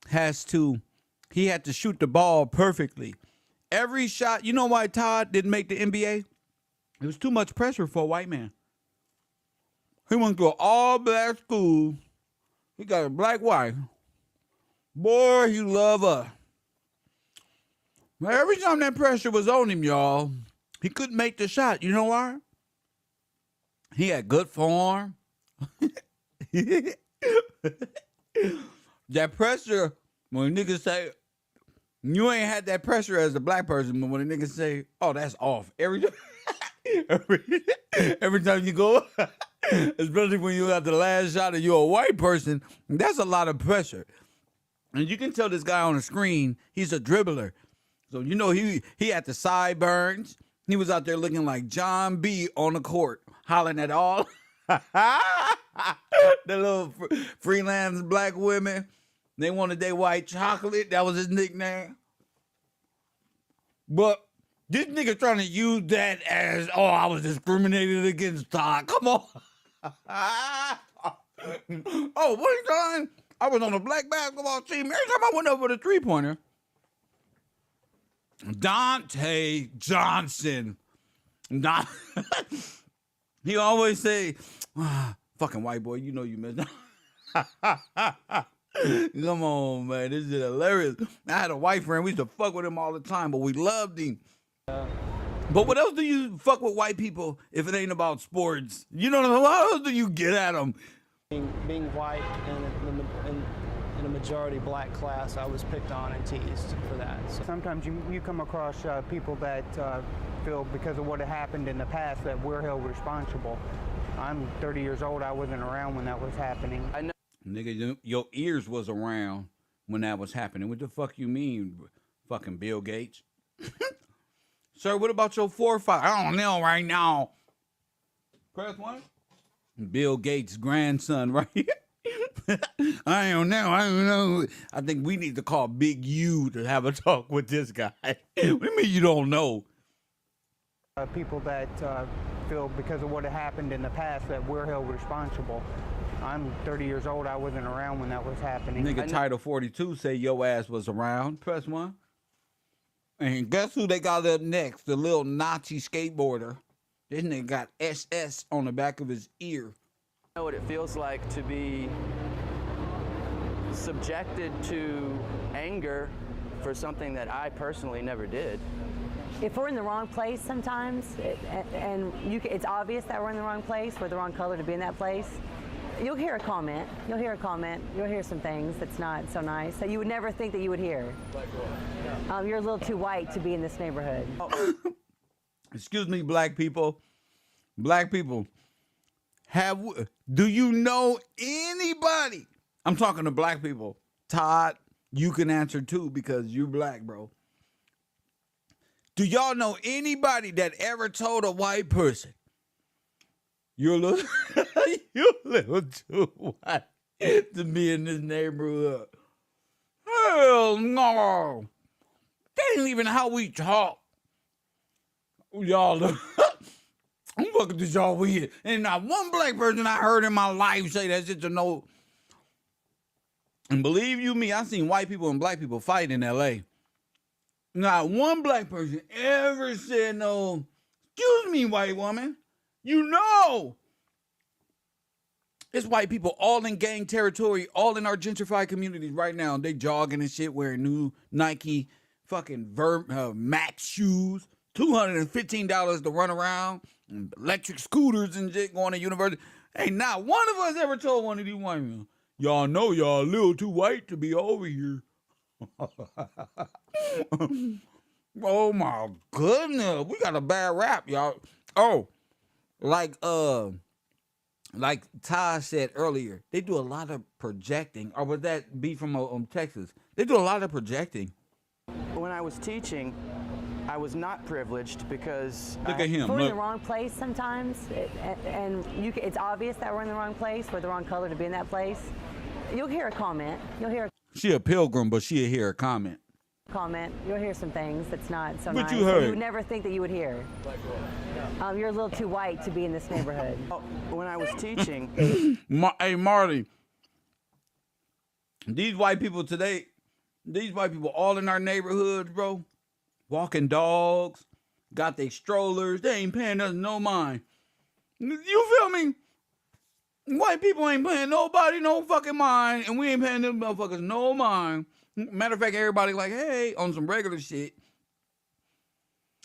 had to shoot the ball perfectly. Every shot, you know why Todd didn't make the NBA? It was too much pressure for a white man. He went to an all-black school. He got a black wife. Boy, he love her. But every time that pressure was on him, y'all, he couldn't make the shot. You know why? He had good form. That pressure, when niggas say, you ain't had that pressure as a black person, but when a nigga say, oh, that's off. Every time you go, especially when you got the last shot and you're a white person, that's a lot of pressure. And you can tell this guy on the screen, he's a dribbler. So, he had the sideburns. He was out there looking like John B. on the court, hollering at all the little freelance black women. They wanted their white chocolate. That was his nickname. But this nigga trying to use that as, I was discriminated against Todd. Come on. Oh, one time I was on a black basketball team. Every time I went over the three-pointer, Dante Johnson Nah. He always say, fucking white boy, you know you messed up. Come on, man. This is hilarious. I had a white friend. We used to fuck with him all the time, but we loved him. But what else do you fuck with white people if it ain't about sports? You know what I mean? What else do you get at them? Being white and in a majority black class, I was picked on and teased for that. So. Sometimes you come across people that feel because of what had happened in the past that we're held responsible. I'm 30 years old. I wasn't around when that was happening. I know. Nigga, your ears was around when that was happening. What the fuck you mean, fucking Bill Gates? Sir, what about your forefather? I don't know right now. Press one. Bill Gates' grandson, right here. I don't know. I think we need to call Big U to have a talk with this guy. What do you mean you don't know? People that feel because of what had happened in the past that we're held responsible. I'm 30 years old. I wasn't around when that was happening. Nigga, Title 42 say your ass was around. Press one. And guess who they got up next? The little Nazi skateboarder. This nigga got SS on the back of his ear. I know what it feels like to be subjected to anger for something that I personally never did. If we're in the wrong place sometimes, it's obvious that we're in the wrong place, we're the wrong color to be in that place, you'll hear a comment. You'll hear some things that's not so nice that you would never think that you would hear. You're a little too white to be in this neighborhood. Excuse me, black people. Black people, do you know anybody? I'm talking to black people. Todd, you can answer too because you're black, bro. Do y'all know anybody that ever told a white person, you're a little too white to be in this neighborhood? Hell no. That ain't even how we talk. Y'all, I'm fucking this y'all weird. And not one black person I heard in my life say that shit to no. And believe you me, I seen white people and black people fight in L.A. Not one black person ever said no, excuse me, white woman. You know. It's white people all in gang territory, all in our gentrified communities right now. They jogging and shit, wearing new Nike fucking Max shoes, $215 to run around, and electric scooters and shit going to university. Ain't not one of us ever told one of these white men, y'all know y'all a little too white to be over here. Oh my goodness, we got a bad rap, y'all. Oh, like Ty said earlier, they do a lot of projecting. Or would that be from Texas? They do a lot of projecting. When I was teaching, I was not privileged because look at him. If we're in the wrong place sometimes, it's obvious that we're in the wrong place, we're the wrong color to be in that place, you'll hear a comment. She a pilgrim, but she'll hear a comment. You'll hear some things that's not so what nice. You heard? You would never think that you would hear. You're a little too white to be in this neighborhood. When I was teaching, hey Marty, these white people today, these white people all in our neighborhoods, bro, walking dogs, got their strollers, they ain't paying us no mind. You feel me? White people ain't paying nobody no fucking mind, and we ain't paying them motherfuckers no mind. Matter of fact, everybody like, hey, on some regular shit.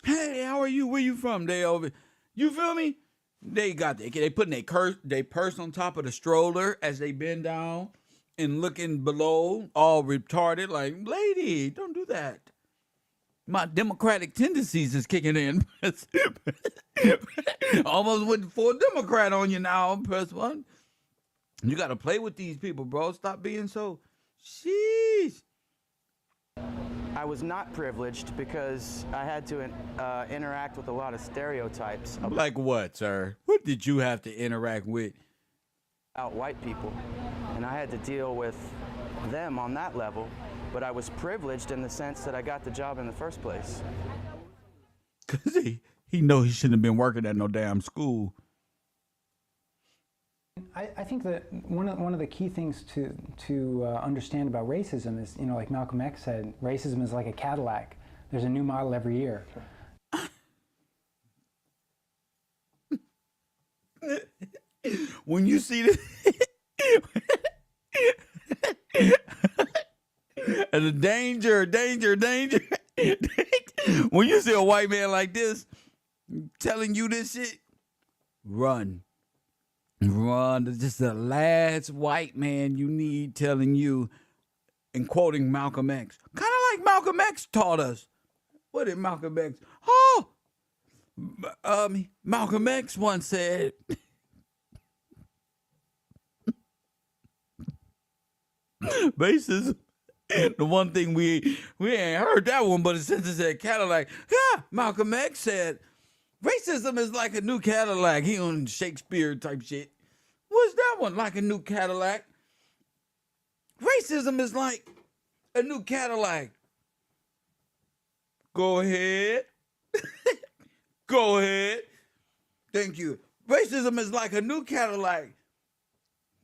Hey, how are you? Where you from? They over. You feel me? They putting their purse on top of the stroller as they bend down and looking below, all retarded. Like, lady, don't do that. My democratic tendencies is kicking in. Almost went full Democrat on you now. Press one. You got to play with these people, bro. Stop being so. Sheesh. I was not privileged because I had to interact with a lot of stereotypes. Like what, sir? What did you have to interact with? About white people, and I had to deal with them on that level, but I was privileged in the sense that I got the job in the first place. Cause he know he shouldn't have been working at no damn school. I think that one of the key things to understand about racism is, you know, like Malcolm X said, racism is like a Cadillac. There's a new model every year. when you see this, and the danger. When you see a white man like this telling you this shit, run. This is the last white man you need telling you, and quoting Malcolm X. Kind of like Malcolm X taught us. What did Malcolm X? Malcolm X once said, racism. The one thing we ain't heard that one, but since it said Cadillac, yeah, Malcolm X said, racism is like a new Cadillac. He on Shakespeare type shit. What's that one? Like a new Cadillac. Racism is like a new Cadillac. Go ahead. Go ahead. Thank you. Racism is like a new Cadillac.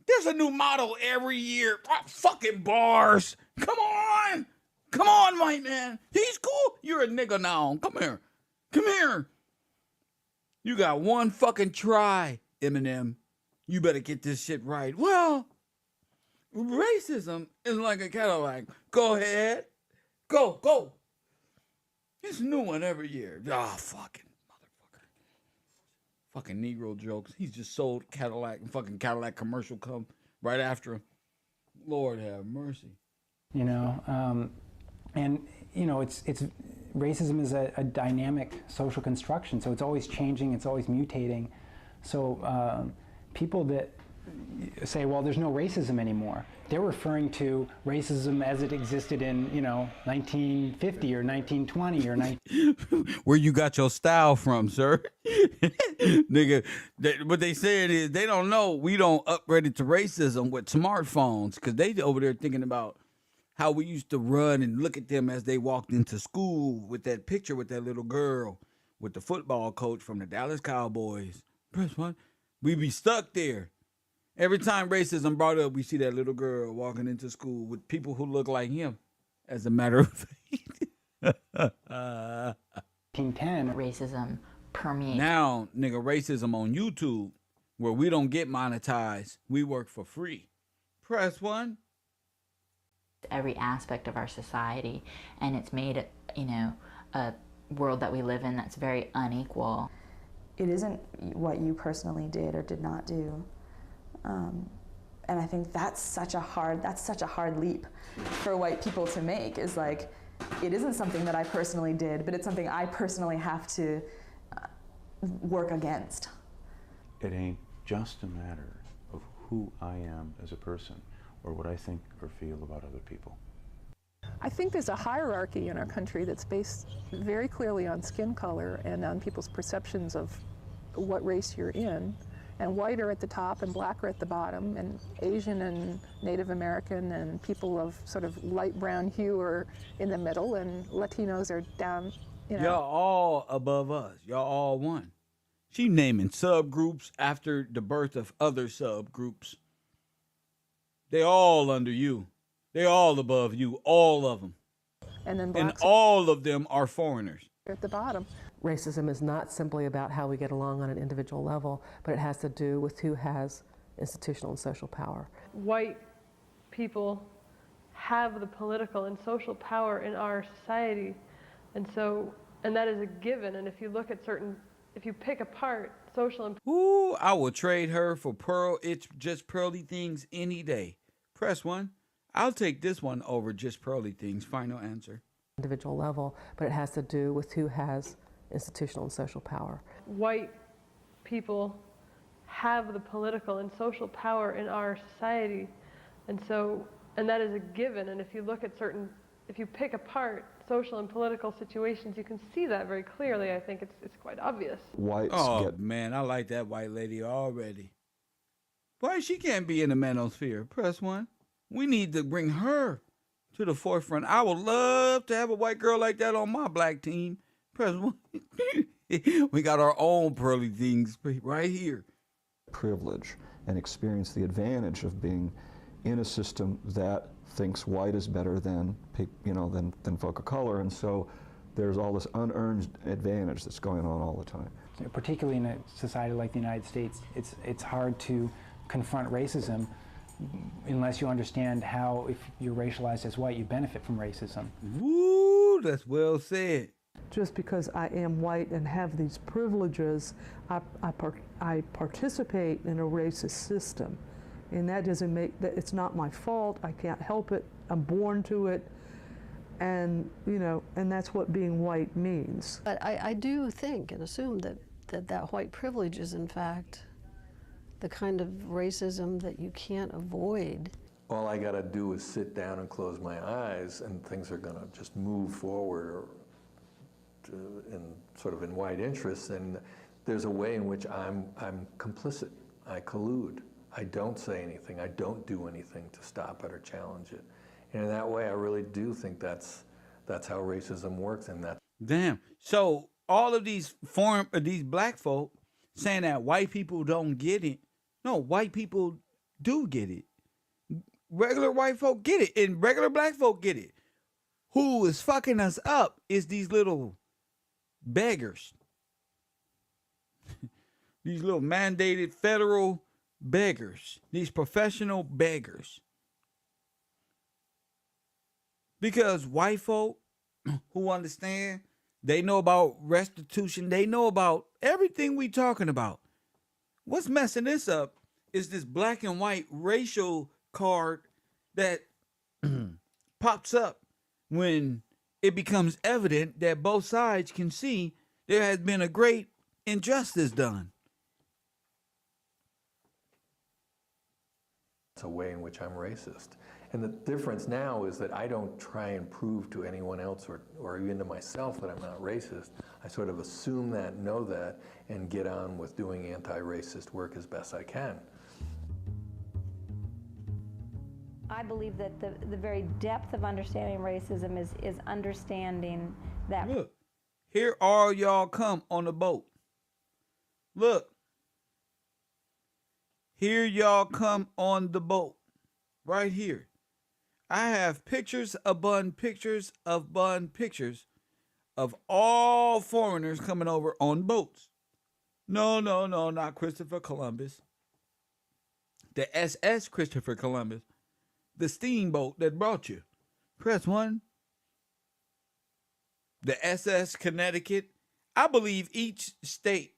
There's a new model every year. Fucking bars. Come on. Come on, white man. He's cool. You're a nigga now. Come here. Come here. You got one fucking try, Eminem. You better get this shit right. Well, racism is like a Cadillac. Go ahead. Go. It's a new one every year. Fucking motherfucker. Fucking Negro jokes. He's just sold Cadillac, and fucking Cadillac commercial come right after him. Lord have mercy. You know, and you know, it's racism is a dynamic social construction, so it's always changing, it's always mutating. So people that say, well, there's no racism anymore, they're referring to racism as it existed in, 1950 or 1920 or where you got your style from, sir. Nigga, what they said is they don't know we don't upgrade it to racism with smartphones, because they over there thinking about how we used to run and look at them as they walked into school with that picture with that little girl with the football coach from the Dallas Cowboys. Press one. We be stuck there. Every time racism brought up, we see that little girl walking into school with people who look like him, as a matter of fact. 1910. Racism permeates. Now, nigga, racism on YouTube, where we don't get monetized, we work for free. Press one. Every aspect of our society, and it's made, a world that we live in that's very unequal. It isn't what you personally did or did not do. And I think that's such a hard leap for white people to make, is like, it isn't something that I personally did, but it's something I personally have to work against. It ain't just a matter of who I am as a person or what I think or feel about other people. I think there's a hierarchy in our country that's based very clearly on skin color and on people's perceptions of what race you're in. And white are at the top and black are at the bottom, and Asian and Native American and people of sort of light brown hue are in the middle, and Latinos are down, Y'all all above us. Y'all all one. She naming subgroups after the birth of other subgroups. They all under you. They all above you, all of them. And then and all of them are foreigners. At the bottom. Racism is not simply about how we get along on an individual level, but it has to do with who has institutional and social power. White people have the political and social power in our society, and that is a given. And if you look at if you pick apart social and Ooh, I will trade her for It's Just Pearly Things any day. Press one. I'll take this one over Just Pearly Things. Final answer. Individual level, but it has to do with who has institutional and social power. white people have the political and social power in our society, and that is a given. And if you look at if you pick apart social and political situations, you can see that very clearly. I think it's quite obvious. Man, I like that white lady already. Why she can't be in the manosphere? Press one. We need to bring her to the forefront. I would love to have a white girl like that on my black team. Press one. We got our own pearly things right here. Privilege and experience the advantage of being in a system that thinks white is better than folk of color, and so there's all this unearned advantage that's going on all the time. Particularly in a society like the United States, it's hard to confront racism unless you understand how, if you're racialized as white, you benefit from racism. Woo, that's well said. Just because I am white and have these privileges, I participate in a racist system. And that doesn't make, that it's not my fault, I can't help it, I'm born to it. And, you know, and that's what being white means. But I do think and assume that white privilege is in fact the kind of racism that you can't avoid. All I got to do is sit down and close my eyes, and things are going to just move forward in white interests. And there's a way in which I'm complicit. I collude. I don't say anything. I don't do anything to stop it or challenge it. And in that way, I really do think that's how racism works. And that. Damn. So all of these these black folk saying that white people don't get it. No, white people do get it. Regular white folk get it, and regular black folk get it. Who is fucking us up is these little beggars. These little mandated federal beggars. These professional beggars. Because white folk who understand, they know about restitution, they know about everything we talking about. What's messing this up is this black and white racial card that pops up when it becomes evident that both sides can see there has been a great injustice done. It's a way in which I'm racist. And the difference now is that I don't try and prove to anyone else or even to myself that I'm not racist. I sort of assume that, know that, and get on with doing anti-racist work as best I can. I believe that the very depth of understanding racism is understanding that. Look, here all y'all come on the boat. Look. Here y'all come on the boat. Right here. I have pictures upon pictures upon pictures of all foreigners coming over on boats. No, not Christopher Columbus. The SS Christopher Columbus. The steamboat that brought you. Press 1. The SS Connecticut. I believe each state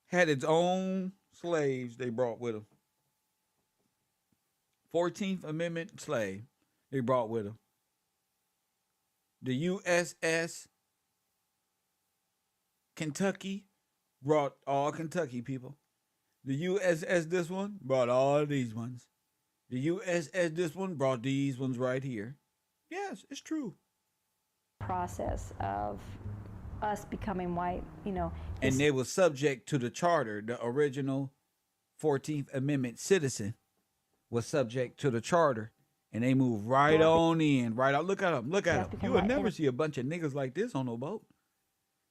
had its own slaves they brought with them. 14th Amendment slave they brought with them. The USS Kentucky brought all Kentucky people. The USS this one brought all these ones. The USS this one brought these ones right here. Yes, it's true. Process of us becoming white, you know. And they were subject to the charter. The original 14th Amendment citizen was subject to the charter, and they moved right on in, right out. Look at them, look at them. You would never see a bunch of niggas like this on no boat.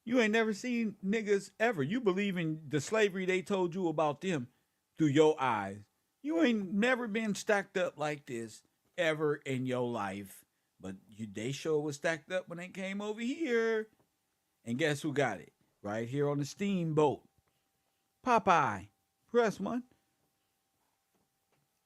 You ain't never seen niggas ever. You believe in the slavery they told you about them through your eyes. You ain't never been stacked up like this ever in your life. But they sure was stacked up when they came over here. And guess who got it? Right here on the steamboat. Popeye. Press 1.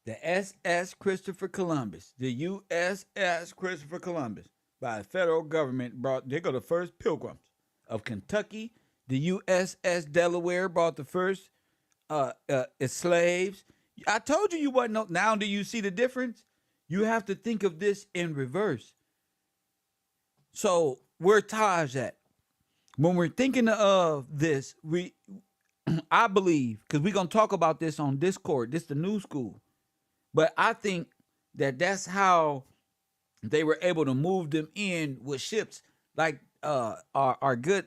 The SS Christopher Columbus. The USS Christopher Columbus. By the federal government they go the first pilgrims of Kentucky. The USS Delaware brought the first slaves. I told you wasn't. Now do you see the difference? You have to think of this in reverse. So where Taj at? When we're thinking of this, I believe, because we're going to talk about this on Discord, this is the new school. But I think that that's how they were able to move them in with ships. Like our good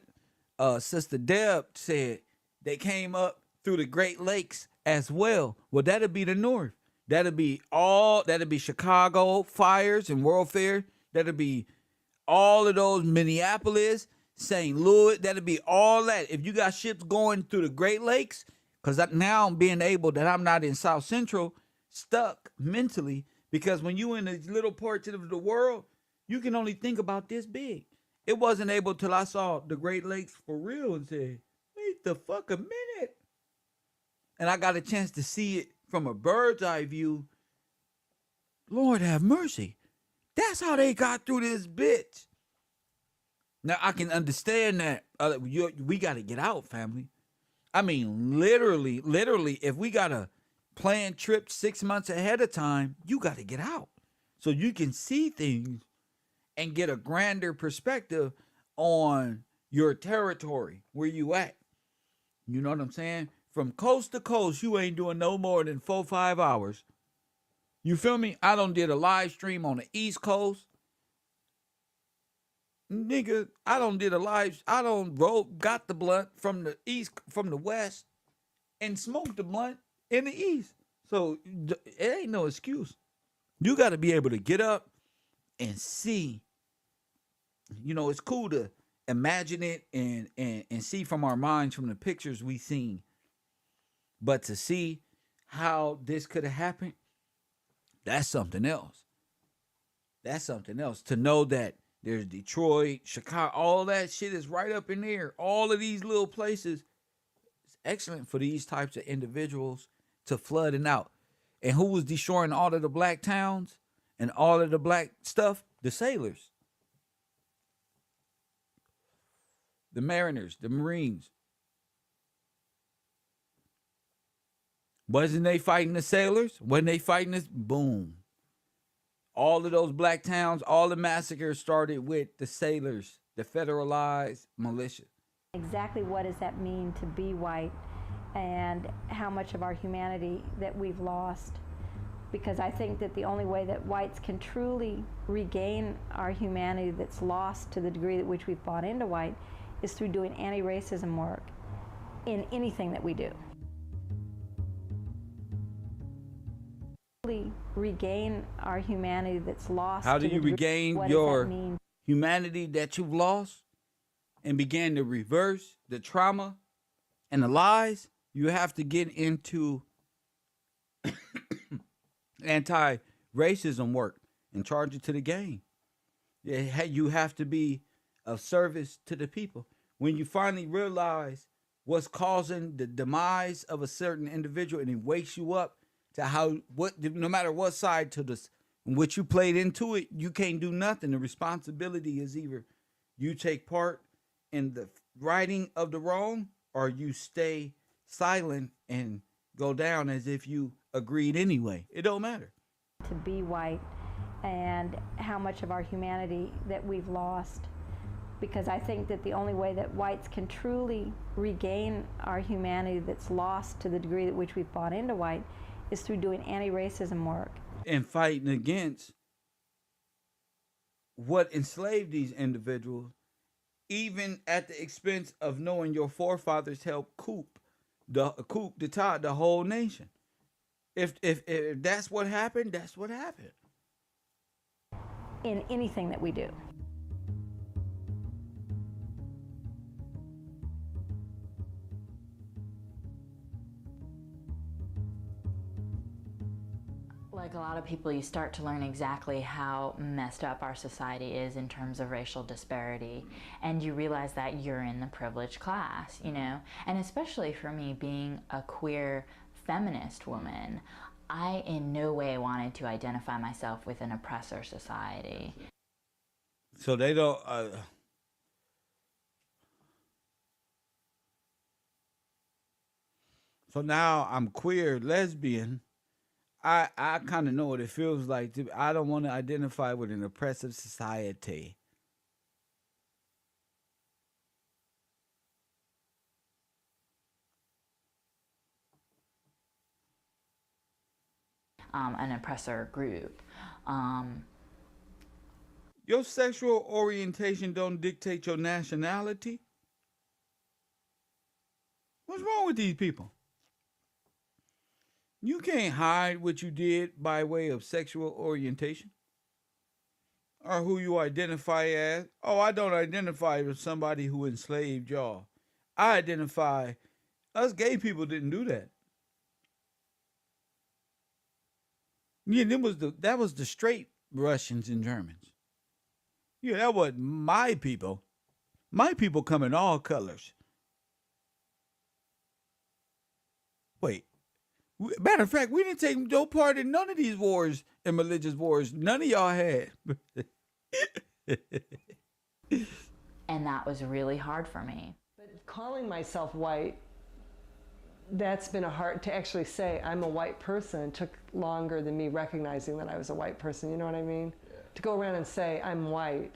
sister Deb said, they came up through the Great Lakes as well. Well, that'd be the North. That'd be Chicago fires and World Fair. That'd be all of those, Minneapolis, St. Louis. That'd be all that. If you got ships going through the Great Lakes, because now I'm being able that I'm not in South Central, stuck mentally, because when you in these little parts of the world, you can only think about this big. It wasn't able till I saw the Great Lakes for real and said, wait the fuck a minute. And I got a chance to see it from a bird's eye view, Lord have mercy. That's how they got through this bitch. Now, I can understand that. We got to get out, family. I mean, literally, if we got to plan trip 6 months ahead of time, you got to get out so you can see things and get a grander perspective on your territory, where you at. You know what I'm saying? From coast to coast, you ain't doing no more than 4 or 5 hours. You feel me? I done did a live stream on the East Coast. Nigga, I done got the blunt from the East, from the West, and smoked the blunt in the East. So it ain't no excuse. You got to be able to get up and see. You know, it's cool to imagine it and see from our minds, from the pictures we seen. But to see how this could have happened, that's something else. That's something else. To know that there's Detroit, Chicago, all that shit is right up in there. All of these little places. It's excellent for these types of individuals to flooding out. And who was destroying all of the black towns and all of the black stuff? The sailors. The mariners, the Marines. Wasn't they fighting the sailors? Wasn't they fighting this? Boom. All of those black towns, all the massacres started with the sailors, the federalized militia. Exactly what does that mean to be white, and how much of our humanity that we've lost? Because I think that the only way that whites can truly regain our humanity that's lost to the degree at which we've bought into white is through doing anti-racism work in anything that we do. Regain our humanity that's lost. How do you regain your humanity that you've lost and begin to reverse the trauma and the lies? You have to get into anti-racism work and charge it to the game. You have to be of service to the people. When you finally realize what's causing the demise of a certain individual, and it wakes you up to no matter what side to this in which you played into it, you can't do nothing. The responsibility is either you take part in the righting of the wrong, or you stay silent and go down as if you agreed anyway. It don't matter. To be white, and how much of our humanity that we've lost. Because I think that the only way that whites can truly regain our humanity that's lost to the degree at which we've bought into white is through doing anti-racism work. And fighting against what enslaved these individuals, even at the expense of knowing your forefathers helped coup d'etat the whole nation. If that's what happened, that's what happened. In anything that we do. Like a lot of people, you start to learn exactly how messed up our society is in terms of racial disparity, and you realize that you're in the privileged class, you know? And especially for me, being a queer feminist woman, I in no way wanted to identify myself with an oppressor society. So they don't... So now I'm queer, lesbian. I kind of know what it feels like. I don't want to identify with an oppressive society. An oppressor group. Your sexual orientation don't dictate your nationality. What's wrong with these people? You can't hide what you did by way of sexual orientation or who you identify as. Oh, I don't identify as somebody who enslaved y'all. I identify, us gay people didn't do that. Yeah, that was the straight Russians and Germans. Yeah, that wasn't my people. My people come in all colors. Wait. Matter of fact, we didn't take no part in none of these wars and religious wars. None of y'all had. And that was really hard for me. But calling myself white, that's been hard to actually say I'm a white person. Took longer than me recognizing that I was a white person. You know what I mean? Yeah. To go around and say I'm white.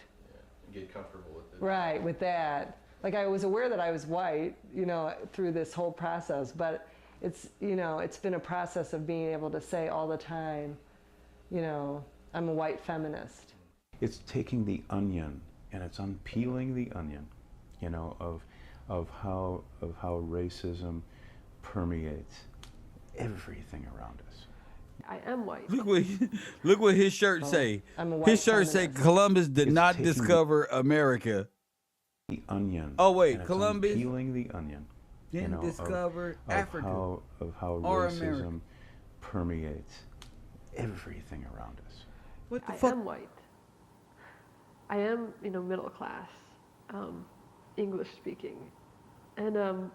Yeah. Get comfortable with it. Right, with that. Like I was aware that I was white, you know, through this whole process, but it's, you know, it's been a process of being able to say all the time, you know, I'm a white feminist. It's taking the onion and it's unpeeling the onion, you know, of how racism permeates everything around us. I am white. Look what his shirt say. I'm a white His shirt say Columbus did not discover America. The onion. Oh wait, and Columbus peeling the onion. didn't discover Africa Of how or racism America. permeates everything around us. What the I fuck? am white. I am, you know, middle class, English speaking, and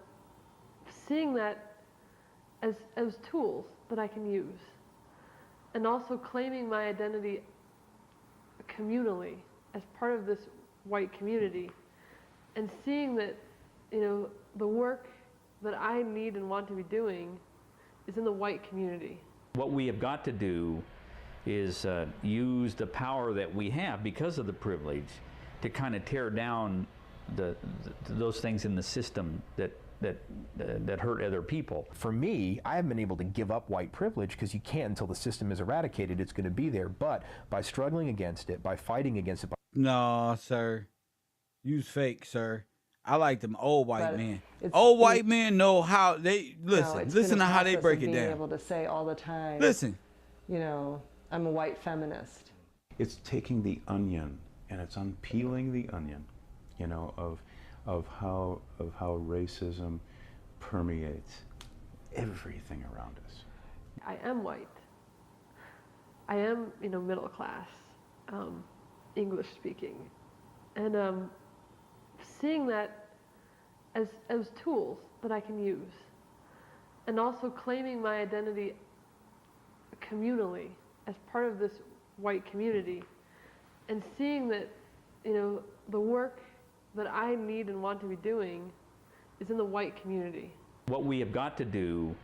seeing that as tools that I can use, and also claiming my identity communally as part of this white community, and seeing that, you know, the work that I need and want to be doing is in the white community. What we have got to do is use the power that we have because of the privilege to kind of tear down those things in the system that hurt other people. For me, I haven't been able to give up white privilege because you can't until the system is eradicated. It's going to be there. But by struggling against it, by fighting against it. No, sir. You's fake, sir. I like them old white But men. it's- Old white men know how they listen. it's Listen been a to how they process break of it being down. able to say all the time. Listen. You know, I'm a white feminist. It's taking the onion and it's unpeeling the onion, you know, of how racism permeates everything around us. I am white. I am, you know, middle class, English speaking, and seeing that as tools that I can use, and also claiming my identity communally as part of this white community, and seeing that, you know, the work that I need and want to be doing is in the white community. What we have got to do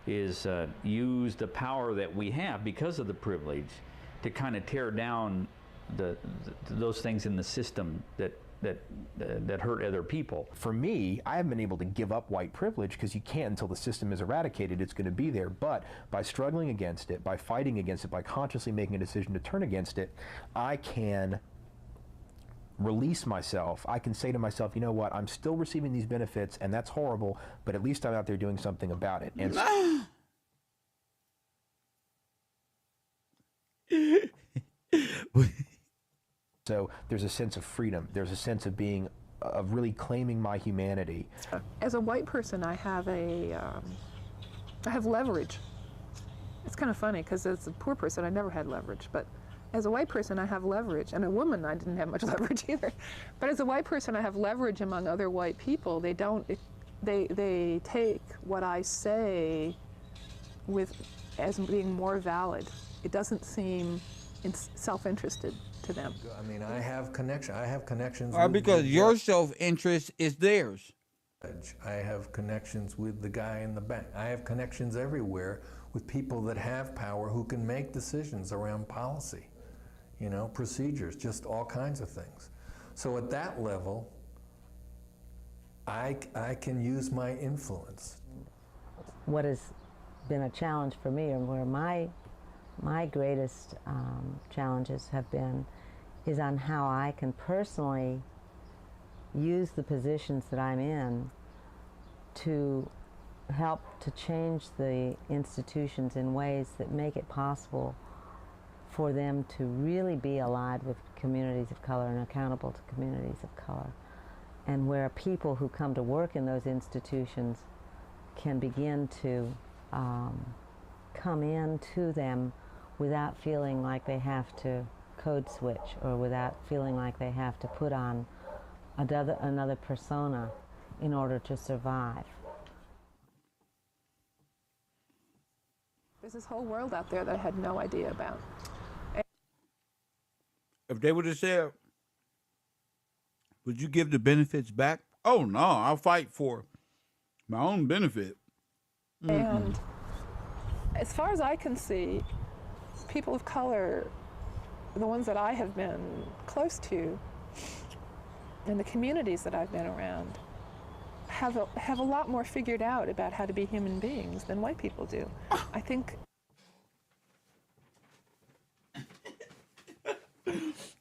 is use the power that we have because of the privilege to kind of tear down those things in the system that hurt other people. For me, I haven't been able to give up white privilege because you can't until the system is eradicated. It's going to be there. But by struggling against it, by fighting against it, by consciously making a decision to turn against it, I can release myself. I can say to myself, you know what, I'm still receiving these benefits and that's horrible, but at least I'm out there doing something about it. And so there's a sense of freedom. There's a sense of being, of really claiming my humanity. As a white person, I have leverage. It's kind of funny because as a poor person, I never had leverage, but as a white person, I have leverage. And a woman, I didn't have much leverage either. But as a white person, I have leverage among other white people. They take what I say as being more valid. It doesn't seem self-interested to them. I mean, I have connections. Because your self-interest is theirs. I have connections with the guy in the bank. I have connections everywhere with people that have power who can make decisions around policy, you know, procedures, just all kinds of things. So at that level, I can use my influence. What has been a challenge for me, and where my greatest challenges have been, is on how I can personally use the positions that I'm in to help to change the institutions in ways that make it possible for them to really be allied with communities of color and accountable to communities of color, and where people who come to work in those institutions can begin to come into them without feeling like they have to code switch, or without feeling like they have to put on another persona in order to survive. There's this whole world out there that I had no idea about. If they would have said, would you give the benefits back? Oh, no, I'll fight for my own benefit. And as far as I can see, people of color, the ones that I have been close to, and the communities that I've been around, have a lot more figured out about how to be human beings than white people do. I think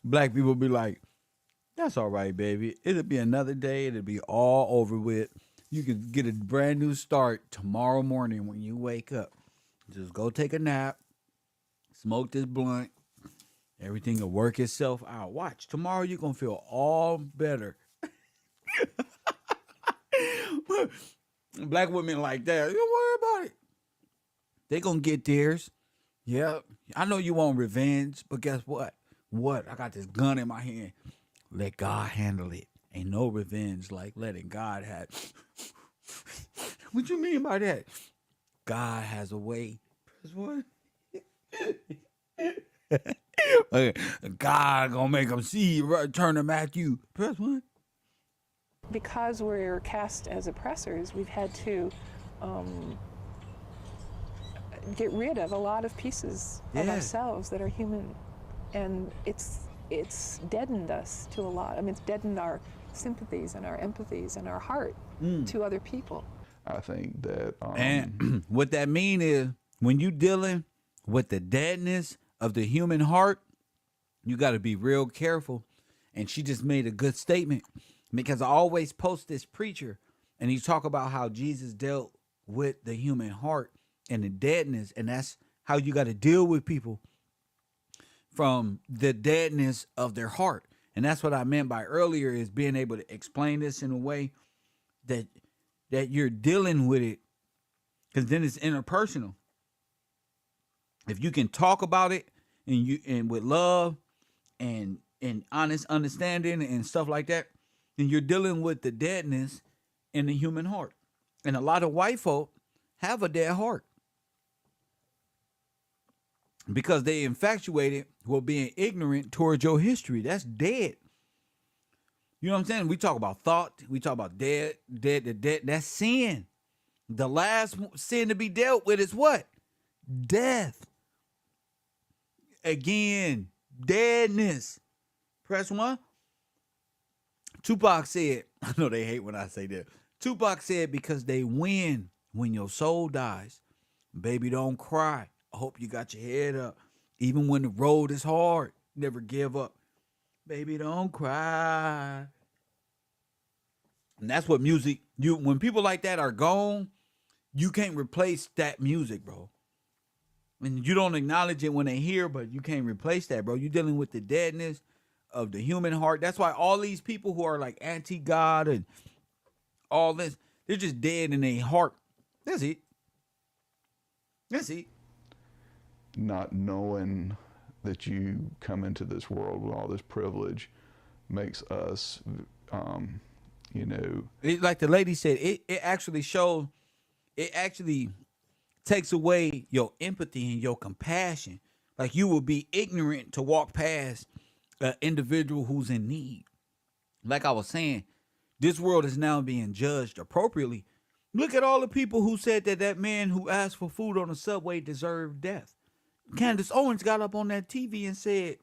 Black people be like, that's all right, baby. It'll be another day. It'll be all over with. You could get a brand new start tomorrow morning when you wake up. Just go take a nap, smoke this blunt. Everything will work itself out. Watch, tomorrow you're going to feel all better. Black women like that, don't worry about it. They going to get theirs. Yeah, I know you want revenge, but guess what? I got this gun in my hand. Let God handle it. Ain't no revenge like letting God have. What you mean by that? God has a way. Press one. God gonna make them see. Turn to Matthew. Press one. because we're cast as oppressors, we've had to get rid of a lot of pieces of ourselves that are human, and it's deadened us to a lot. I mean, it's deadened our sympathies and our empathies and our heart to other people. I think that and what that mean is when you dealing with the deadness of the human heart, you got to be real careful. And she just made a good statement, because I always post this preacher and he talk about how Jesus dealt with the human heart and the deadness, and that's how you got to deal with people from the deadness of their heart. And that's what I meant by earlier, is being able to explain this in a way that you're dealing with it, because then it's interpersonal. If you can talk about it and with love and honest understanding and stuff like that, then you're dealing with the deadness in the human heart. And a lot of white folk have a dead heart because they infatuated with being ignorant towards your history. That's dead. You know what I'm saying? We talk about thought. We talk about dead. That's sin. The last sin to be dealt with is what? Death. Again, deadness. Press one. Tupac said, I know they hate when I say that. Tupac said, because they win when your soul dies. Baby, don't cry. I hope you got your head up. Even when the road is hard, never give up. Baby, don't cry. And that's what music, when people like that are gone, you can't replace that music, bro. And you don't acknowledge it when they hear, but you can't replace that, bro. You're dealing with the deadness of the human heart. That's why all these people who are like anti-God and all this, they're just dead in their heart. That's it. That's it. Not knowing that you come into this world with all this privilege makes us, Like the lady said, it actually takes away your empathy and your compassion. Like you will be ignorant to walk past an individual who's in need. Like I was saying, this world is now being judged appropriately. Look at all the people who said that man who asked for food on the subway deserved death. Candace Owens got up on that TV and said,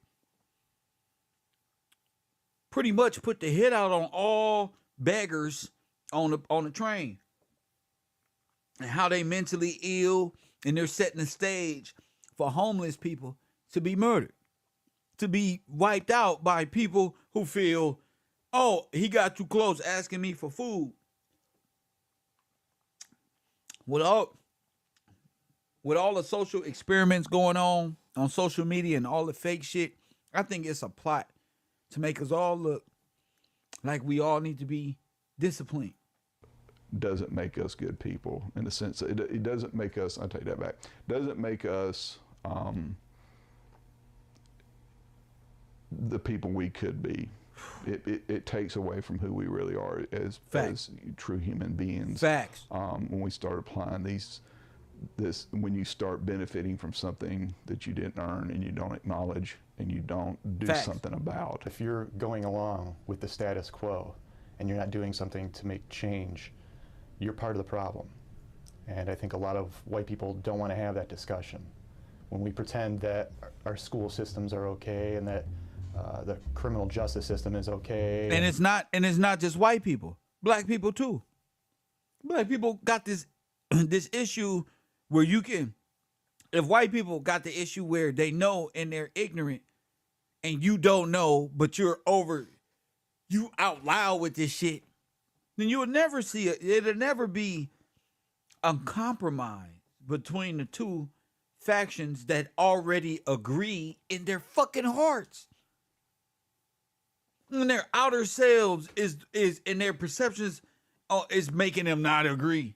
pretty much put the hit out on all beggars on the train, and how they mentally ill, and they're setting the stage for homeless people to be murdered, to be wiped out by people who feel, oh, he got too close asking me for food. With all the social experiments going on social media and all the fake shit, I think it's a plot to make us all look like we all need to be disciplined. Doesn't make us good people, in the sense that it doesn't make us, I'll take that back, doesn't make us the people we could be. It takes away from who we really are as true human beings. Facts. When we start applying these this when you start benefiting from something that you didn't earn and you don't acknowledge and you don't do Facts. something about. If you're going along with the status quo and you're not doing something to make change, you're part of the problem. And I think a lot of white people don't want to have that discussion. When we pretend that our school systems are okay and that the criminal justice system is okay. And it's not just white people, black people too. Black people got this this issue where you can, if white people got the issue where they know and they're ignorant and you don't know, but you out loud with this shit, then you'll never see it. It'll never be a compromise between the two factions that already agree in their fucking hearts. And their outer selves is in their perceptions is making them not agree.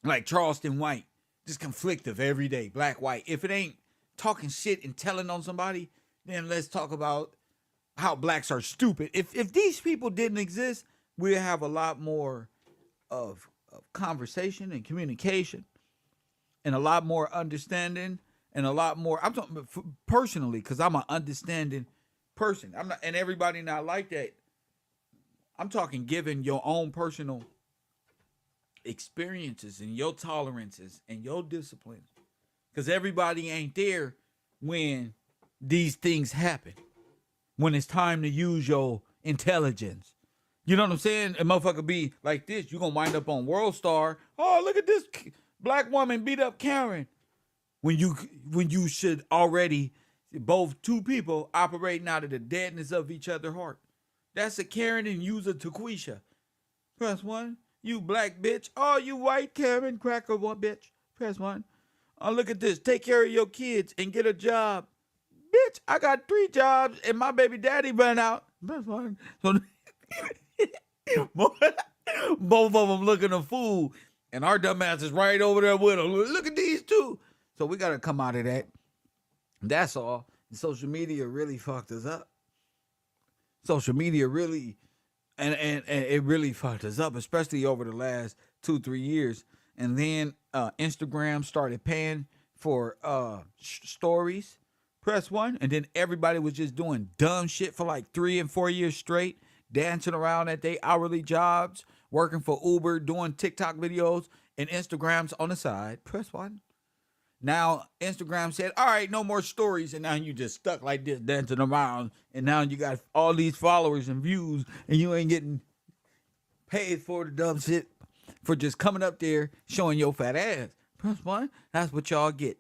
Like Charleston White, just conflictive every day, black, white. If it ain't talking shit and telling on somebody, then let's talk about how blacks are stupid. If these people didn't exist, we'd have a lot more of conversation and communication and a lot more understanding and a lot more. I'm talking personally because I'm an understanding person. I'm not, and everybody not like that. I'm talking giving your own personal experiences and your tolerances and your disciplines, because everybody ain't there when these things happen, when it's time to use your intelligence. You know what I'm saying? A motherfucker be like this, you're gonna wind up on World Star. Oh, look at this black woman beat up Karen, when you should already both two people operating out of the deadness of each other's heart. That's a Karen and you's a Taquisha. Press 1. You black bitch. Oh, you white Karen cracker one bitch. Press 1. Oh, look at this. Take care of your kids and get a job. Bitch, I got 3 jobs and my baby daddy ran out. Press 1. So both of them looking a fool. And our dumbass is right over there with them. Look at these two. So we got to come out of that. That's all. And social media really fucked us up. Social media really, and it really fucked us up, especially over the last 2-3 years. And then Instagram started paying for stories. Press 1. And then everybody was just doing dumb shit for like 3 and 4 years straight, dancing around at their hourly jobs, working for Uber, doing TikTok videos, and Instagram's on the side. Press 1. Now Instagram said, all right, no more stories. And now you just stuck like this, dancing around. And now you got all these followers and views, and you ain't getting paid for the dumb shit for just coming up there showing your fat ass. Press 1. That's what y'all get.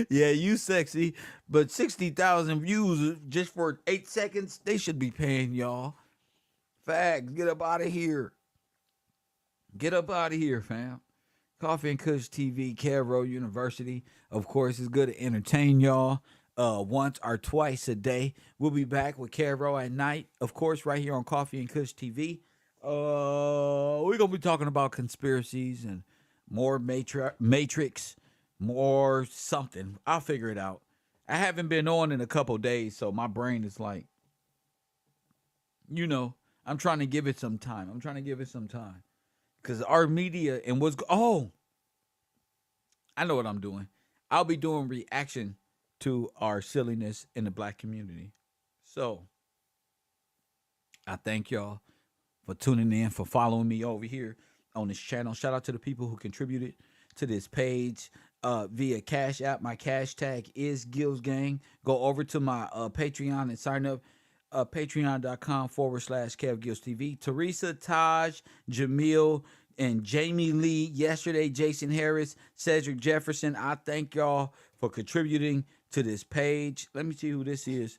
Yeah, you sexy, but 60,000 views just for 8 seconds, they should be paying y'all. Facts. Get up out of here. Get up out of here, fam. Coffee and Kush TV, KevRow University. Of course, it's good to entertain y'all once or twice a day. We'll be back with KevRow at night, of course, right here on Coffee and Kush TV. We're going to be talking about conspiracies and more Matrix, more something. I'll figure it out. I haven't been on in a couple days, so my brain is like, I'm trying to give it some time. Because our media and I know what I'm doing. I'll be doing reaction to our silliness in the black community. So, I thank y'all for tuning in, for following me over here on this channel. Shout out to the people who contributed to this page via Cash App. My cash tag is Gills Gang. Go over to my Patreon and sign up. Patreon.com/KevGillsTV. Teresa, Taj, Jamil, and Jamie Lee. Yesterday, Jason Harris, Cedric Jefferson. I thank y'all for contributing to this page. Let me see who this is.